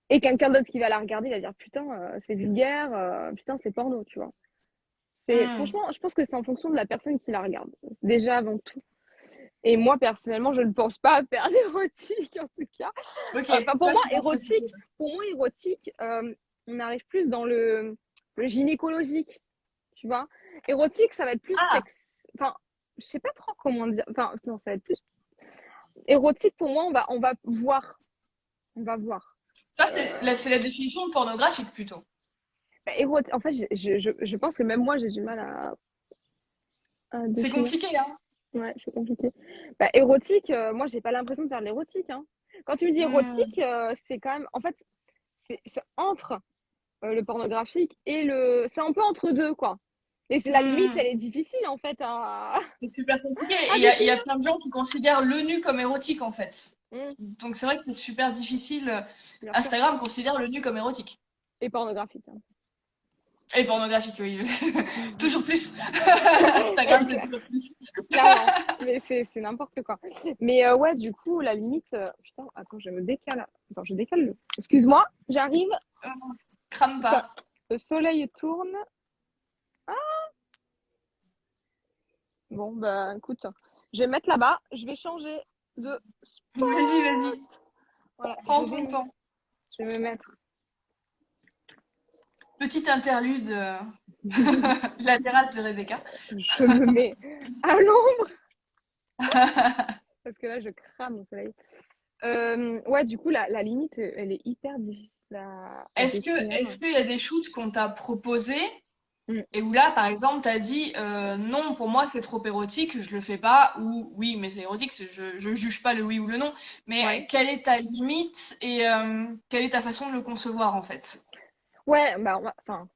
Et quelqu'un d'autre qui va la regarder, il va dire, putain, c'est vulgaire, putain, c'est porno, tu vois. Hmm. Franchement, je pense que c'est en fonction de la personne qui la regarde, déjà avant tout. Et moi, personnellement, je ne pense pas faire d'érotique, en tout cas. Ok. Enfin, Toi, tu penses que c'est... pour moi, érotique, on arrive plus dans le gynécologique, tu vois. Érotique, ça va être plus Ah, sexe. Enfin, je sais pas trop comment dire. Enfin, non, ça va être plus érotique pour moi. On va voir, on va voir. ça, Euh, c'est la définition pornographique, plutôt. Bah, en fait, je pense que même moi, j'ai du mal à C'est définir. compliqué, hein. Ouais, c'est compliqué. Bah, érotique, moi, j'ai pas l'impression de faire de l'érotique, hein. Quand tu me dis Hmm. érotique, c'est quand même, en fait, c'est entre le pornographique c'est un peu entre deux, quoi. Et c'est la limite, elle Hmm. est difficile, en fait, C'est super compliqué. Et à il y a définir. plein de gens qui considèrent le nu comme érotique, en fait. Mmh, Donc, c'est vrai que c'est super difficile. bien sûr. Instagram considère le nu comme érotique. Et pornographique, hein. Et pornographique, oui. Toujours plus. Instagram, c'est Exa- toujours plus. Clairement, Mais c'est n'importe quoi. Mais ouais, du coup, la limite. Putain, attends, je me décale. Attends, je décale le. Excuse-moi, j'arrive. Euh, Crame Putain, pas. le soleil tourne. Bon, bah écoute, je vais me mettre là-bas. Je vais changer de spot. Vas-y, vas-y. Voilà, Prends ton temps. je vais me mettre. Petite interlude, la terrasse de Rebecca. Je me mets à l'ombre parce que là, je crame au soleil. Ouais, du coup, la limite, elle est hyper difficile à définir. Est-ce qu'il y a des shoots qu'on t'a proposé Mm. et où là, par exemple, t'as dit non, pour moi c'est trop érotique, je le fais pas, ou oui, mais c'est érotique, je juge pas le oui ou le non, mais Ouais. quelle est ta limite et quelle est ta façon de le concevoir en fait? Ouais, bah, enfin,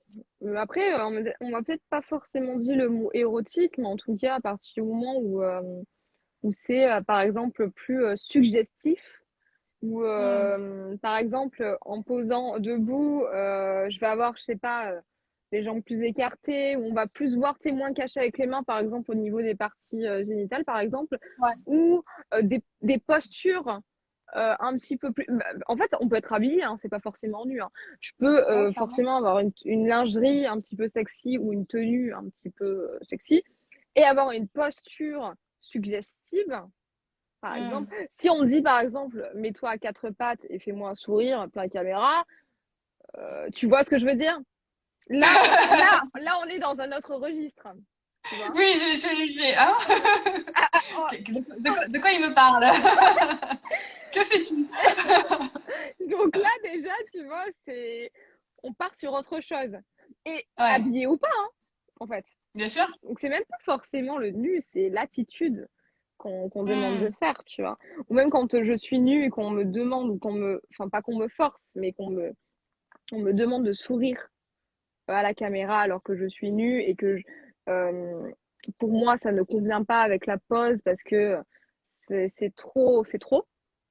après, on m'a peut-être pas forcément dit le mot érotique, mais en tout cas, à partir du moment où c'est, par exemple, plus suggestif, ou Hmm. par exemple, en posant debout, je vais avoir, je sais pas, les jambes plus écartées, ou on va plus voir, tu sais, moins caché avec les mains, par exemple, au niveau des parties génitales, par exemple, Ouais, ou des postures un petit peu plus. Bah, en fait, on peut être habillé, hein, c'est pas forcément nu. Hein. Je peux ouais, clairement. forcément avoir une lingerie un petit peu sexy ou une tenue un petit peu sexy et avoir une posture suggestive. Par Hmm. exemple, si on me dit par exemple, mets-toi à quatre pattes et fais-moi un sourire plein caméra, tu vois ce que je veux dire? Là, on est dans un autre registre, tu vois? Oui, hein? Ah, ah, oh, De quoi il me parle? Que fais-tu? donc là déjà, tu vois, on part sur autre chose. Et Ouais, habillé ou pas, hein, en fait. bien sûr. Donc c'est même pas forcément le nu, c'est l'attitude qu'on demande de Hmm. faire, tu vois. Ou même quand je suis nue et qu'on me demande, ou enfin pas qu'on me force, mais on me demande de sourire à la caméra alors que je suis nue et que euh, pour moi ça ne convient pas avec la pose parce que c'est trop.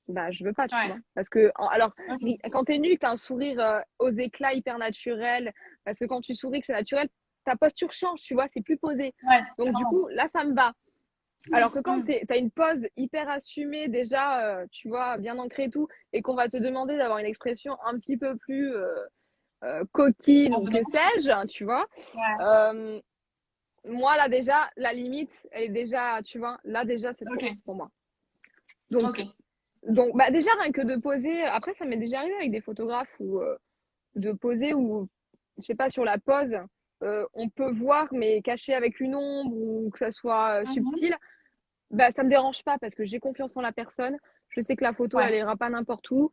Bah, je veux pas, tu Ouais, vois. Parce que, alors, ok. quand t'es nu, que t'as un sourire aux éclats hyper naturel, parce que quand tu souris, que c'est naturel, ta posture change, tu vois, c'est plus posé. Ouais, Donc, du clairement. coup, là, ça me va. Alors que quand Hmm. t'as une pose hyper assumée, déjà, tu vois, bien ancrée et tout, et qu'on va te demander d'avoir une expression un petit peu plus coquine ou que Convenance. sais-je, hein, tu vois, Ouais, euh, moi, là, déjà, la limite, elle est déjà, tu vois, là, déjà, c'est trop ok, pour moi. Donc, ok. bah déjà, rien que de poser, après, ça m'est déjà arrivé avec des photographes ou de poser ou, je sais pas, sur la pose, on peut voir, mais caché avec une ombre ou que ça soit Mhm. subtil, bah ça me dérange pas parce que j'ai confiance en la personne. Je sais que la photo, elle Ouais. ira pas n'importe où.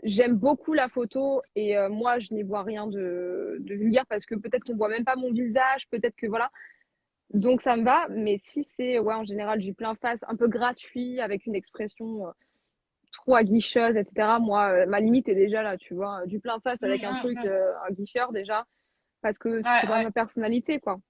J'aime beaucoup la photo et moi, je n'y vois rien de vulgaire parce que peut-être qu'on voit même pas mon visage, peut-être que voilà. Donc ça me va, mais si c'est ouais, en général du plein face, un peu gratuit, avec une expression trop aguicheuse, etc. Moi, ma limite est déjà là, tu vois, du plein face avec un truc aguicheur déjà, parce que Ouais, c'est pas ouais. ma personnalité, quoi.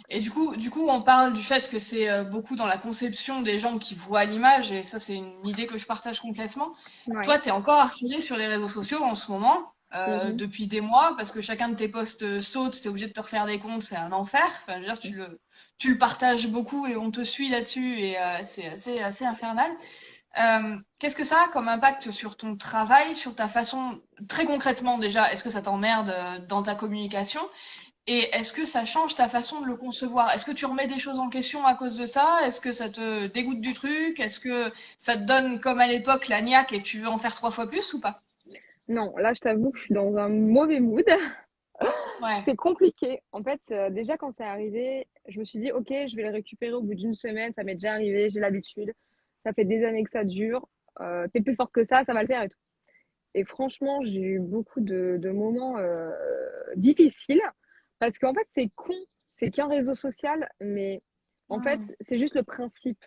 Et du coup, on parle du fait que c'est beaucoup dans la conception des gens qui voient l'image, et ça, c'est une idée que je partage complètement. Ouais. Toi, t'es encore harcelé sur les réseaux sociaux en ce moment, Mhm. depuis des mois, parce que chacun de tes posts saute, t'es obligé de te refaire des comptes, c'est un enfer. Enfin, je veux dire, tu le partages beaucoup et on te suit là-dessus, et c'est assez infernal. Qu'est-ce que ça a comme impact sur ton travail, sur ta façon, très concrètement déjà, est-ce que ça t'emmerde dans ta communication? Et est-ce que ça change ta façon de le concevoir? Est-ce que tu remets des choses en question à cause de ça? Est-ce que ça te dégoûte du truc? Est-ce que ça te donne, comme à l'époque, la niaque et tu veux en faire 3 fois plus ou pas? Non, là, je t'avoue que je suis dans un mauvais mood. Ouais. C'est compliqué. En fait, déjà, quand c'est arrivé, je me suis dit, OK, je vais le récupérer au bout d'une semaine. Ça m'est déjà arrivé, j'ai l'habitude. Ça fait des années que ça dure. T'es plus fort que ça va le faire et tout. Et franchement, j'ai eu beaucoup de moments difficiles parce qu'en fait, c'est con, c'est qu'un réseau social, mais en fait, Hmm. c'est juste le principe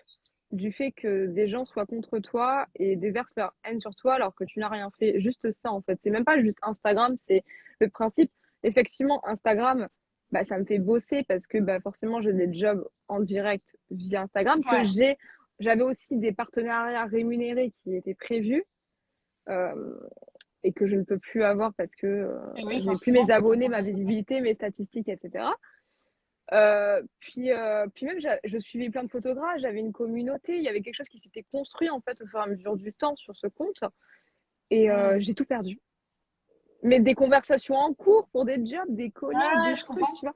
du fait que des gens soient contre toi et déversent leur haine sur toi alors que tu n'as rien fait. Juste ça, en fait. C'est même pas juste Instagram, c'est le principe. Effectivement, Instagram, bah, ça me fait bosser parce que bah, forcément, j'ai des jobs en direct via Instagram Ouais. j'avais aussi des partenariats rémunérés qui étaient prévus. Euh, et que je ne peux plus avoir parce que Et oui, j'ai plus mes forcément, on abonnés, comprend ma ça se passe. visibilité, mes statistiques, etc. Puis même, je suivais plein de photographes, j'avais une communauté, il y avait quelque chose qui s'était construit en fait au fur et à mesure du temps sur ce compte. Et Hmm. j'ai tout perdu. Mais des conversations en cours pour des jobs, des Ouais, collabs, ouais, des je trucs, comprends. tu vois.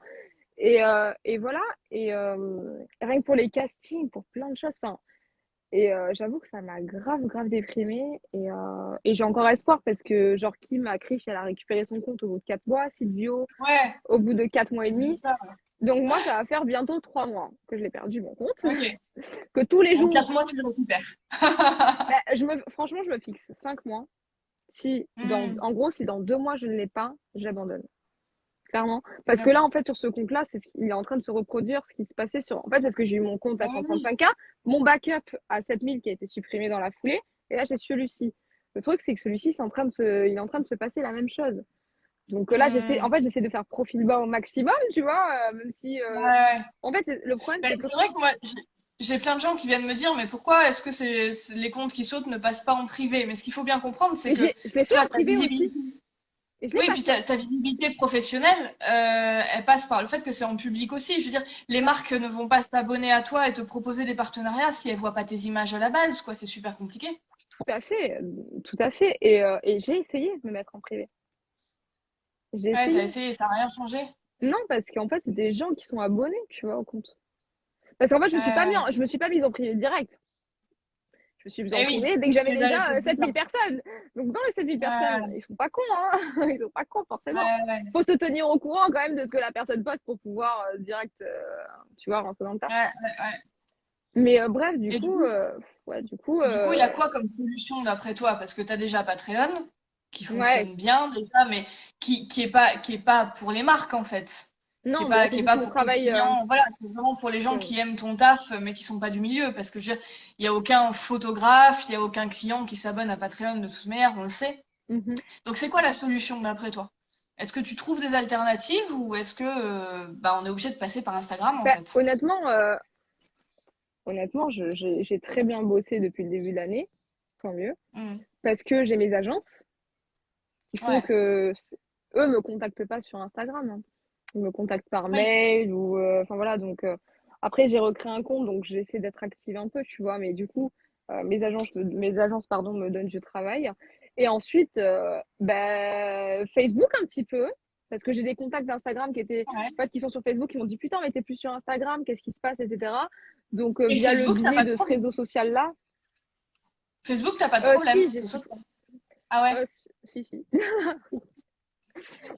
Et voilà. Et rien que pour les castings, pour plein de choses. Enfin, j'avoue que ça m'a grave déprimée. Et j'ai encore espoir parce que, genre, Kim a Krish, elle a récupéré son compte au bout de 4 mois. Silvio, Ouais, au bout de 4 mois et j'ai vu demi. ça. Donc, moi, ça va faire bientôt 3 mois que je l'ai perdu, mon compte. Ok. Que tous les En jours, 4 mois, tu le récupères. bah, franchement, je me fixe 5 mois. Hmm. En gros, si dans 2 mois, je ne l'ai pas, j'abandonne. Clairement. Parce que là, Ok. en fait, sur ce compte-là, il est en train de se reproduire ce qui se passait sur. En fait, parce que j'ai eu mon compte à Ah oui. 135K, mon backup à 7000 qui a été supprimé dans la foulée, et là, j'ai celui-ci. Le truc, c'est que celui-ci, il est en train de se passer la même chose. Donc là, Hmm. j'essaie de faire profil bas au maximum, tu vois, même si. Ouais, ouais. En fait, le problème, Ben, c'est que. c'est vrai que moi, j'ai plein de gens qui viennent me dire, mais pourquoi est-ce que les comptes qui sautent ne passent pas en privé? Mais ce qu'il faut bien comprendre, c'est Mais que je l'ai fait tu vois, en ta privé aussi, visibilité. et je l'ai Oui, puis passé. ta visibilité professionnelle, elle passe par le fait que c'est en public aussi. Je veux dire, les marques ne vont pas s'abonner à toi et te proposer des partenariats si elles voient pas tes images à la base, quoi. C'est super compliqué. Tout à fait, tout à fait. Et j'ai essayé de me mettre en privé. J'ai Ouais, t'as essayé. essayé, ça n'a rien changé. Non, parce qu'en fait, c'est des gens qui sont abonnés, tu vois, au compte. Parce qu'en fait, Ouais. je me suis pas mise en privé direct. Je me suis mise en Eh oui, privé dès que j'avais tu les as déjà fait plus 7000 tard. personnes. Donc, dans les 7000 personnes, Ouais, ils sont pas cons, hein. Ils sont pas cons, forcément. ouais, ouais, Faut se tenir au courant quand même de ce que la personne poste pour pouvoir direct, tu vois, rentrer dans le tas. ouais, ouais, ouais. Mais bref, Et du coup, ouais, du coup, il y a quoi comme solution d'après toi? Parce que tu as déjà Patreon, qui ouais. fonctionne bien déjà, mais qui est pas pour les marques en fait. Non, mais là, c'est Qui est juste pas mon pour tes travail. clients. Voilà, c'est vraiment pour les gens qui aiment ton taf, mais qui sont pas du milieu. Parce que je veux dire, il n'y a aucun photographe, il n'y a aucun client qui s'abonne à Patreon de toute manière, on le sait. Mhm. Donc c'est quoi la solution d'après toi? Est-ce que tu trouves des alternatives ou est-ce que bah, on est obligé de passer par Instagram en Bah, fait? honnêtement, j'ai très bien bossé depuis le début de l'année, tant mieux. Hmm. Parce que j'ai mes agences qui font Ouais, que eux me contactent pas sur Instagram, hein. Ils me contactent par oui. mail ou enfin voilà. Donc après j'ai recréé un compte, donc j'essaie d'être active un peu, tu vois. Mais du coup, mes agences pardon me donnent du travail. Et ensuite, Facebook un petit peu. Parce que j'ai des contacts d'Instagram Ouais. en fait, qui sont sur Facebook, qui m'ont dit putain, mais t'es plus sur Instagram, qu'est-ce qui se passe, etc. Donc Et via le Facebook, t'as biais pas de de ce problème. réseau social-là, Facebook, t'as pas de problème. si, j'ai C'est ça. supprimé. Ah ouais, Si.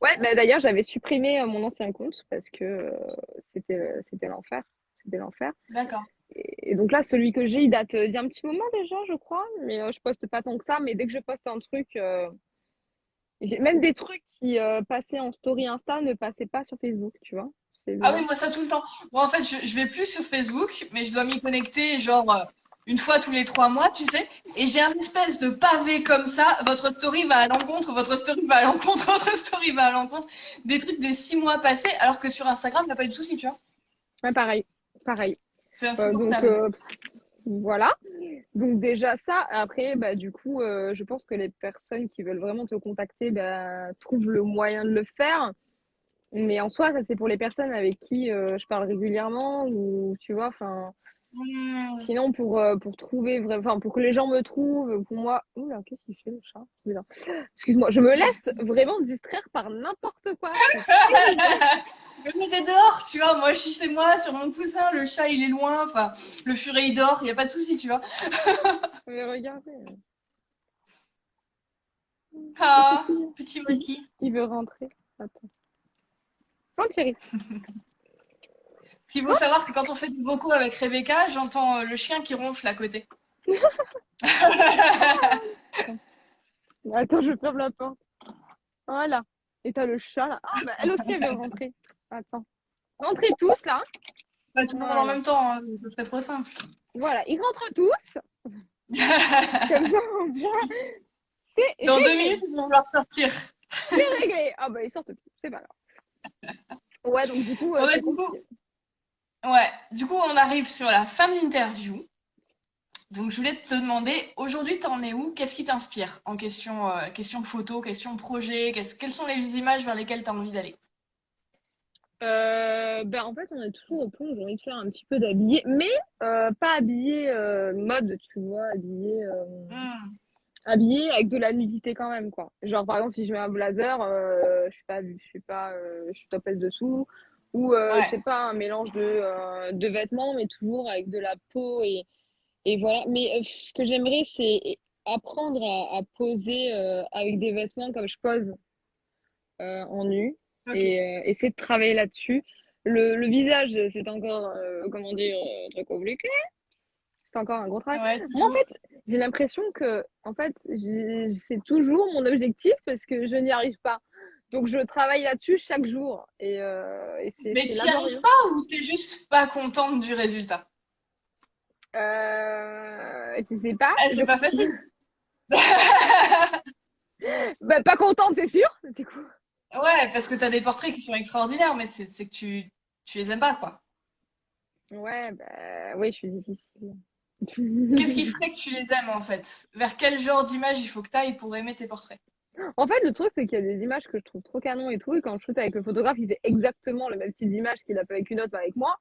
Ouais, bah, d'ailleurs, j'avais supprimé mon ancien compte parce que c'était l'enfer. C'était l'enfer. d'accord. Et donc là, celui que j'ai, il date d'il y a un petit moment déjà, je crois. Mais je poste pas tant que ça. Mais dès que je poste un truc, j'ai même des trucs qui passaient en story Insta ne passaient pas sur Facebook, tu vois. C'est Ah oui, bizarre. moi ça tout le temps. Moi en fait, je vais plus sur Facebook, mais je dois m'y connecter genre une fois tous les 3 mois, tu sais. Et j'ai un espèce de pavé comme ça. Votre story va à l'encontre, votre story va à l'encontre, votre story va à l'encontre. Des trucs des 6 mois passés, alors que sur Instagram, il n'y a pas eu de souci, tu vois. Ouais, pareil. Pareil. C'est Donc insupportable. voilà. Donc déjà ça. Après, bah, du coup, je pense que les personnes qui veulent vraiment te contacter bah, trouvent le moyen de le faire. Mais en soi, ça c'est pour les personnes avec qui je parle régulièrement ou tu vois, enfin, Hmm. sinon pour trouver enfin pour que les gens me trouvent, pour moi, oula, qu'est-ce qu'il fait le chat? Bizarre. Excuse-moi, je me laisse vraiment distraire par n'importe quoi, c'est terrible. Je me mets dehors, tu vois. Moi, je suis chez moi, sur mon coussin, le chat, il est loin. Enfin, le furet, il dort, il n'y a pas de souci, tu vois. Mais regardez, le Ah, petit, petit il, Molky. il veut rentrer. Attends. Non, chérie. Puis il faut Non, savoir que quand on fait des vocaux avec Rebecca, j'entends le chien qui ronfle à côté. attends, je ferme la porte. Voilà. Et t'as le chat là. Ah, bah, elle aussi, elle veut rentrer. Attends. Rentrez tous là. Pas tout le monde en Voilà. même temps, hein, ce serait trop simple. Voilà. Ils rentrent tous. Comme ça, au moins, c'est Dans deux réglé. minutes, ils vont vouloir sortir. C'est réglé. Ah bah ils sortent plus, c'est pas grave. Ouais, donc du coup, Bon, bah, c'est compliqué. du coup, on arrive sur la fin de l'interview. Donc, je voulais te demander, aujourd'hui, t'en es où? Qu'est-ce qui t'inspire en question photo, question projet? Quelles sont les images vers lesquelles tu as envie d'aller? Ben, en fait, on est toujours au point où j'ai envie de faire un petit peu d'habillé, mais pas habillé mode, tu vois, Hmm. habillé avec de la nudité quand même, quoi. Genre, par exemple, si je mets un blazer, je suis topless dessous, ou je sais Ouais, pas, un mélange de vêtements, mais toujours avec de la peau et voilà. Mais ce que j'aimerais, c'est apprendre à poser avec des vêtements comme je pose en nu ok. et essayer de travailler là-dessus. Le visage, c'est encore, comment dire, très compliqué. C'est encore un gros travail. Ouais, Moi, en toujours. fait, j'ai l'impression que, en fait, c'est toujours mon objectif parce que je n'y arrive pas. Donc, je travaille là-dessus chaque jour et Mais c'est t'y arrives laborieux. pas ou t'es juste pas contente du résultat? Je sais pas. Eh, c'est pas facile. Bah, pas contente, c'est sûr. Du coup. Ouais, parce que t'as des portraits qui sont extraordinaires, mais c'est que tu les aimes pas, quoi. Ouais, bah, oui, je suis difficile. Qu'est-ce qui ferait que tu les aimes, en fait? Vers quel genre d'image il faut que t'ailles pour aimer tes portraits? En fait, le truc, c'est qu'il y a des images que je trouve trop canon et tout, et quand je shoot avec le photographe, il fait exactement le même style d'image qu'il a fait avec une autre, avec moi,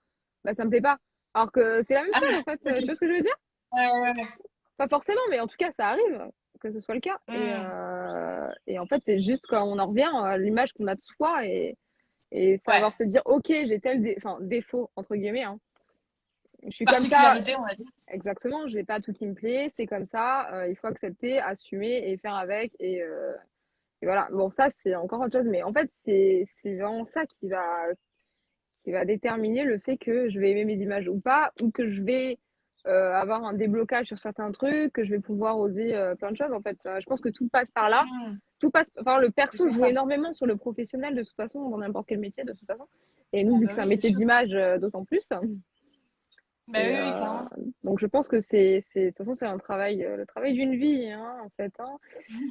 bah ça me plaît pas. Alors que c'est la même Ah, chose, en fait. ok. Tu vois ce que je veux dire? Ouais, ouais, ouais. Pas forcément, mais en tout cas, ça arrive que ce soit le cas. Hmm. Et en fait, c'est juste quand on en revient à l'image qu'on a de soi et Ouais. savoir se dire, ok, j'ai enfin, défaut, entre guillemets, hein. Je suis comme ça, Particularité, on va dire. exactement, j'ai pas tout qui me plaît, c'est comme ça, il faut accepter, assumer et faire avec. Et voilà. Bon, ça, c'est encore autre chose. Mais en fait, c'est vraiment ça qui va déterminer le fait que je vais aimer mes images ou pas, ou que je vais avoir un déblocage sur certains trucs, que je vais pouvoir oser plein de choses. En fait, je pense que tout passe par là. Hmm. Tout passe, enfin, le C'est perso pour joue ça. énormément sur le professionnel de toute façon, dans n'importe quel métier de toute façon. Et nous, Ah vu que bah c'est un oui, c'est métier sûr. d'image, d'autant plus. Bah Et oui, oui, clairement. donc, je pense que de toute façon, c'est un travail, le travail d'une vie, hein, en fait. Hein.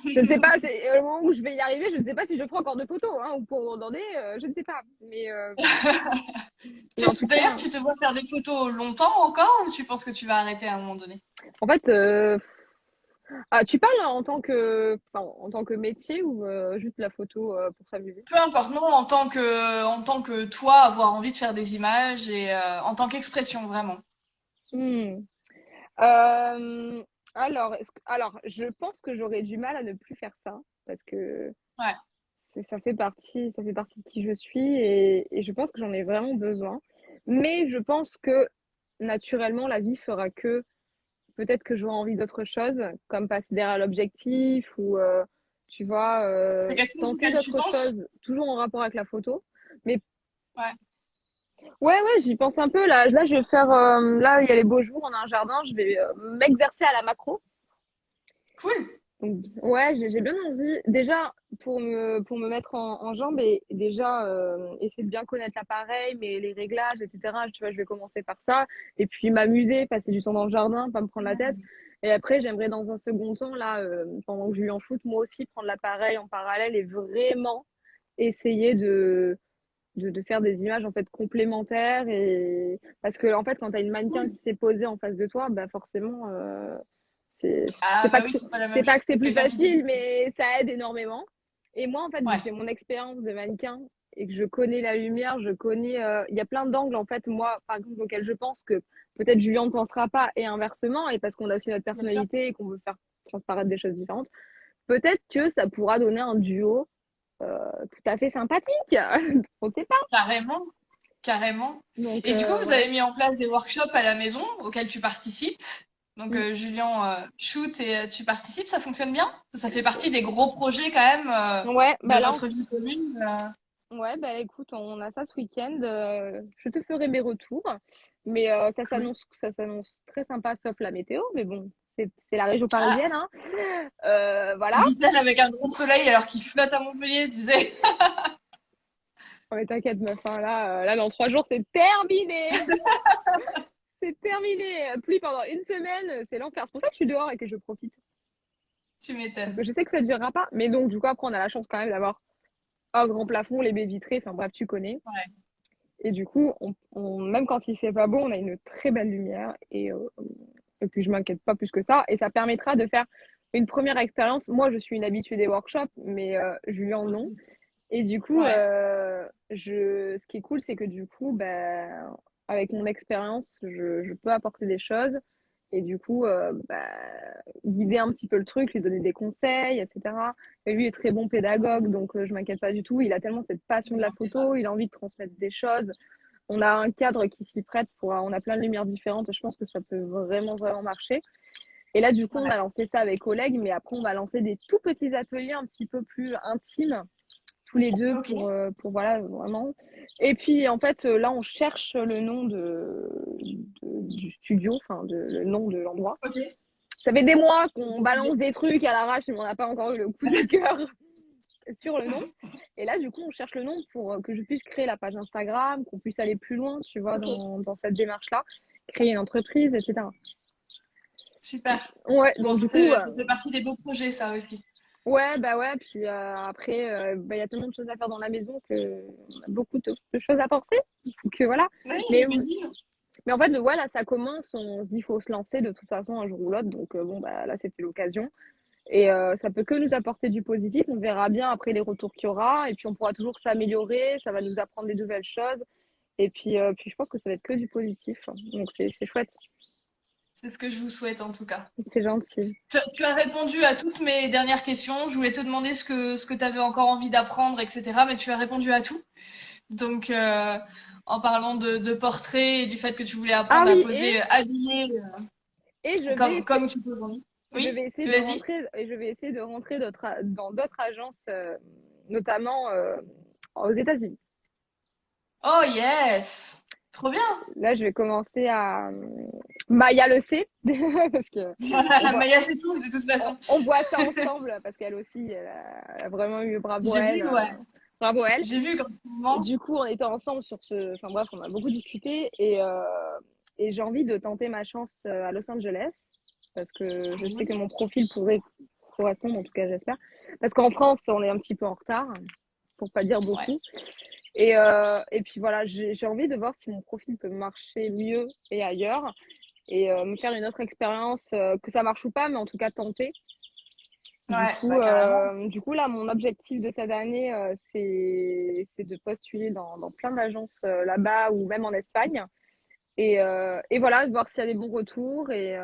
Je ne sais pas, c'est au moment où je vais y arriver, je ne sais pas si je prends encore de photos, hein, ou pour où on en est, je ne sais pas. Mais en tout D'ailleurs, cas, tu te vois faire des photos longtemps encore ou tu penses que tu vas arrêter à un moment donné? en fait, tu parles enfin, en tant que métier ou juste la photo pour s'amuser? Peu importe, non, en tant que toi, avoir envie de faire des images et en tant qu'expression, vraiment. Hmm. Euh, alors, je pense que j'aurais du mal à ne plus faire ça parce que Ouais. ça fait partie de qui je suis et je pense que j'en ai vraiment besoin. Mais je pense que naturellement, la vie fera que peut-être que j'aurai envie d'autre chose, comme passer derrière l'objectif ou, tu vois, C'est quelque chose tenter auquel tu d'autres penses? choses, toujours en rapport avec la photo. Mais Ouais. ouais, ouais, j'y pense un peu. Là, je vais faire. Là, il y a les beaux jours, on a un jardin, je vais m'exercer à la macro. Cool. Donc, ouais, j'ai bien envie. Déjà, pour me mettre en jambes et déjà essayer de bien connaître l'appareil, mais les réglages, etc. Tu vois, je vais commencer par ça. Et puis m'amuser, passer du temps dans le jardin, pas me prendre la tête. Et après, j'aimerais dans un second temps, là, pendant que je lui en shoot, moi aussi prendre l'appareil en parallèle et vraiment essayer de faire des images en fait complémentaires. Et parce que en fait, quand tu as une mannequin qui s'est posée en face de toi, bah forcément, c'est Ah c'est pas bah que oui, c'est c'est pas la c'est même pas chose que c'est que plus quelqu'un qui facile, t'explique. mais ça aide énormément. Et moi, en fait, vu que Ouais. j'ai mon expérience de mannequin et que je connais la lumière, je connais, il y a plein d'angles, en fait, moi, par exemple, auxquels je pense que peut-être Julien ne pensera pas, et inversement, et parce qu'on a aussi notre Bien sûr. personnalité et qu'on veut faire transparaître des choses différentes, peut-être que ça pourra donner un duo tout à fait sympathique. On sait pas. Carrément. Carrément. Donc, Et du coup, vous ouais. avez mis en place des workshops à la maison auxquels tu participes. Donc, Mm. Julien shoot et tu participes, ça fonctionne bien? Ça fait partie des gros projets quand même Ouais, de bah là, votre vie commune. ouais, bah écoute, on a ça ce week-end. Je te ferai mes retours. Mais Cool. ça s'annonce très sympa, sauf la météo. Mais bon, c'est la région parisienne, Ah, hein. Voilà. dit-elle avec un gros soleil alors qu'il flotte à Montpellier, disait. Oh, mais t'inquiète, meuf, hein, là, dans 3 jours, c'est terminé. C'est terminé. Pluie pendant une semaine, c'est l'enfer. C'est pour ça que je suis dehors et que je profite. Tu Parce que m'étonnes. je sais que ça ne durera pas. Mais donc, du coup, après, on a la chance quand même d'avoir un grand plafond, les baies vitrées. Enfin, bref, tu connais. Ouais. Et du coup, même quand il fait pas beau, on a une très belle lumière. Et puis, je m'inquiète pas plus que ça. Et ça permettra de faire une première expérience. Moi, je suis une habituée des workshops, mais Julien, non. Et du coup, Ouais. ce qui est cool, c'est que du coup, bah, avec mon expérience, je peux apporter des choses et du coup, bah, guider un petit peu le truc, lui donner des conseils, etc. Et lui est très bon pédagogue, donc je m'inquiète pas du tout. Il a tellement cette passion de la Non, c'est pas. photo, il a envie de transmettre des choses. On a un cadre qui s'y prête on a plein de lumières différentes. Je pense que ça peut vraiment, vraiment marcher. Et là, du coup, on Ouais. a lancé ça avec Oleg, mais après, on va lancer des tout petits ateliers un petit peu plus intimes tous les deux Ok. pour voilà, vraiment. Et puis, en fait, là, on cherche le nom du studio, enfin, le nom de l'endroit. Ok. Ça fait des mois qu'on balance des trucs à l'arrache, mais on n'a pas encore eu le coup de cœur sur le nom. Et là, du coup, on cherche le nom pour que je puisse créer la page Instagram, qu'on puisse aller plus loin, tu vois, Ok. dans cette démarche-là, créer une entreprise, etc. Super. Ouais, Bon, donc du coup, ça fait partie des beaux projets, ça aussi. ouais, bah ouais, puis après, bah, il y a tellement de choses à faire dans la maison que on a beaucoup de choses à penser. Donc voilà. Oui, Mais, j'imagine. mais en fait, voilà, ça commence, on se dit, il faut se lancer de toute façon un jour ou l'autre. Donc bon, bah là, c'était l'occasion. Et ça peut que nous apporter du positif. On verra bien après les retours qu'il y aura. Et puis, on pourra toujours s'améliorer. Ça va nous apprendre des nouvelles choses. Et puis je pense que ça va être que du positif. Donc, c'est chouette. C'est ce que je vous souhaite en tout cas. C'est gentil. Tu as répondu à toutes mes dernières questions. Je voulais te demander ce que tu avais encore envie d'apprendre, etc. Mais tu as répondu à tout. Donc, en parlant de portrait et du fait que tu voulais Ah apprendre à oui, poser habillé et comme tu poses en ligne. je Oui, vais essayer de vas-y. rentrer et je vais essayer de rentrer dans d'autres agences, notamment aux États-Unis. Oh yes! Trop bien! Là, je vais commencer à Maya le sait parce que on voit Maya, c'est tout, de toute façon. on voit ça ensemble parce qu'elle aussi elle a vraiment eu J'ai vu, ouais. bravo elle. J'ai vu qu'en ce Et moment. du coup, on était ensemble sur enfin bref, on a beaucoup discuté et j'ai envie de tenter ma chance à Los Angeles parce que je sais que mon profil pourrait correspondre, en tout cas j'espère. Parce qu'en France, on est un petit peu en retard, pour pas dire Ouais. beaucoup. Et puis voilà, j'ai envie de voir si mon profil peut marcher mieux et ailleurs et me faire une autre expérience, que ça marche ou pas, mais en tout cas tenter. Ouais, bah carrément. Du coup là, mon objectif de cette année, c'est de postuler dans plein d'agences là-bas ou même en Espagne. Et voilà, voir s'il y a des bons retours et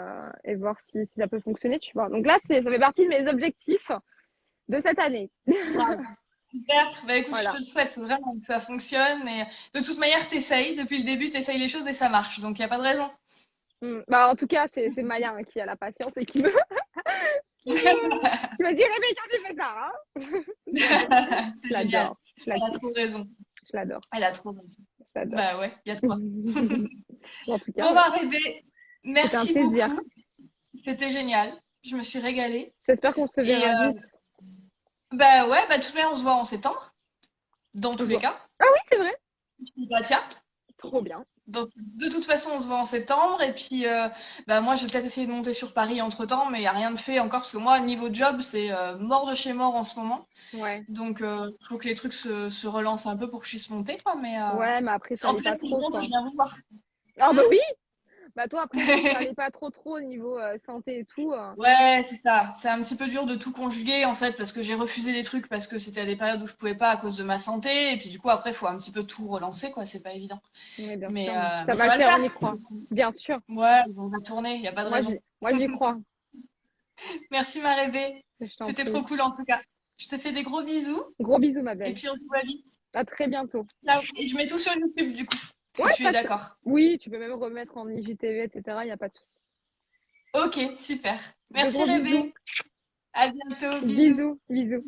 voir si ça peut fonctionner, tu vois. Donc là, ça fait partie de mes objectifs de cette année. Grave. Super. Bah écoute, je te Voilà. le souhaite vraiment que ça fonctionne. Et de toute manière, t'essayes. Depuis le début, t'essayes les choses et ça marche. Donc, il n'y a pas de raison. Bah, en tout cas, c'est Maya hein, qui a la patience et qui me dit Rebecca, tu fais ça, hein. Je C'est génial. l'adore. Je la Elle a kiffe. trop raison. Je l'adore. Elle a trop raison. Je l'adore. Bah ouais, il y a de quoi. En tout cas, Bon, ouais. bah, Rébé, C'était un merci plaisir. beaucoup. C'était génial. Je me suis régalée. J'espère qu'on se Et verra vite. bah ouais, bah de toute manière, on se voit en septembre. Dans tous les Bon. cas. Ah oui, c'est vrai. Bah tiens. Trop bien. Donc, de toute façon, on se voit en septembre. Et puis, bah, moi, je vais peut-être essayer de monter sur Paris entre-temps, mais il n'y a rien de fait encore parce que moi, niveau job, c'est mort de chez mort en ce moment. Ouais. Donc, il faut que les trucs se relancent un peu pour que je puisse monter, quoi. Mais Ouais, mais après, ça en allait tout cas, pas si je trop, monte, quoi. je viens vous voir. Ah bah Hmm. oui. Bah toi, après, si ça allait pas trop au niveau santé et tout. Ouais, c'est ça. C'est un petit peu dur de tout conjuguer, en fait, parce que j'ai refusé des trucs parce que c'était à des périodes où je pouvais pas à cause de ma santé. Et puis, du coup, après, il faut un petit peu tout relancer, quoi. C'est pas évident. Oui, bien Mais, sûr. euh, Ça mais va ça le va le faire, on y faire. croit. Bien sûr. Ouais, on va tourner, il n'y a pas de raison. Moi, j'y crois. Merci, ma rêvée. Je t'en C'était prie. trop cool en tout cas. Je te fais des gros bisous Gros bisous, ma et belle. puis on se voit vite. À très bientôt. Ciao. Et je mets tout sur YouTube du coup, Ouais, si tu es pas de... d'accord. Oui, tu peux même remettre en IGTV, etc. Il n'y a pas de souci. Ok, super. De Merci gros bisous. Rébé. À bientôt. Bisous. Bisous, bisous.